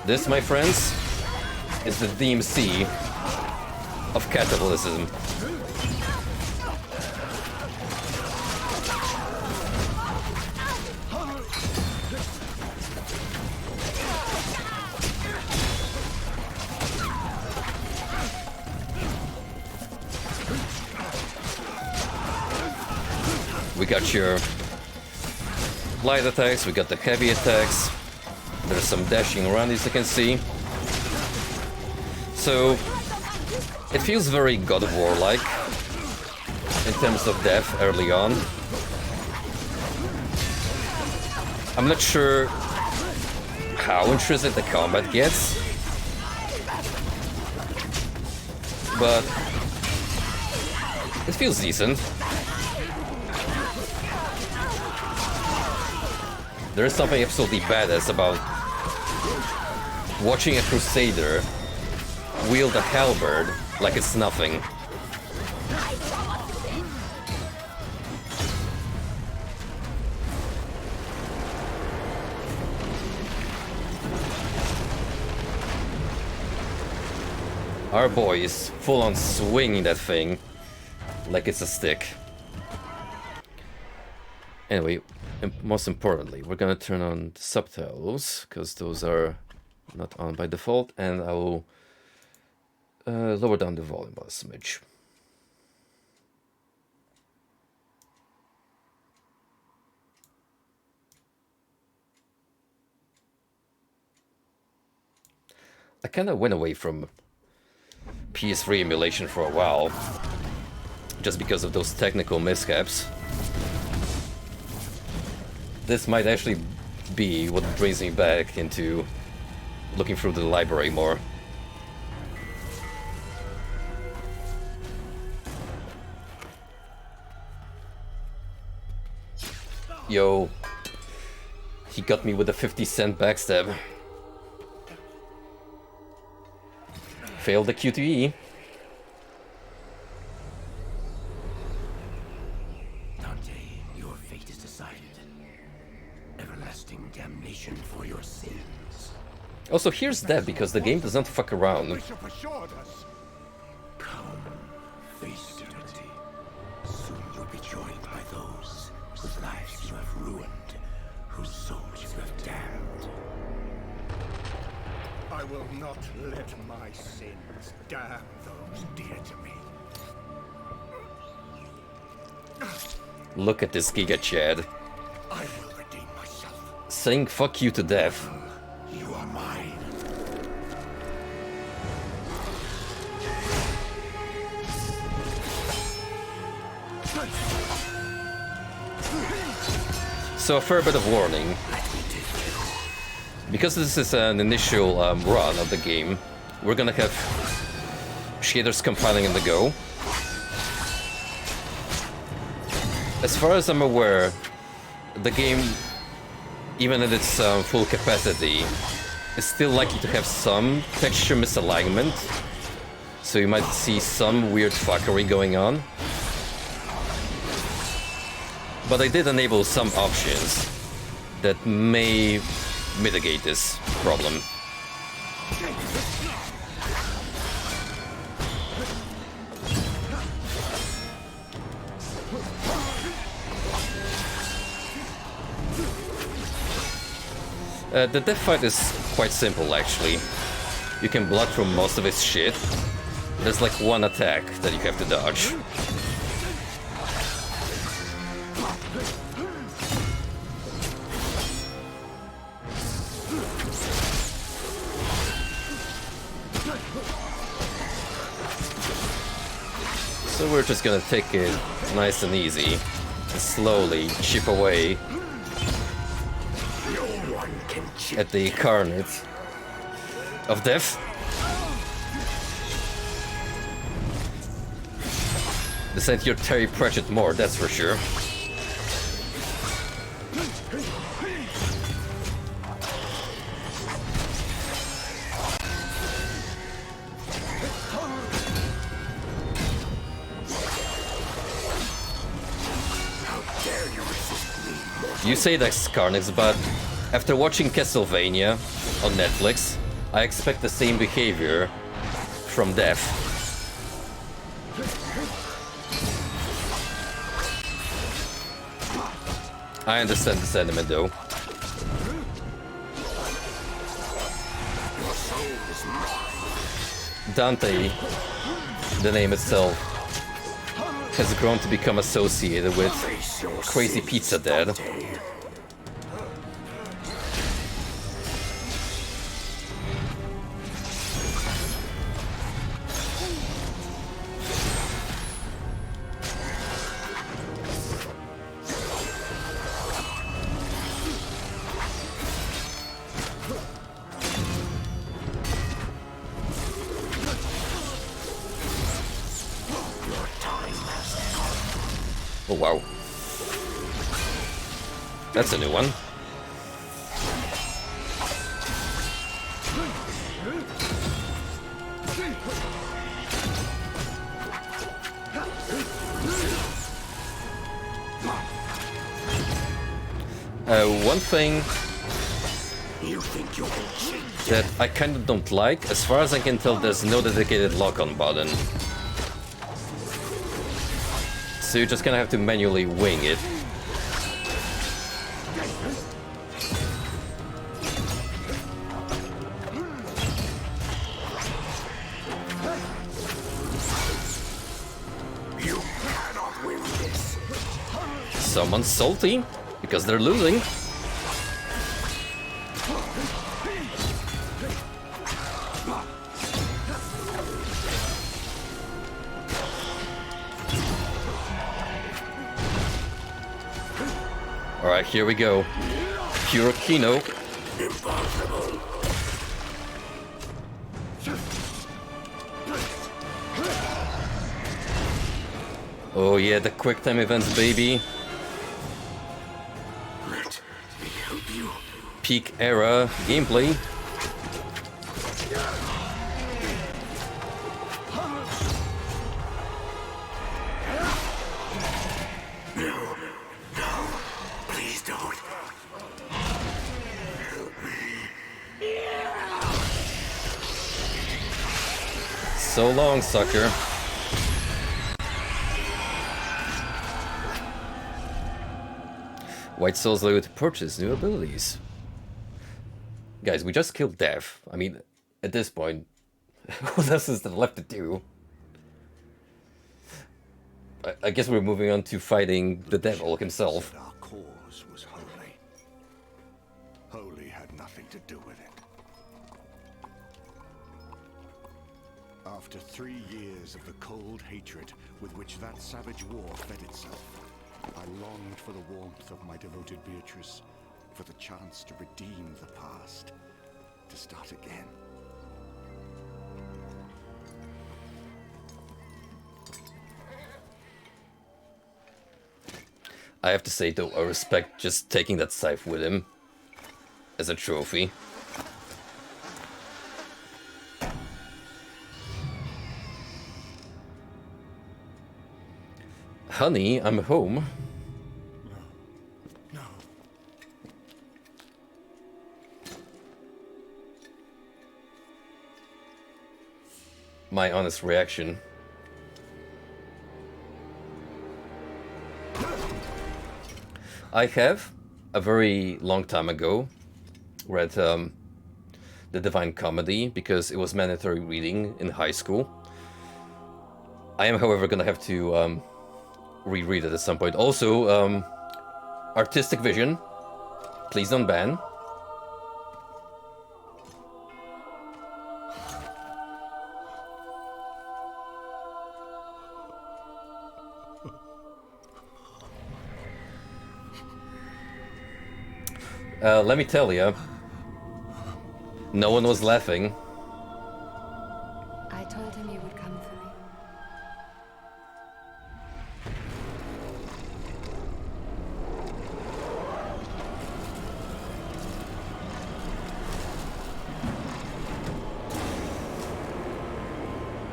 This, my friends, is the DMC of capitalism. We got your light attacks, we got the heavy attacks. There's some dashing around, as you can see. So it feels very God of War-like in terms of death early on. I'm not sure how intrusive the combat gets, but it feels decent. There's something absolutely badass about watching a crusader wield a halberd like it's nothing. Our boy is full on swinging that thing like it's a stick. Anyway, most importantly, we're gonna turn on the subtitles because those are not on by default, and I will lower down the volume by a smidge. I kind of went away from PS3 emulation for a while, just because of those technical mishaps. This might actually be what brings me back into looking through the library more. Yo, he got me with a 50-cent backstab. Failed the QTE. Dante, your fate is decided. Everlasting damnation for your sins. Also, here's that, because the game does not fuck around. Come, face eternity. Soon you'll be joined by those whose lives you have ruined, whose souls you have damned. I will not let my sins damn those dear to me. Look at this Giga Chad. I will redeem myself. Saying fuck you to death. You are mine. So a fair bit of warning. Because this is an initial run of the game, we're gonna have shaders compiling in the go. As far as I'm aware, the game, even at its full capacity, is still likely to have some texture misalignment, so you might see some weird fuckery going on. But I did enable some options that may mitigate this problem. The death fight is quite simple, actually. You can block through most of its shit. There's like one attack that you have to dodge. So we're just gonna take it nice and easy, and slowly chip away at the incarnate of death. This ain't your Terry Pratchett more, that's for sure. You say that's Carnage, but after watching Castlevania on Netflix, I expect the same behavior from Death. I understand the sentiment though. Dante, the name itself, has grown to become associated with Crazy Pizza Dad. Oh wow. That's a new one. One thing that I kind of don't like, as far as I can tell, there's no dedicated lock-on button. So you're just gonna have to manually wing it. You cannot win this. Someone's salty because they're losing. Alright, here we go. Pure Kino. Impossible. Oh yeah, the quick time events, baby. Let me help you. Peak era gameplay. No, no, please don't. Help me. So long, sucker. White Souls allow you to purchase new abilities. Guys, we just killed Death. I mean, at this point, what else is there left to do? I guess we're moving on to fighting the devil himself. Our cause was holy. Holy had nothing to do with it. After 3 years of the cold hatred with which that savage war fed itself, I longed for the warmth of my devoted Beatrice, for the chance to redeem the past, to start again. I have to say though, I respect just taking that scythe with him as a trophy. Honey, I'm home. No. My honest reaction. I have, a very long time ago, read The Divine Comedy because it was mandatory reading in high school. I am, however, gonna have to reread it at some point. Also, artistic vision, please don't ban. Let me tell you, no one was laughing. I told him you would come for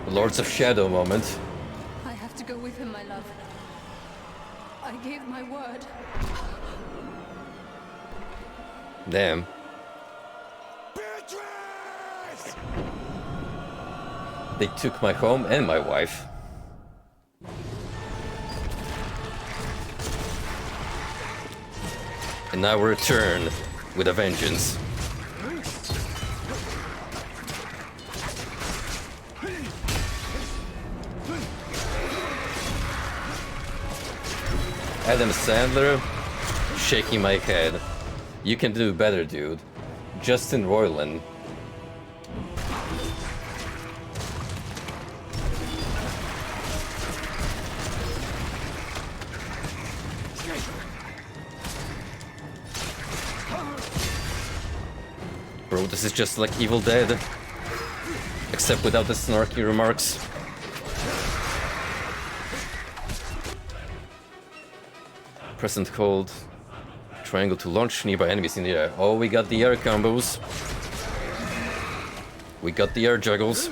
me. Lords of Shadow moment. I have to go with him, my love. I gave my word. Damn. Beatrice! They took my home and my wife. And now we return with a vengeance. Adam Sandler, shaking my head. You can do better, dude. Justin Roiland. Bro, this is just like Evil Dead. Except without the snarky remarks. Press and hold triangle to launch nearby enemies in the air. Oh, we got the air combos. We got the air juggles.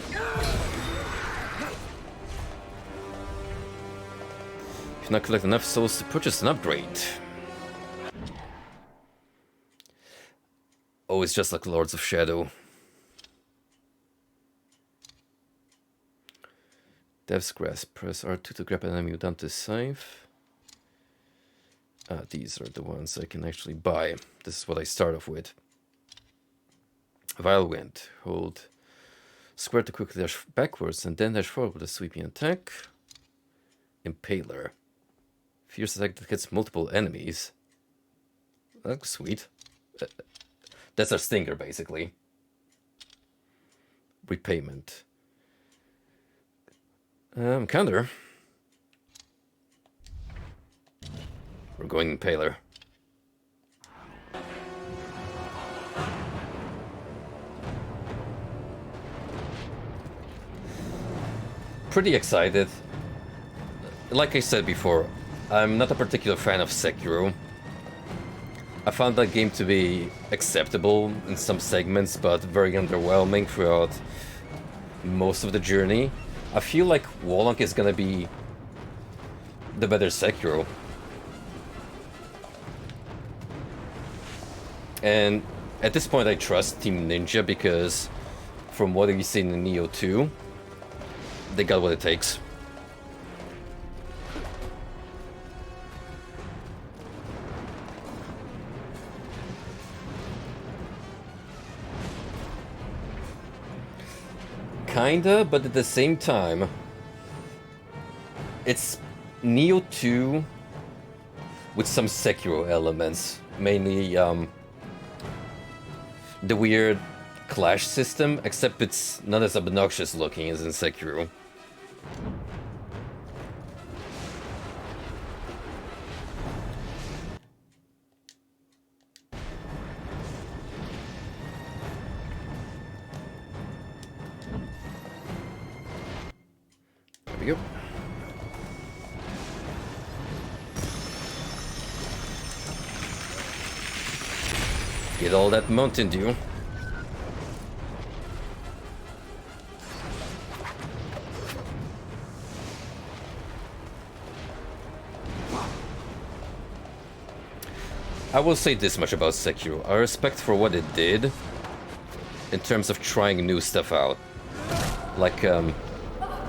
If not collect enough souls to purchase an upgrade. Oh, it's just like Lords of Shadow. Death's Grasp. Press R2 to grab an enemy with Dante's Scythe. These are the ones I can actually buy. This is what I start off with. Vile Wind. Hold square to quickly dash backwards and then dash forward with a sweeping attack. Impaler. Fierce attack that hits multiple enemies. That's sweet. That's our stinger, basically. Repayment. Counter. We're going Impaler. Pretty excited. Like I said before, I'm not a particular fan of Sekiro. I found that game to be acceptable in some segments, but very underwhelming throughout most of the journey. I feel like Warlock is gonna be the better Sekiro. And at this point I trust Team Ninja because from what we've seen in Neo 2, they got what it takes. Kinda, but at the same time, it's Neo 2 with some Sekiro elements, mainly the weird clash system, except it's not as obnoxious looking as in Sekiro. There we go. Get all that Mountain Dew. I will say this much about Sekiro. I respect for what it did in terms of trying new stuff out. Like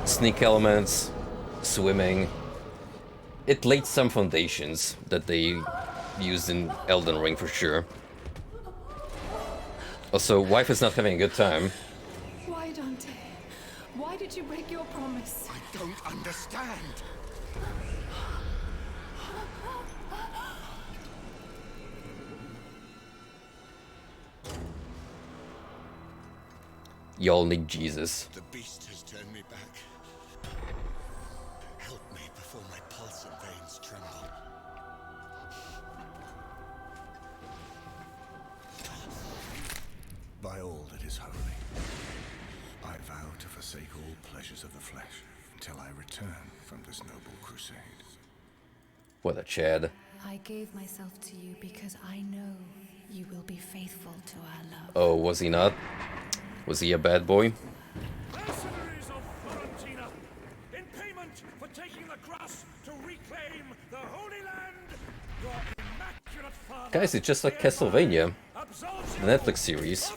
sneak elements, swimming. It laid some foundations that they used in Elden Ring for sure. Also, wife is not having a good time. Why, Dante? Why did you break your promise? I don't understand. Y'all need Jesus. The beast has turned me back. Help me before my pulse and veins tremble. By all that is holy, I vow to forsake all pleasures of the flesh until I return from this noble crusade. What a Chad. I gave myself to you because I know you will be faithful to our love. Oh, was he not? Was he a bad boy? Mercenaries of Florentina, in payment for taking the cross to reclaim the Holy Land, your immaculate father... Guys, it's just like Castlevania, the Netflix series.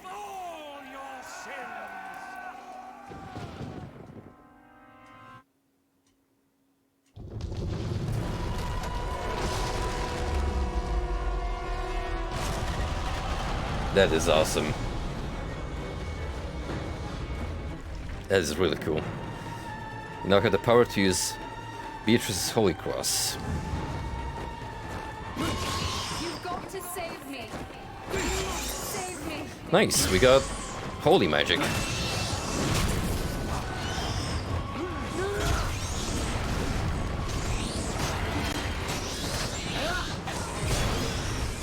That is awesome. That is really cool. You now have the power to use Beatrice's Holy Cross. You've got to save me. Save me. Nice, we got holy magic.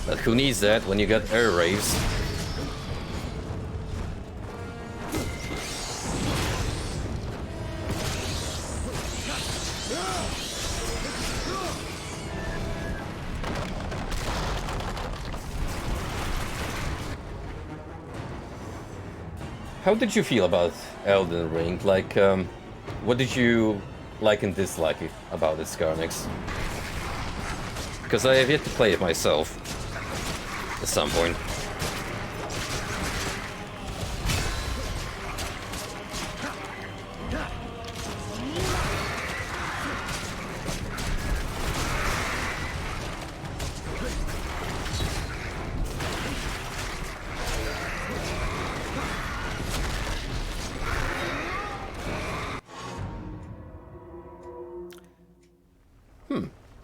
But who needs that when you got air raves? How did you feel about Elden Ring? Like, what did you like and dislike about it, Scarnix? Because I have yet to play it myself at some point.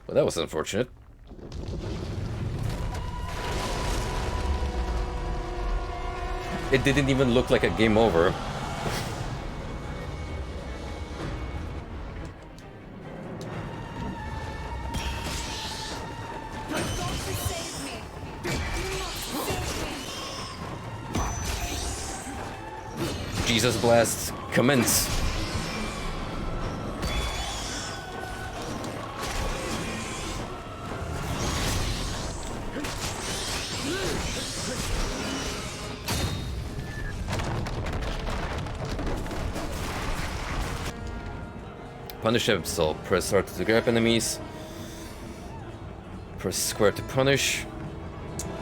Well, that was unfortunate. It didn't even look like a game over. Jesus Blast, commence. Punish himself. Press R to grab enemies. Press square to punish.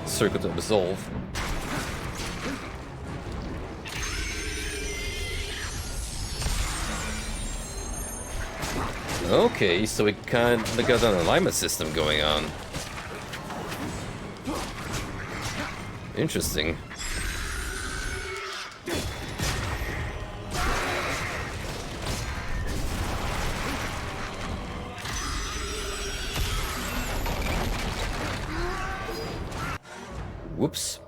Circle to absolve. Okay, so we kind of got an alignment system going on. Interesting. Whoops.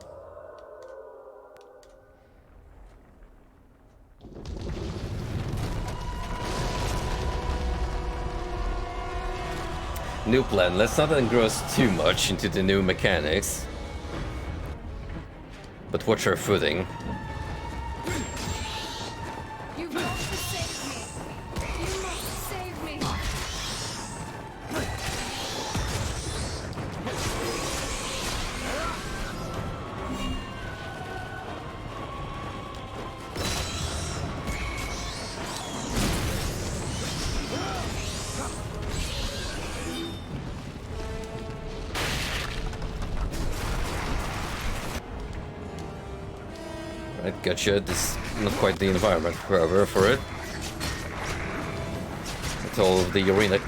New plan. Let's not engross too much into the new mechanics, but watch our footing. You've got to save me. You must save me. Right, gotcha. This is not quite the environment, however, for it. With all of the arena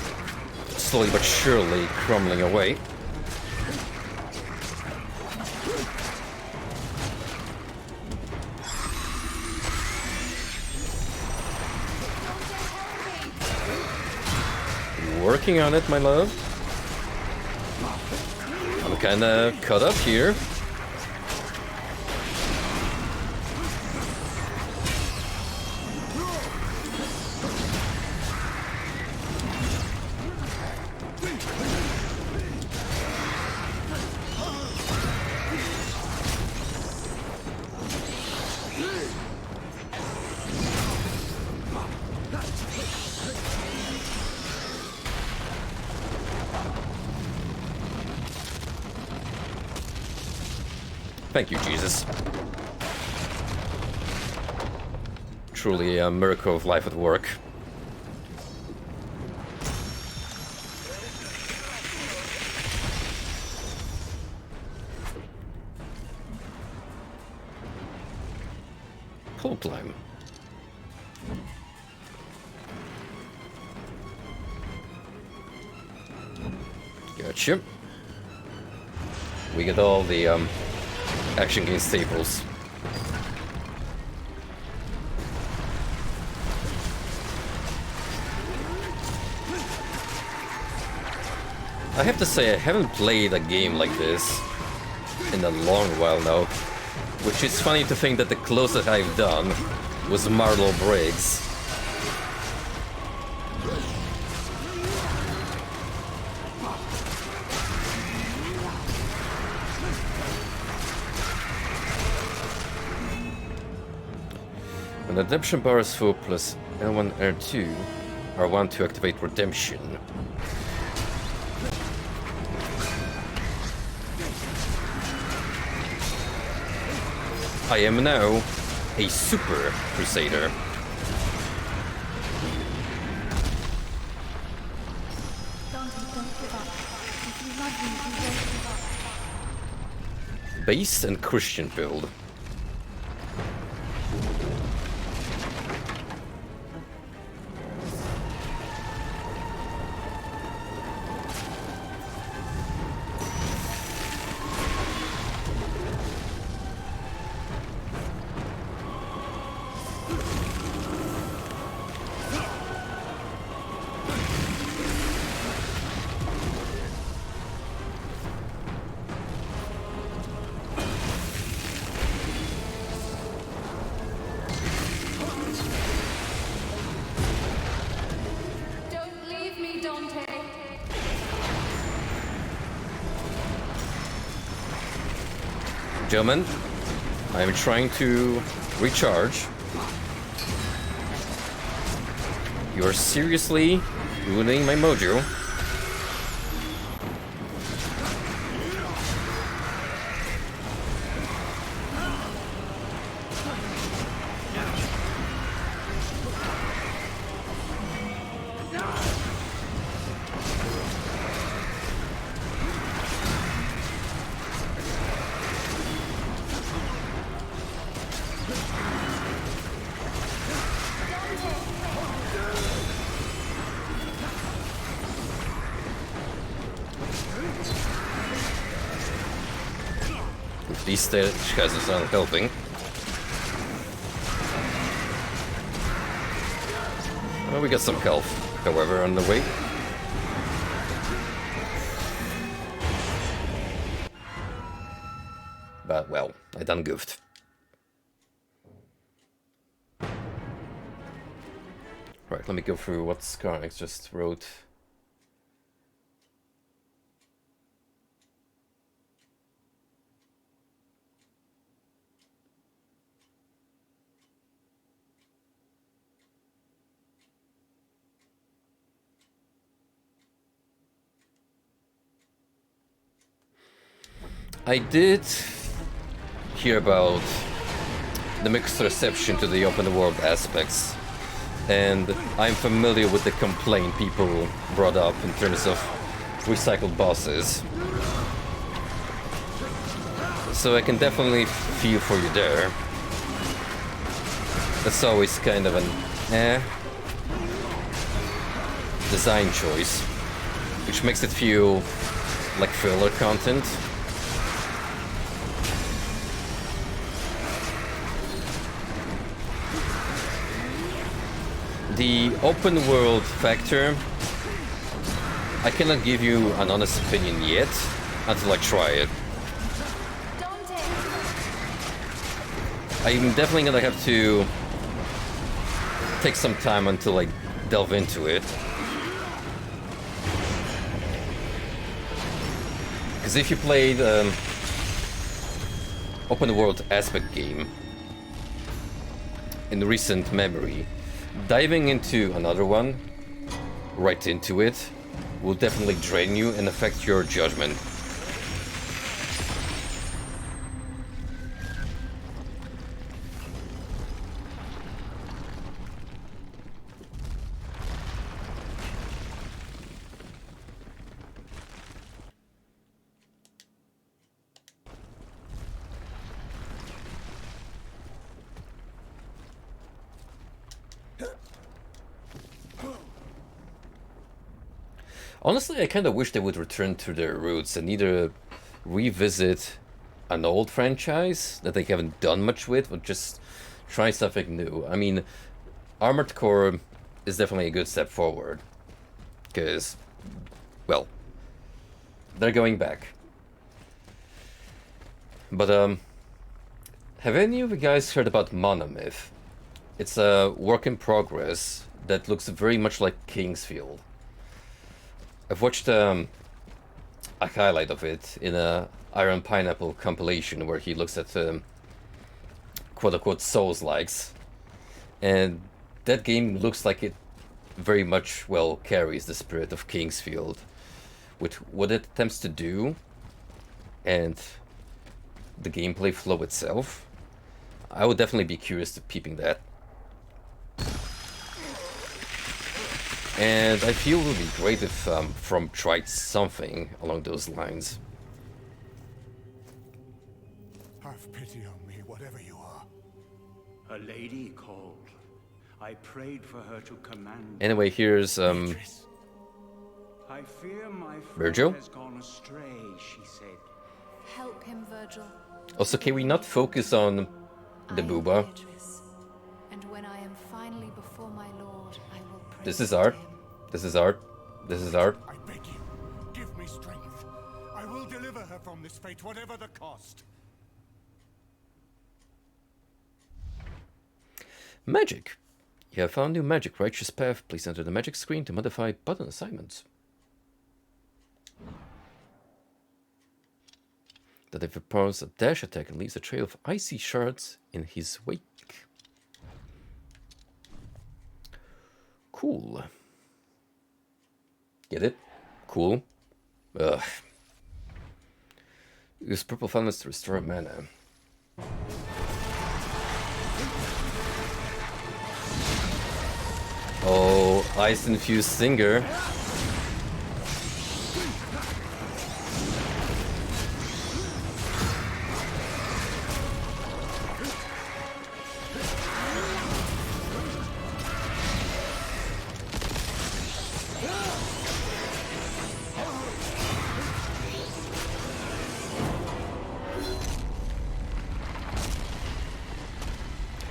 slowly but surely crumbling away. Working on it, my love. I'm kinda caught up here. Thank you, Jesus. Truly a miracle of life at work. Pull climb. Gotcha. We get all the action game staples. I have to say, I haven't played a game like this in a long while now, which is funny to think that the closest I've done was Marlow Briggs. When redemption bar is full, plus L1, R2, R1 to activate redemption. I am now a super crusader. Dante, don't give up. If you love me, you won't give up. Base and Christian build. Gentlemen, I am trying to recharge. You are seriously ruining my mojo. These stage guys aren't helping. Well, we got some health, however, on the way. But, well, I done goofed. Right, let me go through what Skarnex just wrote. I did hear about the mixed reception to the open world aspects, and I'm familiar with the complaint people brought up in terms of recycled bosses. So I can definitely feel for you there. That's always kind of an design choice, which makes it feel like filler content. The open world factor, I cannot give you an honest opinion yet until I try it. I'm definitely gonna have to take some time until I delve into it. Because if you played open world aspect game in recent memory, diving into another one, right into it, will definitely drain you and affect your judgment. Honestly, I kind of wish they would return to their roots and either revisit an old franchise that they haven't done much with, or just try something new. I mean, Armored Core is definitely a good step forward, because, well, they're going back. But, have any of you guys heard about Monomyth? It's a work in progress that looks very much like Kingsfield. I've watched a highlight of it in a Iron Pineapple compilation where he looks at quote-unquote Souls-likes, and that game looks like it very much, well, carries the spirit of Kingsfield with what it attempts to do and the gameplay flow itself. I would definitely be curious to peeping that. And I feel it would be great if From tried something along those lines. Have pity on me, whatever you are. A lady called. I prayed for her to command. Anyway, here's I fear my friend Virgil. has gone astray, she said. Help him, Virgil. Also, can we not focus on the booba? And when I am finally before my lord, I will pray. This is art. This is art. This is art. I beg you, give me strength. I will deliver her from this fate, whatever the cost. Magic. You have found new magic. Righteous path. Please enter the magic screen to modify button assignments. that if he performs a dash attack and leaves a trail of icy shards in his wake. Cool. Get it? Cool. Ugh. Use purple fountains to restore mana. Oh, ice-infused Singer.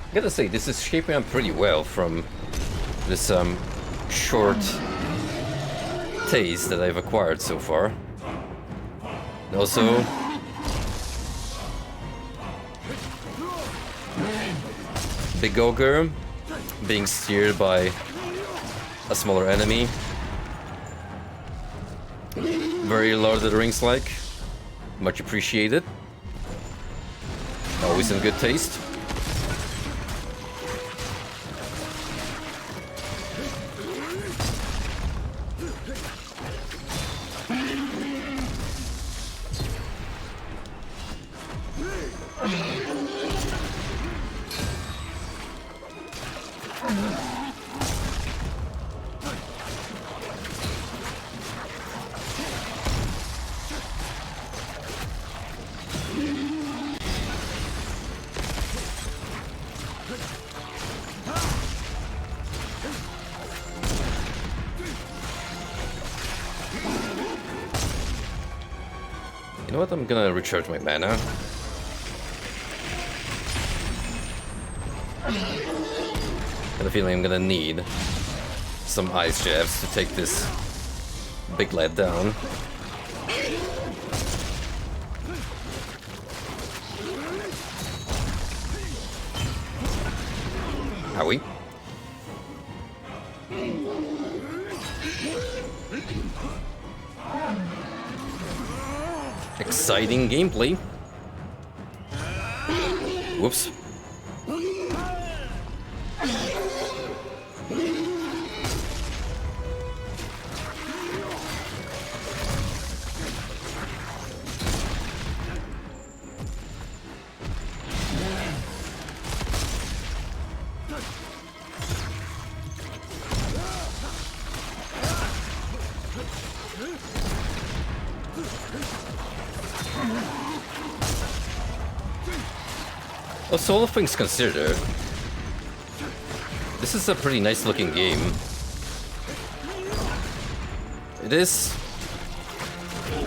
I gotta say, this is shaping up pretty well from this short taste that I've acquired so far. And also, Big Ogre being steered by a smaller enemy. Very Lord of the Rings like. Much appreciated. Always in good taste. You know what? I'm gonna recharge my mana. Got a feeling I'm gonna need some ice jabs to take this big lad down. Howie. Exciting gameplay. Whoops. Also, all things considered, this is a pretty nice looking game. It is,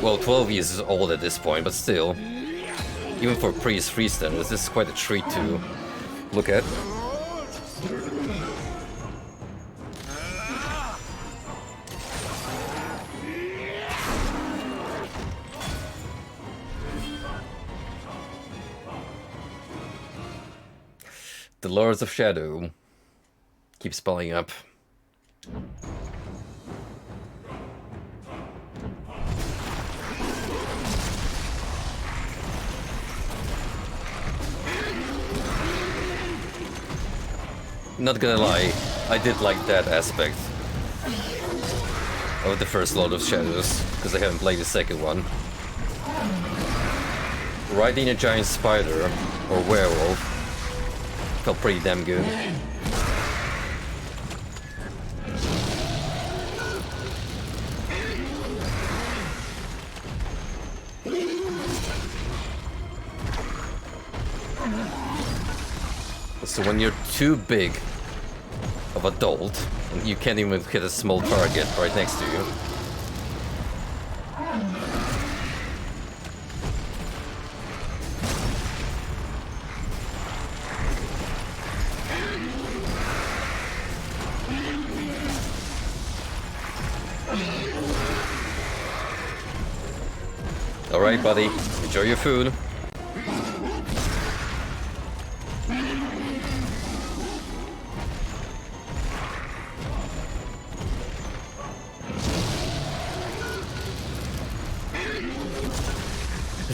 well, 12 years old at this point, but still, even for PS3 standards, this is quite a treat to look at. The Lords of Shadow keep spelling up. Not gonna lie, I did like that aspect of the first Lord of Shadows, because I haven't played the second one. Riding a giant spider or werewolf felt pretty damn good. So when you're too big of a dolt, and you can't even hit a small target right next to you. Alright, buddy. Enjoy your food.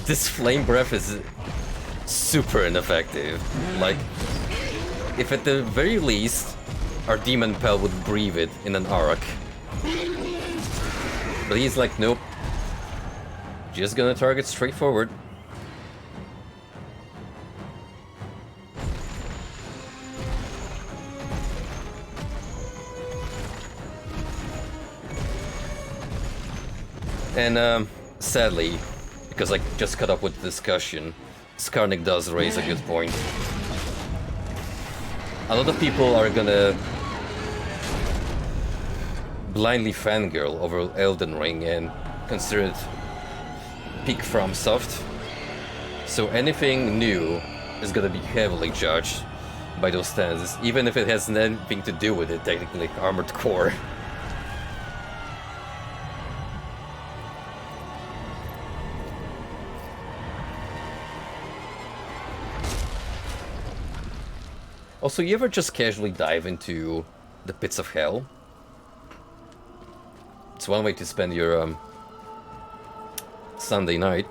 This flame breath is super ineffective. Like, if at the very least our demon pal would breathe it in an arc. But he's like, nope. Just gonna target straight forward. And sadly, because I just caught up with the discussion, Skarnik does raise a good point. A lot of people are gonna blindly fangirl over Elden Ring and consider it peak FromSoft. So anything new is gonna be heavily judged by those stances, even if it has nothing to do with it, technically, like Armored Core. Also, you ever just casually dive into the pits of hell? It's one way to spend your Sunday night.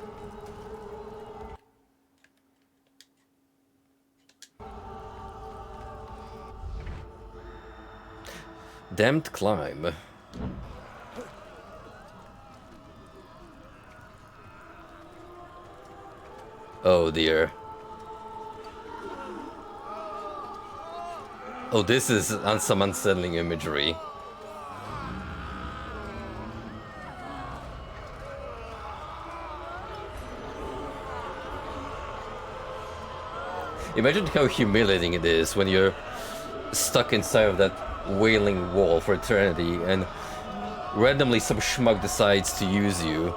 Damned climb. Oh dear. Oh, this is some unsettling imagery. Imagine how humiliating it is when you're stuck inside of that wailing wall for eternity and randomly some schmuck decides to use you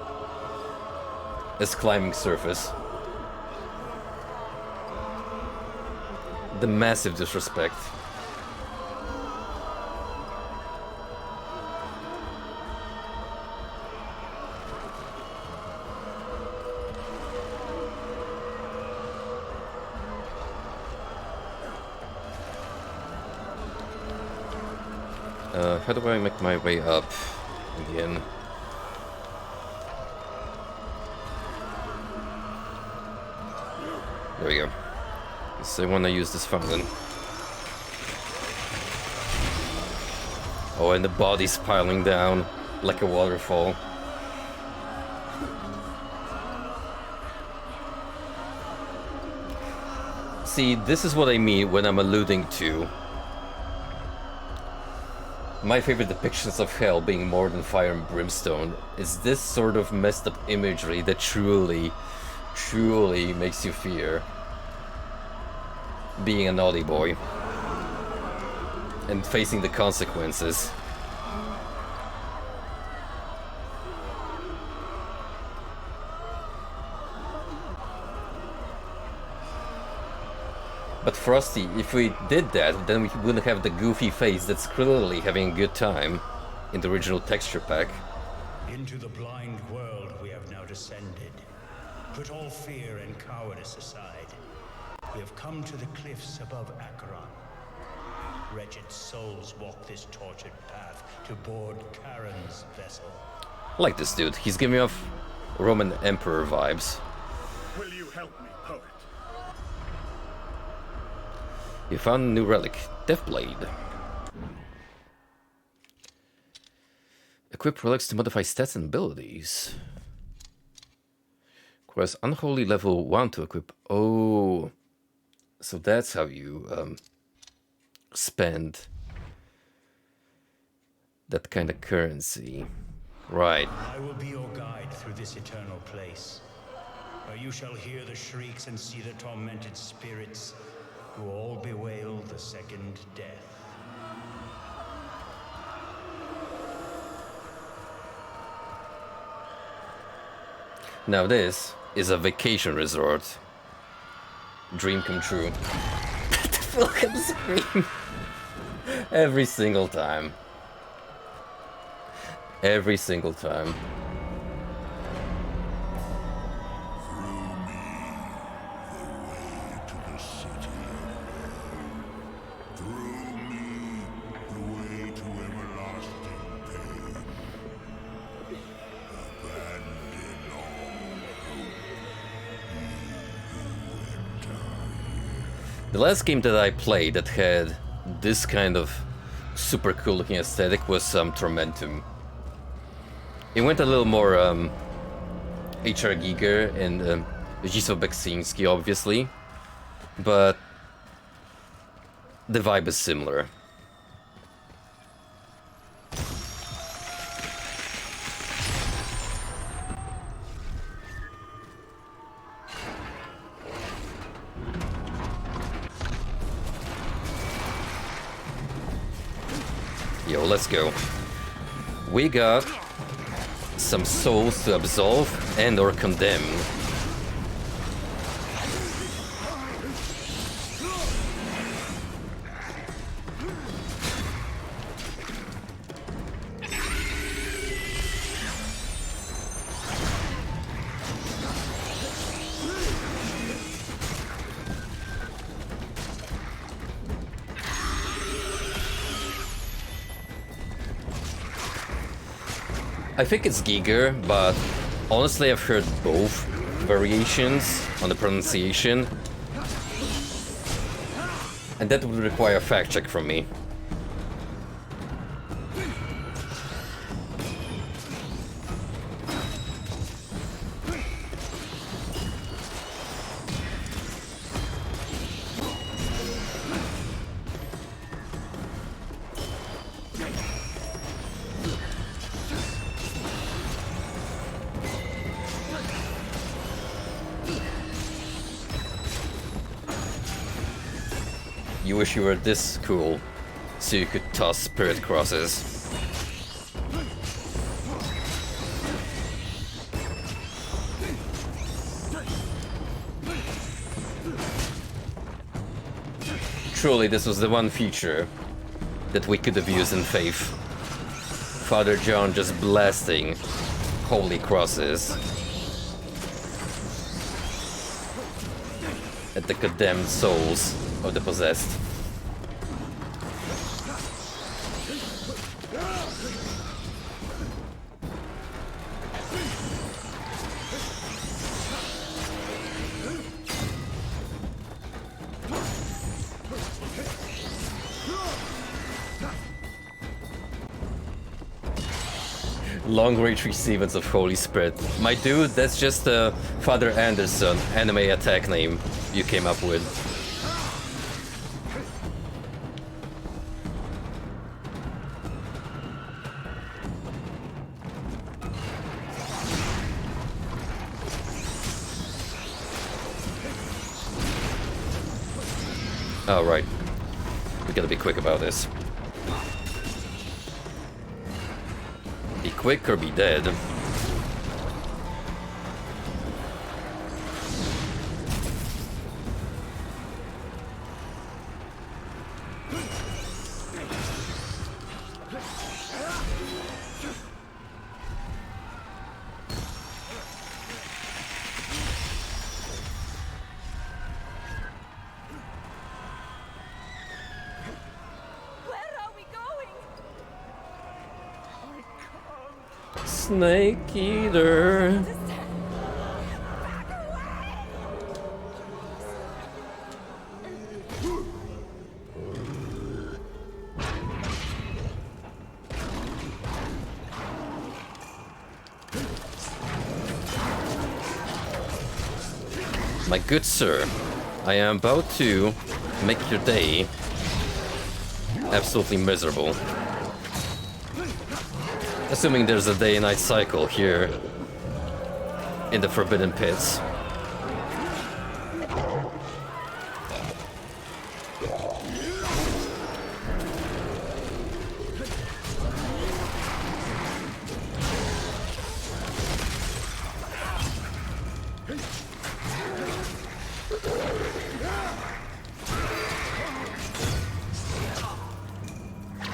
as climbing surface. The massive disrespect. How do I make my way up again? There we go. Guess I want to use this fountain. Oh, and the body's piling down like a waterfall. See, this is what I mean when I'm alluding to my favorite depictions of hell being more than fire and brimstone. Is this sort of messed up imagery that truly makes you fear being a naughty boy and facing the consequences. But Frosty, if we did that, then we wouldn't have the goofy face that's clearly having a good time in the original texture pack. Into the blind world we have now descended. Put all fear and cowardice aside. We have come to the cliffs above Acheron. Wretched souls walk this tortured path to board Charon's vessel. I like this dude. He's giving me off Roman Emperor vibes. Will you help me, poet? You found a new relic, Deathblade. Equip relics to modify stats and abilities. Requires Unholy level 1 to equip. Oh, so that's how you spend that kind of currency. Right. I will be your guide through this eternal place, where you shall hear the shrieks and see the tormented spirits who all bewail the second death. Now this is a vacation resort. Dream come true. The fucking scream. Every single time. Every single time. The last game that I played that had this kind of super cool looking aesthetic was Tormentum. It went a little more HR Giger and Zdzisław Beksiński, obviously, but the vibe is similar. Yo, let's go. We got some souls to absolve and or condemn. I think it's Giger, but honestly I've heard both variations on the pronunciation, and that would require a fact check from me. You wish you were this cool, so you could toss spirit crosses. Truly, this was the one feature that we could have used in Faith. Father John just blasting holy crosses at the condemned souls of the possessed. Long range receivance of Holy Spirit. My dude, that's just a Father Anderson anime attack name you came up with. Oh, right. We gotta be quick about this. Be quick or be dead. Snake Eater. My good sir, I am about to make your day absolutely miserable. Assuming there's a day and night cycle here in the Forbidden Pits.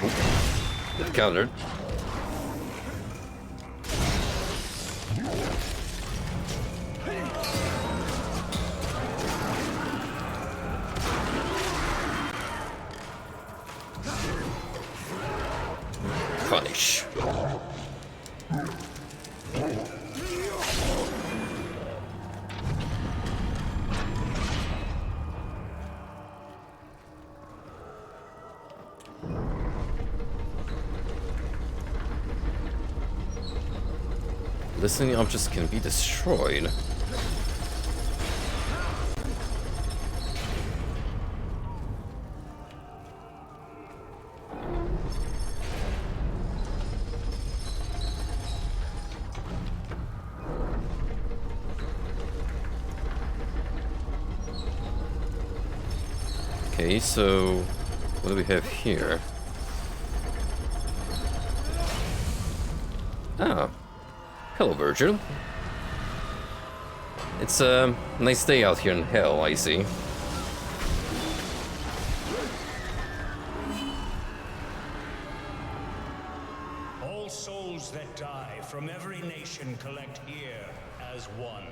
Ooh, countered. Punish. Listening objects can be destroyed. Okay, so what do we have here? Ah, hello, Virgil. It's a nice day out here in hell, I see. All souls that die from every nation collect here as one.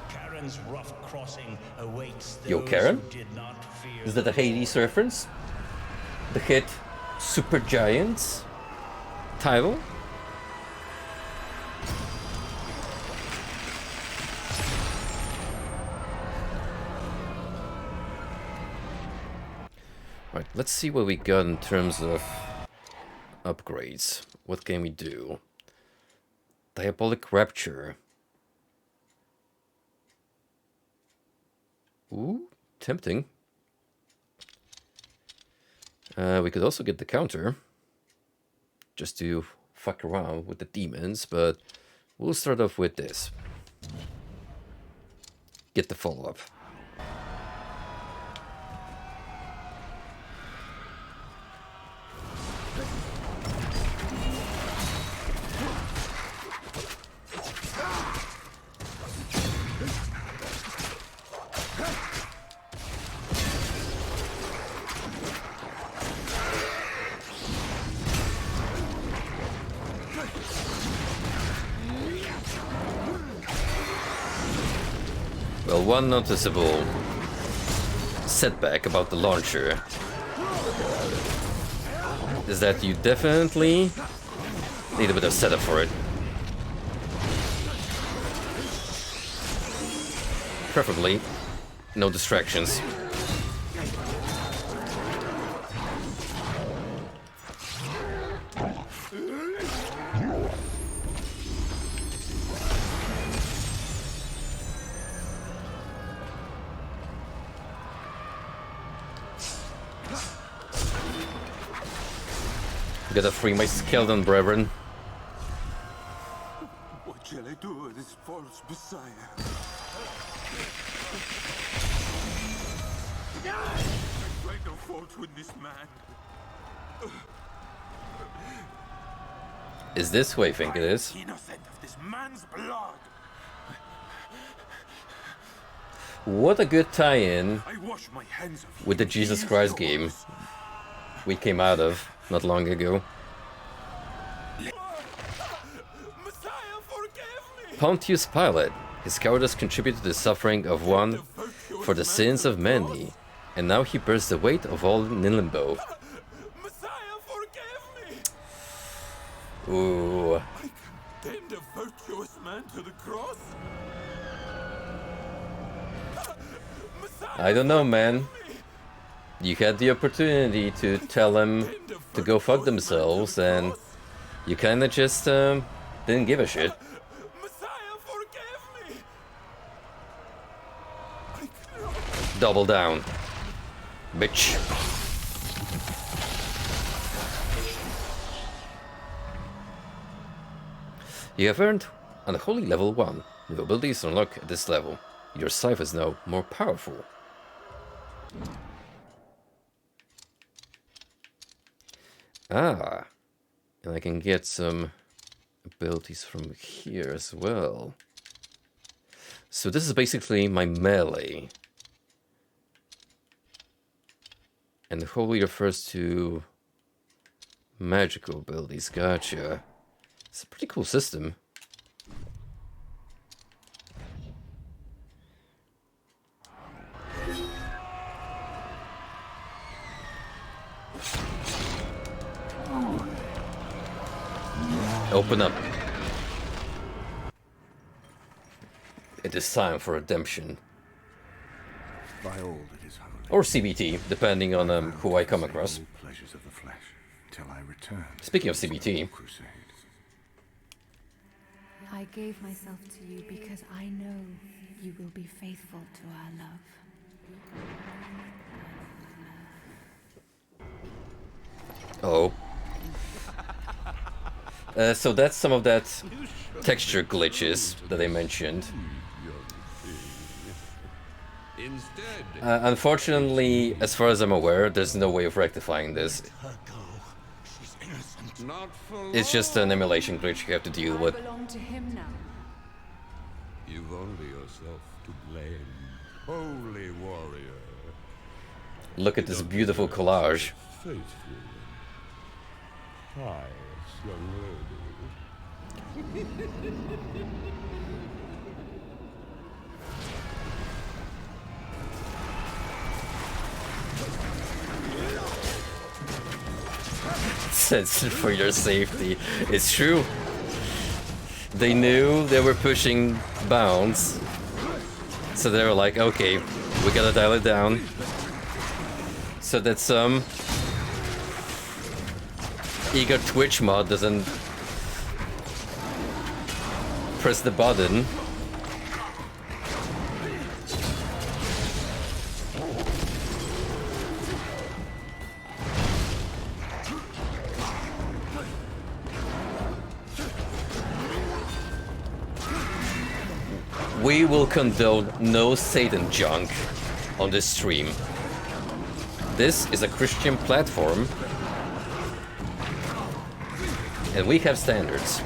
Karen's rough crossing awaits those Yo, Karen? who did not fear. Is that a Hades reference? The hit Super Giants title? Right, let's see what we got in terms of upgrades. What can we do? Diabolic Rapture. Ooh, tempting. We could also get the counter, just to fuck around with the demons, but we'll start off with this. Get the follow-up. Well, one noticeable setback about the launcher is that you definitely need a bit of setup for it. Preferably, no distractions. Gotta free my skeleton brethren. What shall I do with this false messiah? I find no fault with this man. Is this who I think it is? Innocent of this man's blood. What a good tie-in I wash my hands of with the him. Jesus He is Christ yours. game we came out of not long ago. Pontius Pilate, his cowardice contributed to the suffering of one for the sins of many, and now he bears the weight of all in limbo. Ooh. I condemned a virtuous man to the cross. I don't know, man. You had the opportunity to tell them to go fuck themselves, and you kinda just didn't give a shit. Double down, bitch. You have earned Unholy Level 1. New abilities unlock at this level. Your scythe is now more powerful. Ah, and I can get some abilities from here as well. So this is basically my melee. And holy refers to magical abilities. Gotcha. It's a pretty cool system. Open up. It is time for redemption. By all that is holy. Or CBT, depending on who I come across. Pleasures of the flesh, till I return. Speaking of CBT, I gave myself to you because I know you will be faithful to our love. Oh. So that's some of that texture glitches that I mentioned. Unfortunately, as far as I'm aware, there's no way of rectifying this. It's just an emulation glitch you have to deal with. I belong to him now. You've only yourself to blame, holy warrior. Look at this beautiful collage. Faithful, pious young lady. Censored for your safety. It's true. They knew they were pushing bounds, so they were like, okay, we gotta dial it down so that some eager Twitch mod doesn't press the button. We will condone no Satan junk on this stream. This is a Christian platform, and we have standards.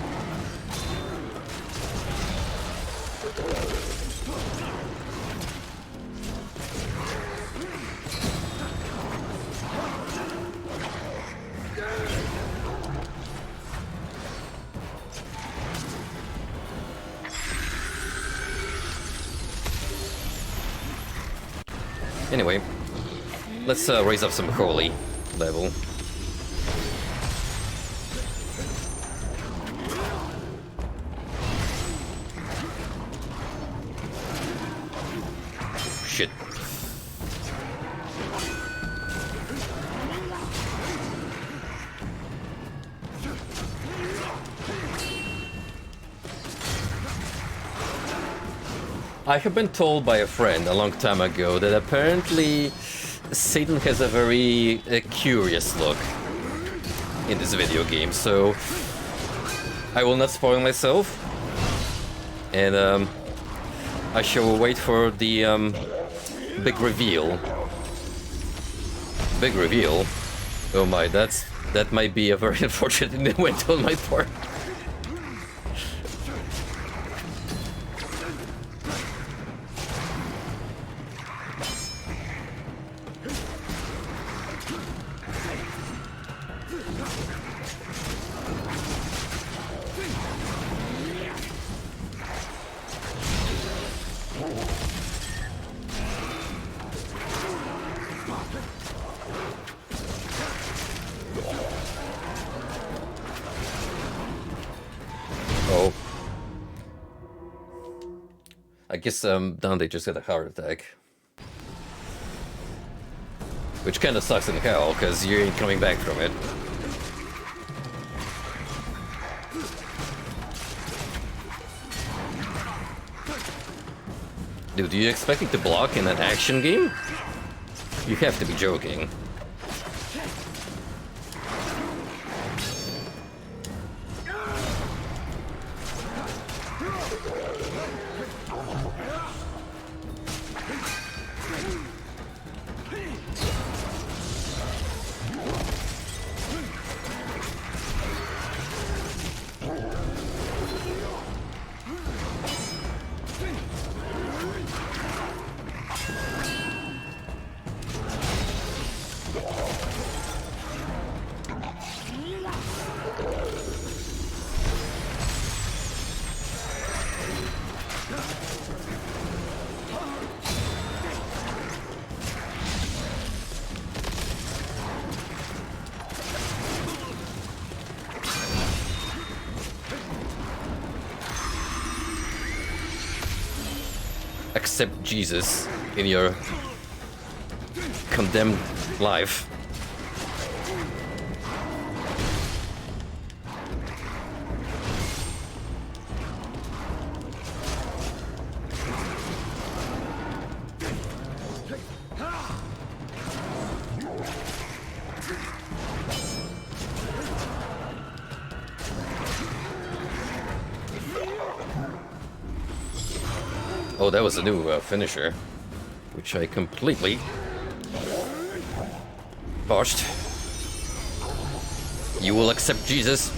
Anyway, let's raise up some holy level. Shit. I have been told by a friend a long time ago that apparently Satan has a very curious look in this video game, so I will not spoil myself, and I shall wait for the big reveal. Big reveal? Oh my, that might be a very unfortunate event on my part. I guess Dante just had a heart attack. Which kinda sucks in hell, because you ain't coming back from it. Dude, do you expect me to block in an action game? You have to be joking. Accept Jesus in your condemned life. Oh, that was a new finisher, which I completely botched. You will accept Jesus.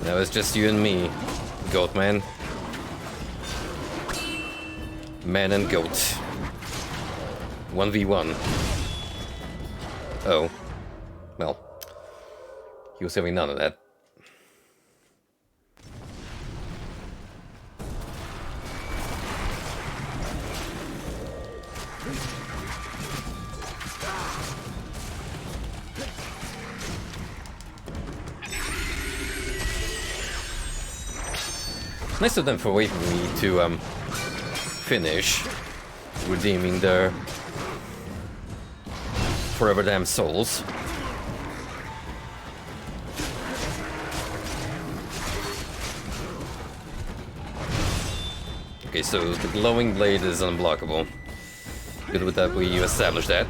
Now it's just you and me, goat man. Man and goat. 1v1. Oh. Well. He was having none of that. Nice of them for waiting for me to finish redeeming their forever damn souls. Okay, so the glowing blade is unblockable. Good with that, we established that.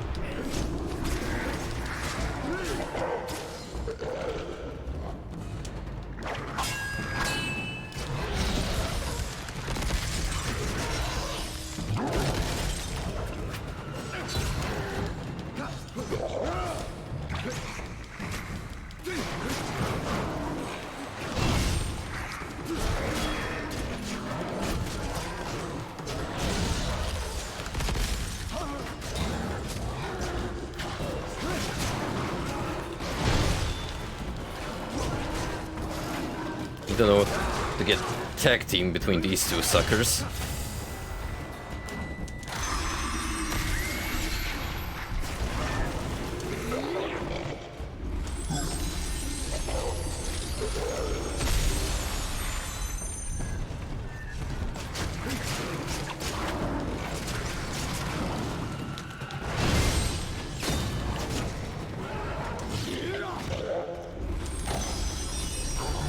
I don't know to get tag team between these two suckers.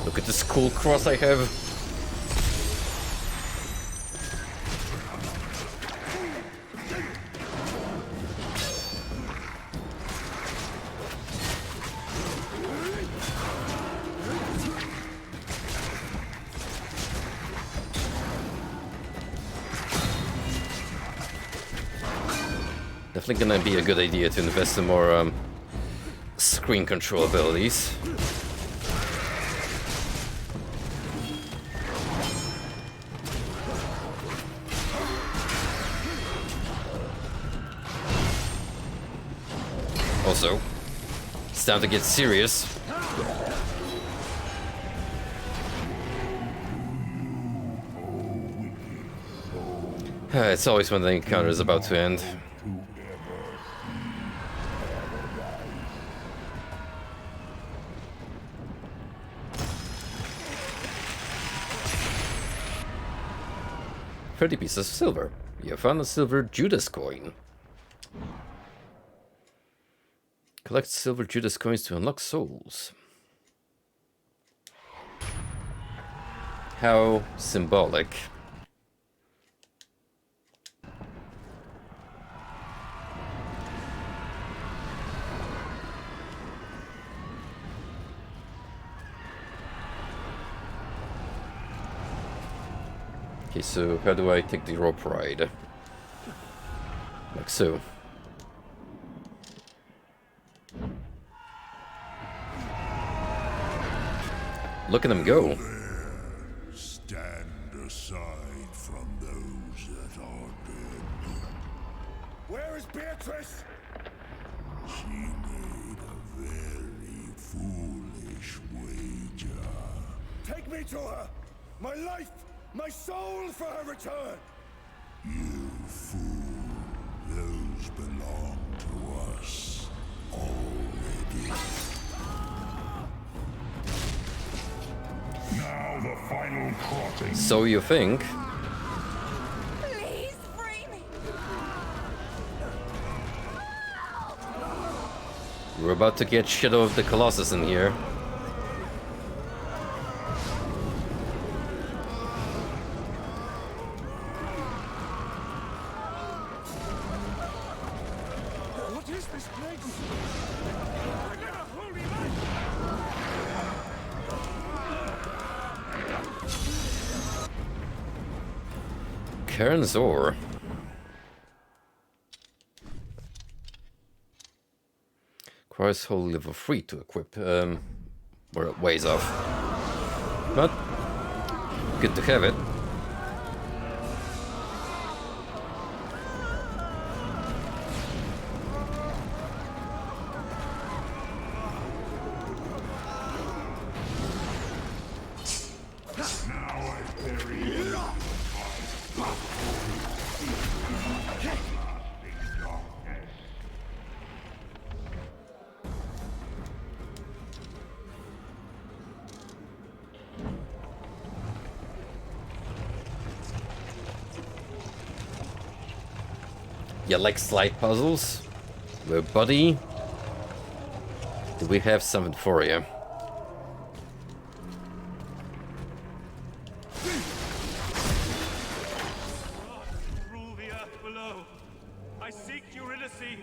Look at this cool cross I have. Definitely gonna be a good idea to invest in more screen control abilities. Also, it's time to get serious. It's always when the encounter is about to end. $30 pieces of silver. You have found a silver Judas coin. Collect silver Judas coins to unlock souls. How symbolic. Okay, so how do I take the rope ride? Like so. Look at them go. Stand aside from those that are dead. Where is Beatrice? She made a very foolish wager. Take me to her! My life! My soul for her return! You fool. Those belong to us already. Now the final crossing. So you think? Please free me. We're about to get Shadow of the Colossus in here. What is this place? I got a holy light! Karen's ore. Requires holy level 3 to equip. We're ways off. But good to have it. You like slide puzzles? Well, buddy, do we have something for you? Rule the earth below. I seek Eurydice.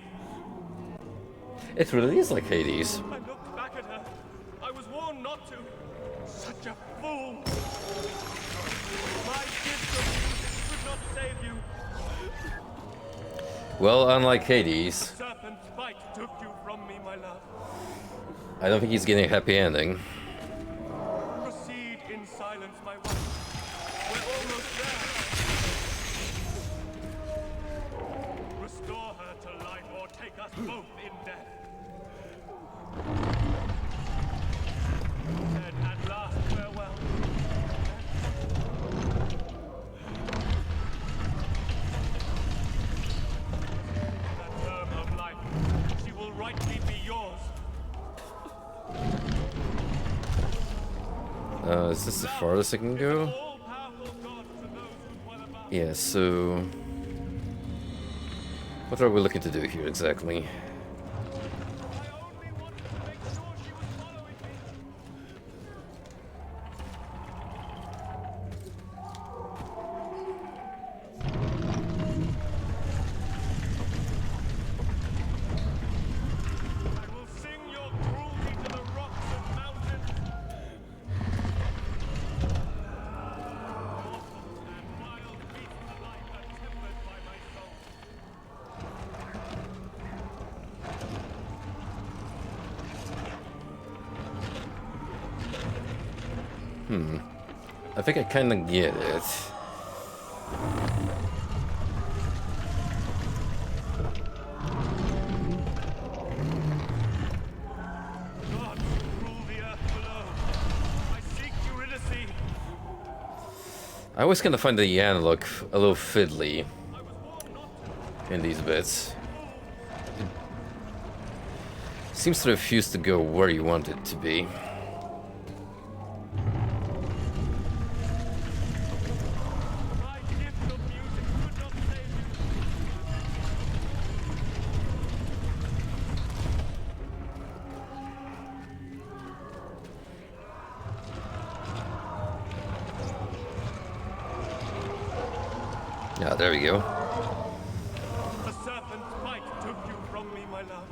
It really is like Hades. I looked back at her. I was warned not to. Such a fool. My gift of music could not save you. Well, unlike Hades, Serpent's bite took you from me, my love. I don't think he's getting a happy ending. Proceed in silence, my wife. We're almost there. Restore her to life or take us both in death. Said at last farewell. That term of life, she will rightly be yours. Is this the farthest I can go? Yeah, so... what are we looking to do here exactly? I think I kinda get it. Gods rule the earth below. I seek Eurydice. I always kinda find the analog a little fiddly in these bits. It seems to refuse to go where you want it to be. Yeah, there we go. The serpent's bite took you from me, my love.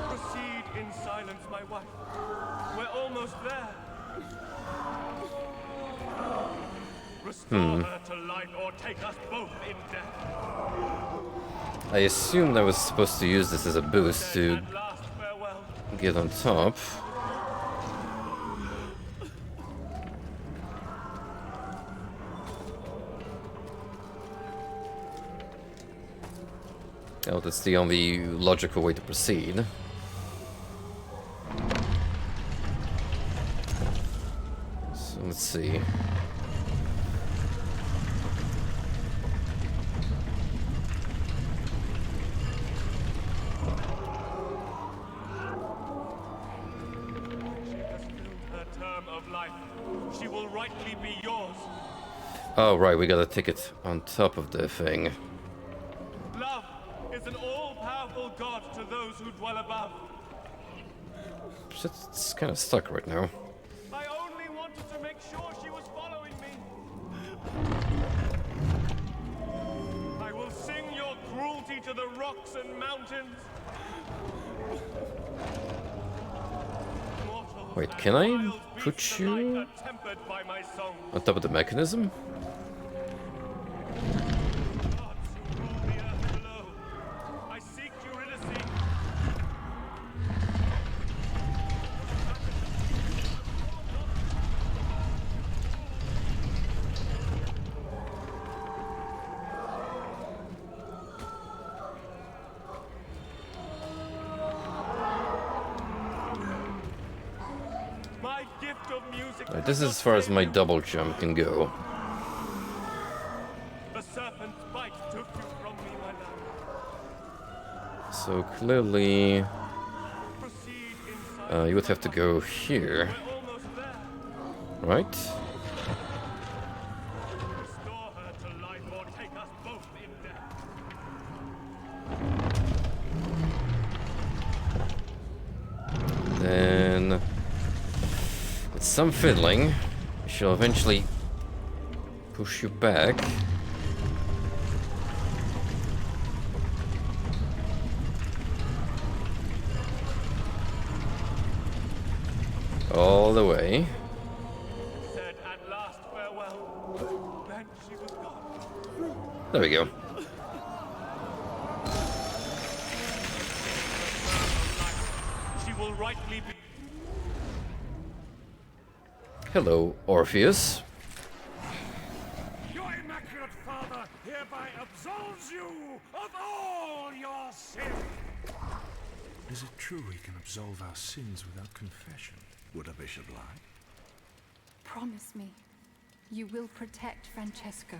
Proceed in silence, my wife. We're almost there. Restore her to life or take us both in death. I assumed I was supposed to use this as a boost to get on top. Oh, that's the only logical way to proceed. see. Her term of life. She will rightly be yours. Oh, right, we got a ticket on top of the thing. Love is an all-powerful god to those who dwell above. It's kind of stuck right now. I only wanted to make sure she was following me. I will sing your cruelty to the rocks and mountains. Wait, can I put you on top of the mechanism? I seek Eurydice. My gift of music. Right, this is as far as my double jump can go. The serpent's bite took you from me, my love. So clearly, you would have to go here, right? Restore her to life or take us both in death. Then, with some fiddling, she'll eventually push you back. All the way. Said at last farewell. Then she was gone. There we go. She will rightly be. Hello, Orpheus. Your Immaculate Father hereby absolves you of all your sins. Is it true we can absolve our sins without confession? Would a bishop lie? Promise me, you will protect Francesco.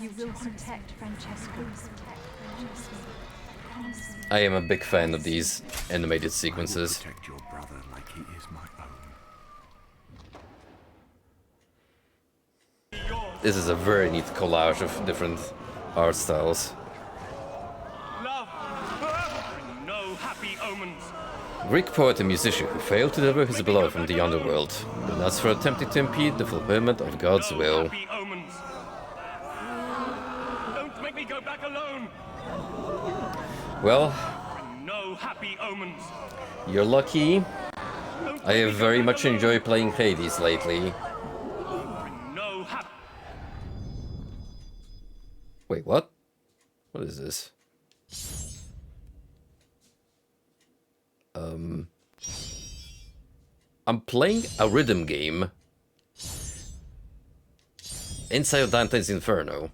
You will protect Francesco. I am a big fan of these animated sequences. Protect your brother like he is my own. This is a very neat collage of different art styles. Love. No happy omens. Greek poet and musician who failed to deliver his beloved from the underworld, but that's for attempting to impede the fulfillment of God's will. Happy omens. Don't make me go back alone. Well, No happy omens. you're lucky. I have very much enjoyed playing Hades lately. No happy. Wait, what? What is this? I'm playing a rhythm game inside of Dante's Inferno.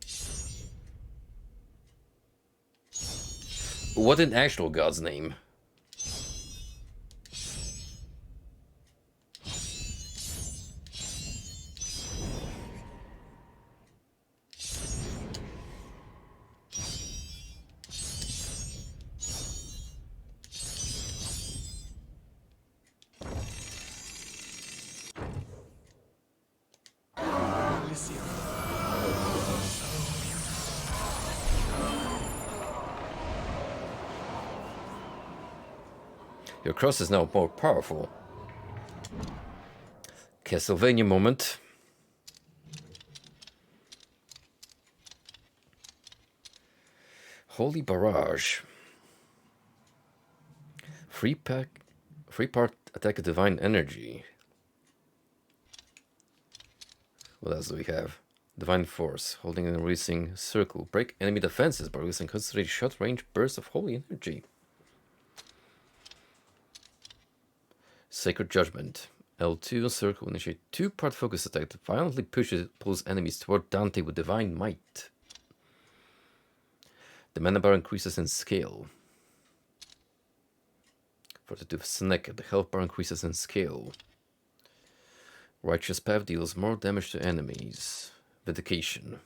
What in actual God's name? Your cross is now more powerful. Castlevania moment. Holy Barrage. Free part attack a divine energy. What else do we have? Divine Force, holding and releasing circle. Break enemy defenses by releasing concentrated short range bursts of holy energy. Sacred Judgment. L2 circle initiate 2-part focus attack that violently pulls enemies toward Dante with divine might. The mana bar increases in scale. For the Snake, the health bar increases in scale. Righteous Path deals more damage to enemies. Vindication.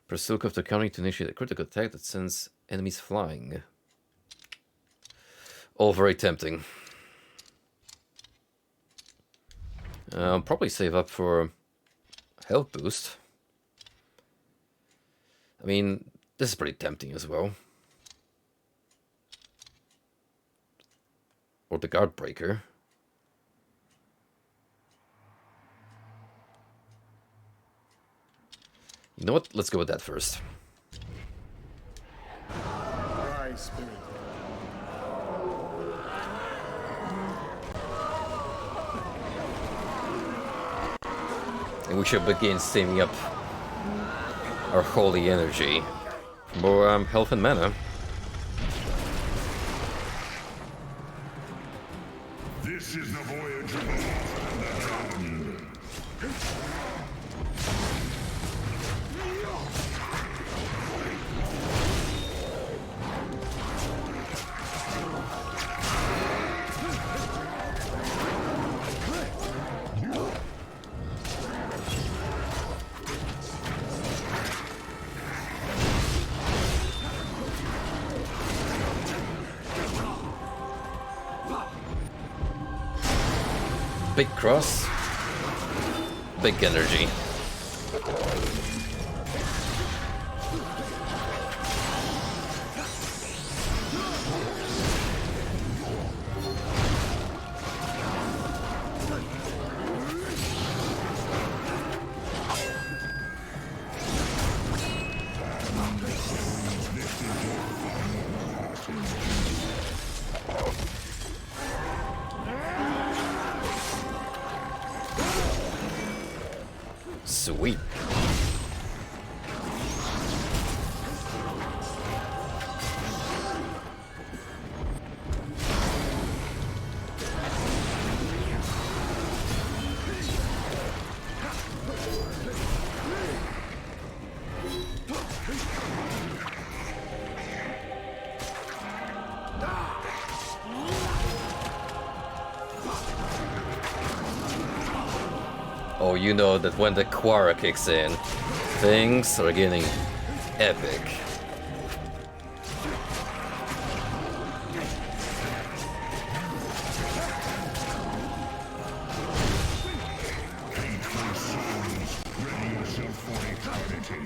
Press Silk after countering to initiate a critical attack that sends enemies flying. All very tempting. I'll probably save up for health boost. I mean, this is pretty tempting as well. Or the Guard Breaker. You know what? Let's go with that first. Dry spirit. And we should begin saving up our holy energy for more health and mana. This is the voyage of the Lost and the Drowned. Big cross, big energy. Sweet. Oh, you know that when the Quara kicks in, things are getting epic. Faithful souls, ready yourself for eternity.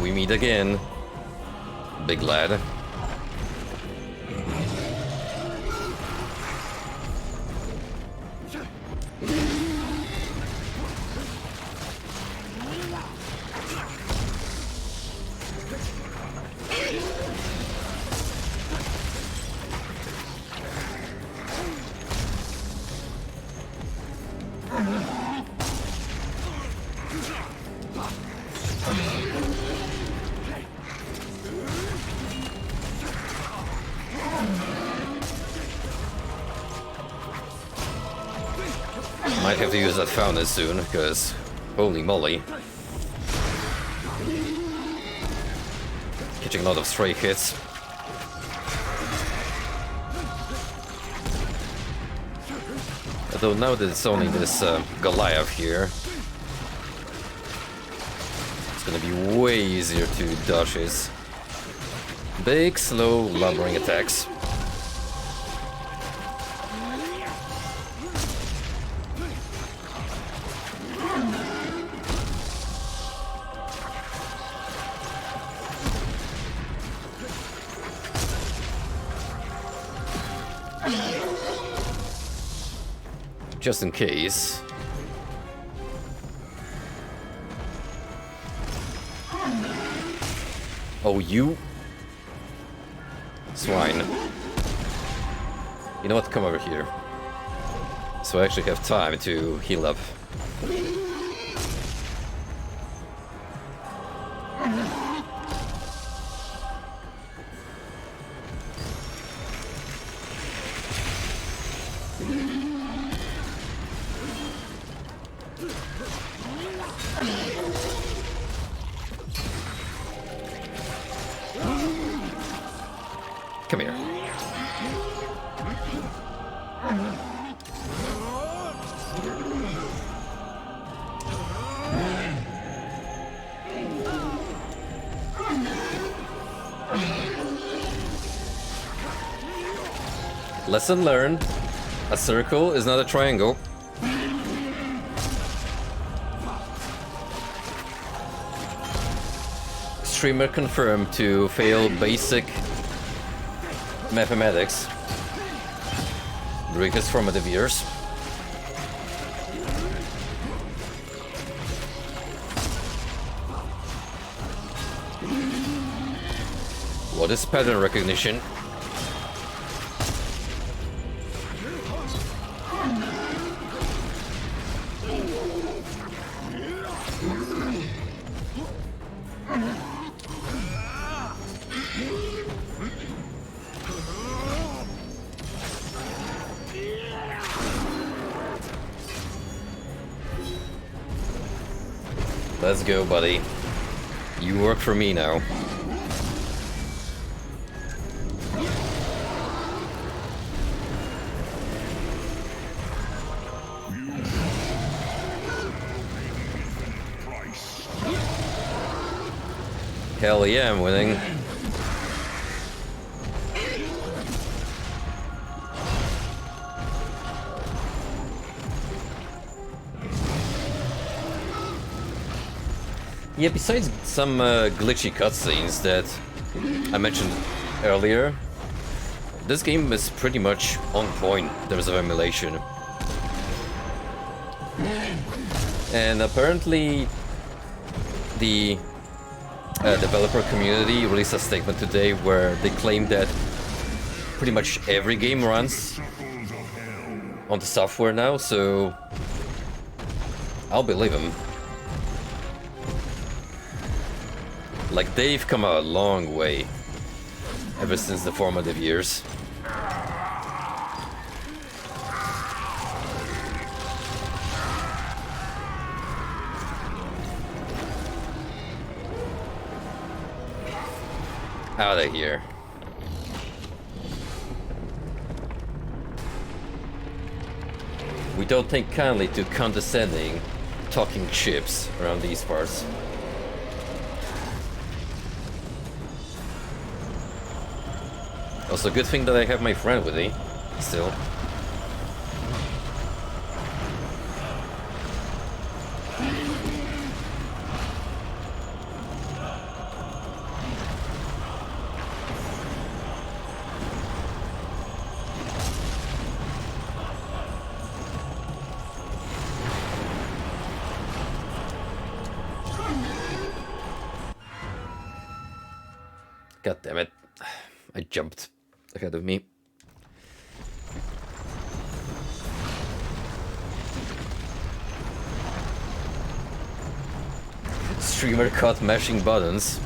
We meet again, big lad. Might have to use that fountain soon, because holy moly. Catching a lot of stray hits. Although now that it's only this Goliath here, it's gonna be way easier to dodge his big, slow, lumbering attacks. Just in case. Oh, you swine. You know what? Come over here. So I actually have time to heal up. Lesson learned. A circle is not a triangle. Streamer confirmed to fail basic mathematics during his formative years. What is pattern recognition? Let's go, buddy. You work for me now. Hell yeah, I'm winning. Yeah, besides some glitchy cutscenes that I mentioned earlier, this game is pretty much on point in terms of emulation. And apparently the developer community released a statement today where they claim that pretty much every game runs on the software now, so I'll believe them. Like, they've come a long way ever since the formative years. Out of here. We don't take kindly to condescending talking ships around these parts. Also, good thing that I have my friend with me, still. God damn it. I jumped ahead of me. Streamer caught mashing buttons.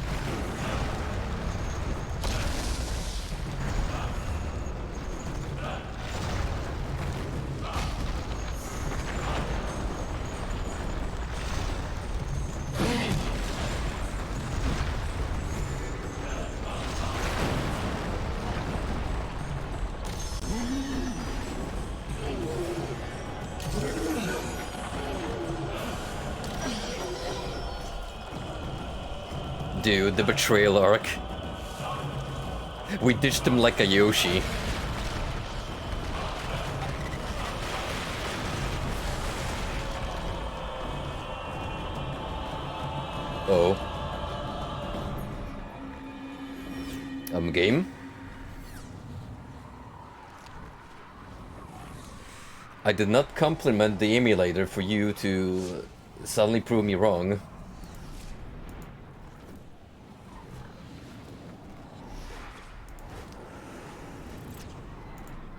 Dude, the betrayal arc. We ditched him like a Yoshi. Oh. Game? I did not compliment the emulator for you to suddenly prove me wrong.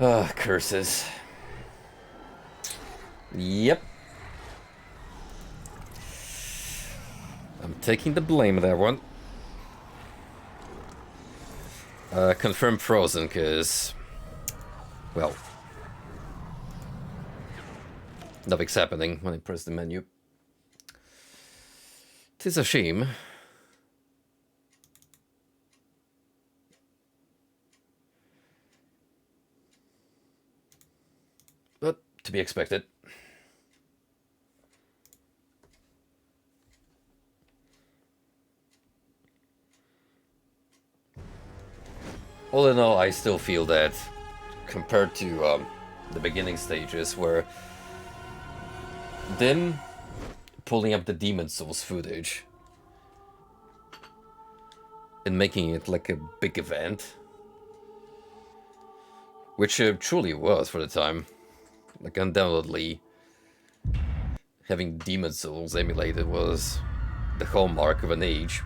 Ah, curses. Yep. I'm taking the blame of that one. Confirm frozen, cause... well... nothing's happening when I press the menu. 'Tis a shame. But to be expected. All in all, I still feel that compared to the beginning stages, where then pulling up the Demon Souls footage and making it like a big event, which truly was for the time. Like, undoubtedly, having Demon Souls emulated was the hallmark of an age.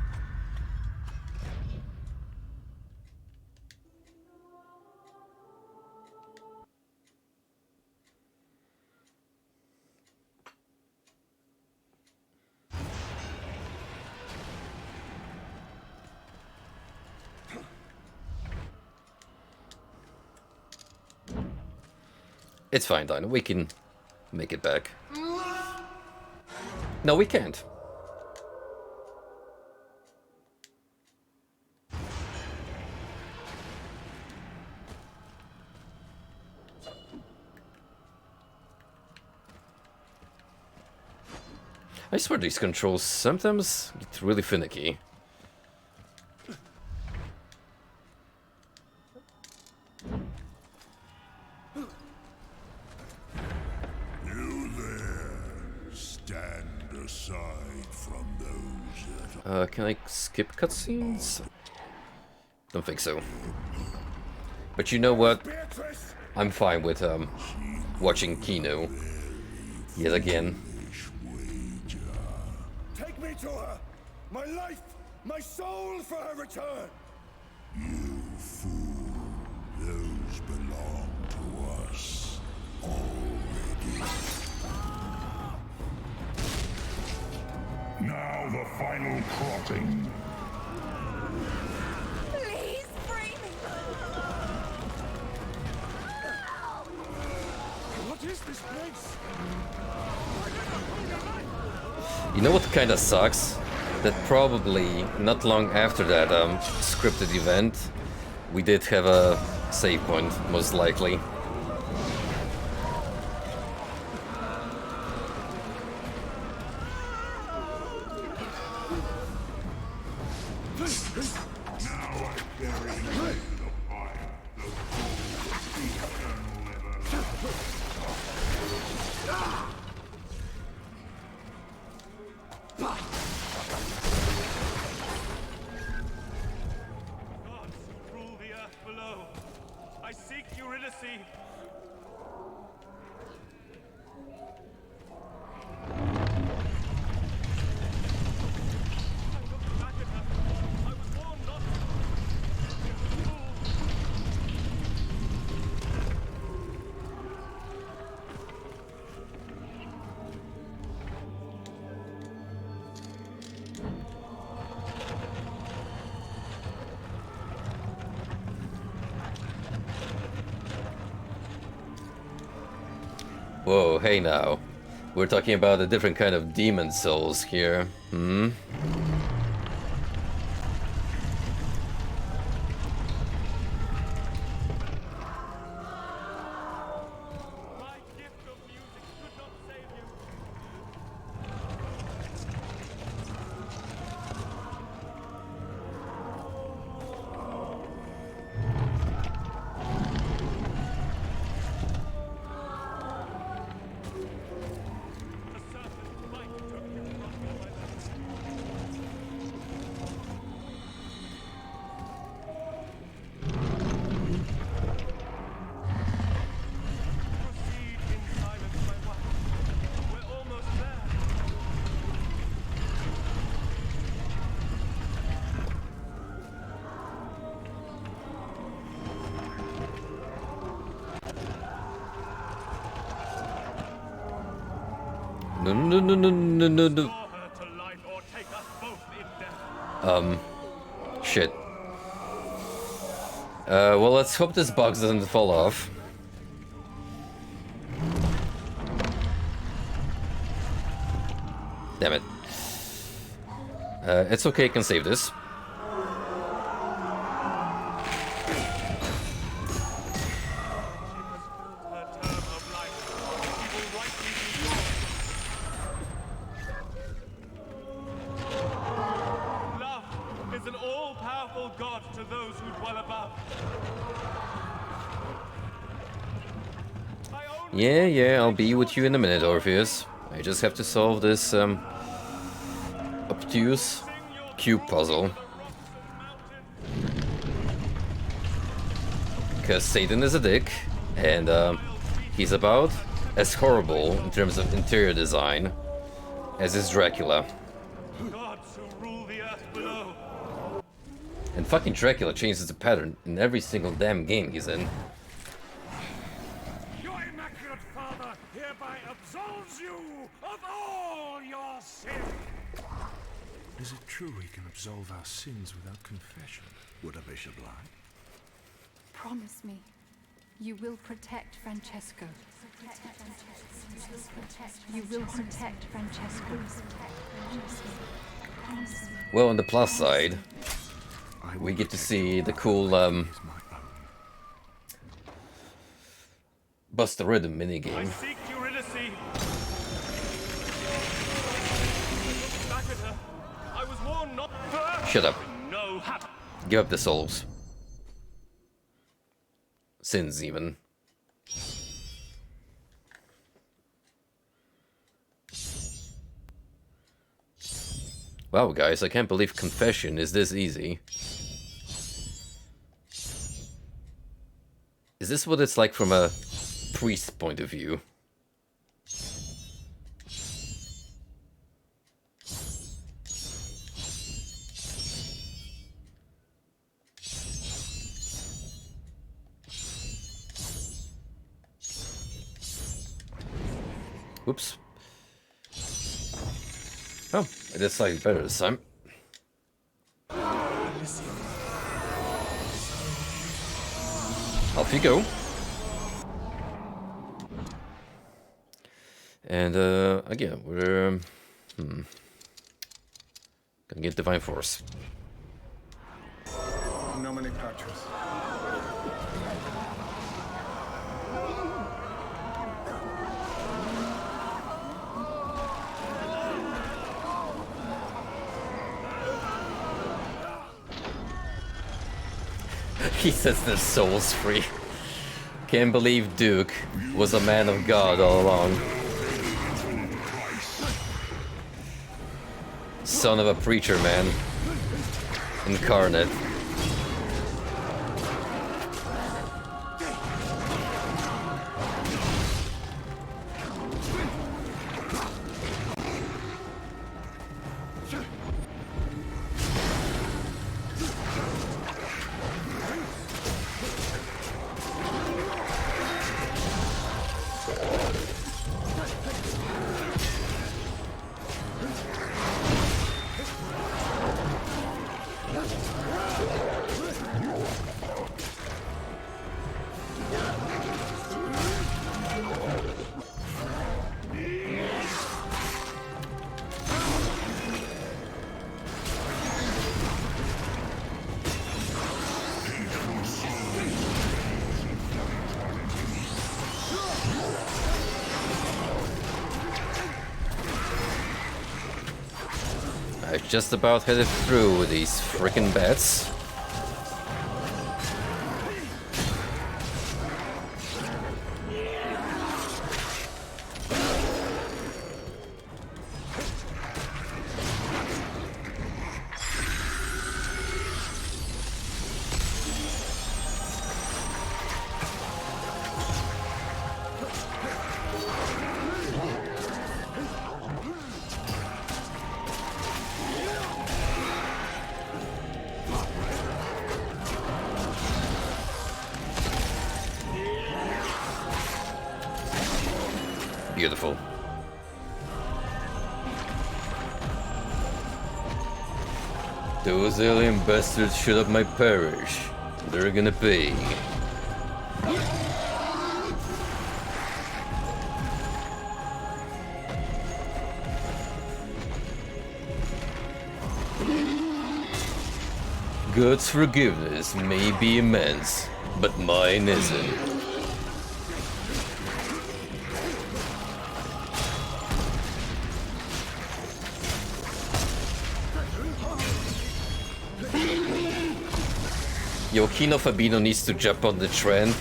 It's fine, Dino. We can make it back. No, we can't. I swear these controls sometimes get really finicky. You there, stand aside from those that Can I skip cutscenes? Don't think so. But you know what? I'm fine with watching Kino yet again. Take me to her! My life, my soul for her return! You fool, those belong to us already. Now the final crossing. Please free me! What is this place? You know what kinda sucks? That probably not long after that scripted event, we did have a save point, most likely. Whoa, hey now. We're talking about a different kind of demon souls here. Hmm? No. Shit. Well, let's hope this box doesn't fall off. Damn it. It's okay, I can save this. Yeah, I'll be with you in a minute, Orpheus. I just have to solve this obtuse cube puzzle. Because Satan is a dick, and he's about as horrible in terms of interior design as is Dracula. And fucking Dracula changes the pattern in every single damn game he's in. Your immaculate father hereby absolves you of all your sins. Is it true we can absolve our sins without confession? Would a bishop lie? Promise me, you will protect Francesco. You will protect Francesco. Well, on the plus side, we get to see the cool Bust the Rhythm minigame. Shut up. Give up the souls. Sins, even. Wow, guys, I can't believe confession is this easy. Is this what it's like from a priest's point of view? Whoops. Oh, it is slightly better this time. Off you go. And again, we're gonna get Divine Force. Nomine Patris. He sets the souls free. Can't believe Duke was a man of God all along. Son of a preacher man. Incarnate. I just about headed through with these frickin' bats. Beautiful. Those alien bastards shut up my parish. They're gonna pay. God's forgiveness may be immense, but mine isn't. Yo, Kino Fabino needs to jump on the trend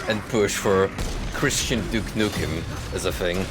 and push for Christian Duke Nukem as a thing.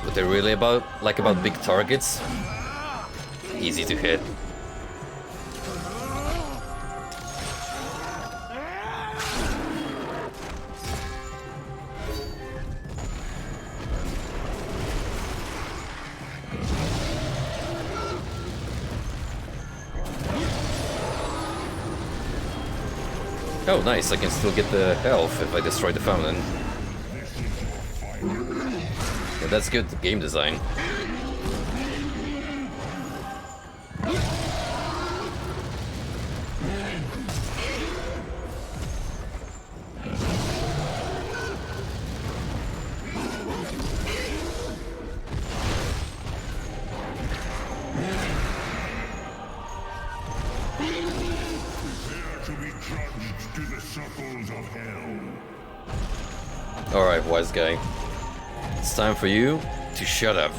What they really like about big targets? Easy to hit. Oh, nice, I can still get the health if I destroy the fountain. Yeah, that's good game design. Alright, wise guy. It's time for you to shut up.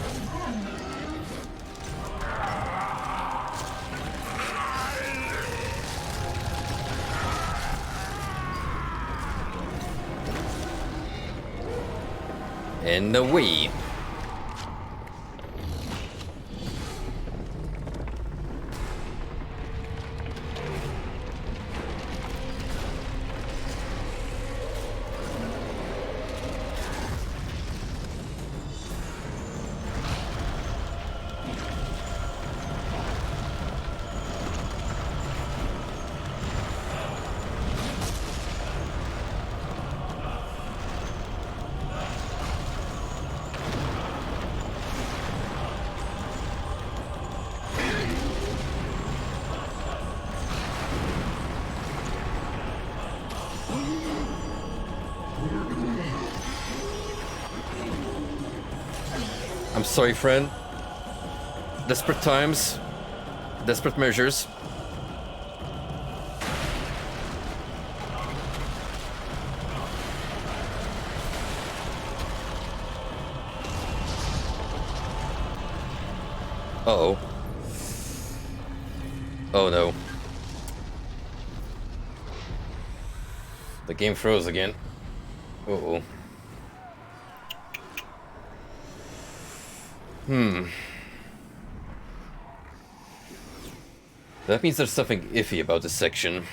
And away. I'm sorry, friend. Desperate times, desperate measures. Uh-oh. Oh no. The game froze again. Uh-oh. That means there's something iffy about this section.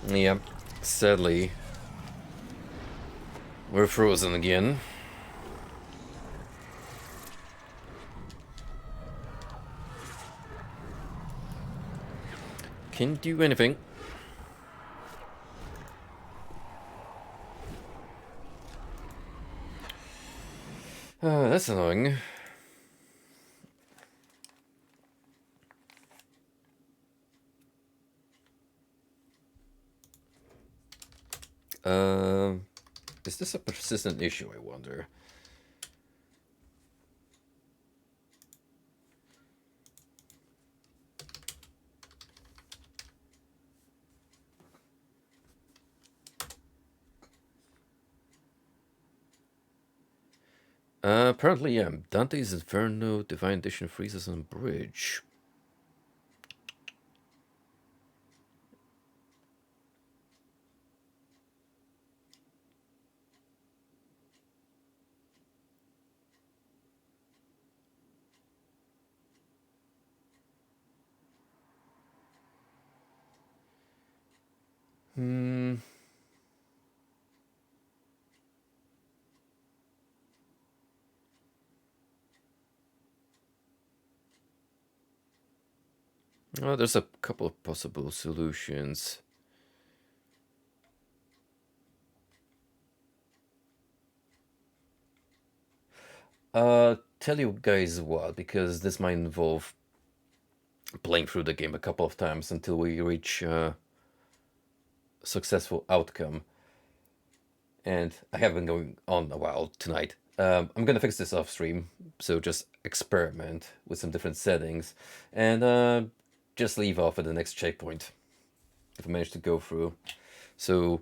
Yep, sadly, we're frozen again. Can't do anything. That's annoying. Is this a persistent issue, I wonder? Apparently, yeah. Dante's Inferno Divine Edition freezes on bridge. Hmm. Well, there's a couple of possible solutions. Tell you guys what, because this might involve playing through the game a couple of times until we reach a successful outcome. And I have been going on a while tonight. I'm gonna fix this off stream, so just experiment with some different settings, and just leave off at the next checkpoint if I manage to go through. So,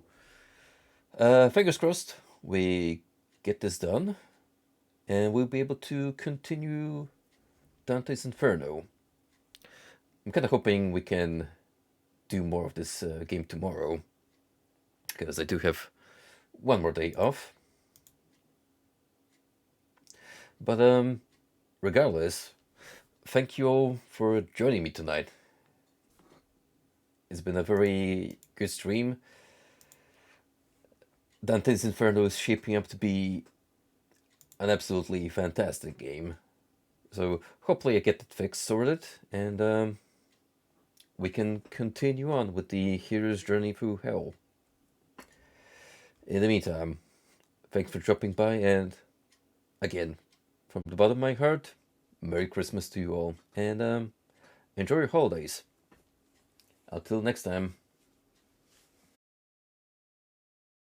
fingers crossed, we get this done, and we'll be able to continue Dante's Inferno. I'm kind of hoping we can do more of this game tomorrow, because I do have one more day off. But regardless, thank you all for joining me tonight. It's been a very good stream. Dante's Inferno is shaping up to be an absolutely fantastic game. So hopefully I get it fixed, sorted, and we can continue on with the hero's journey through hell. In the meantime, thanks for dropping by, and again, from the bottom of my heart, Merry Christmas to you all, and enjoy your holidays. Until next time.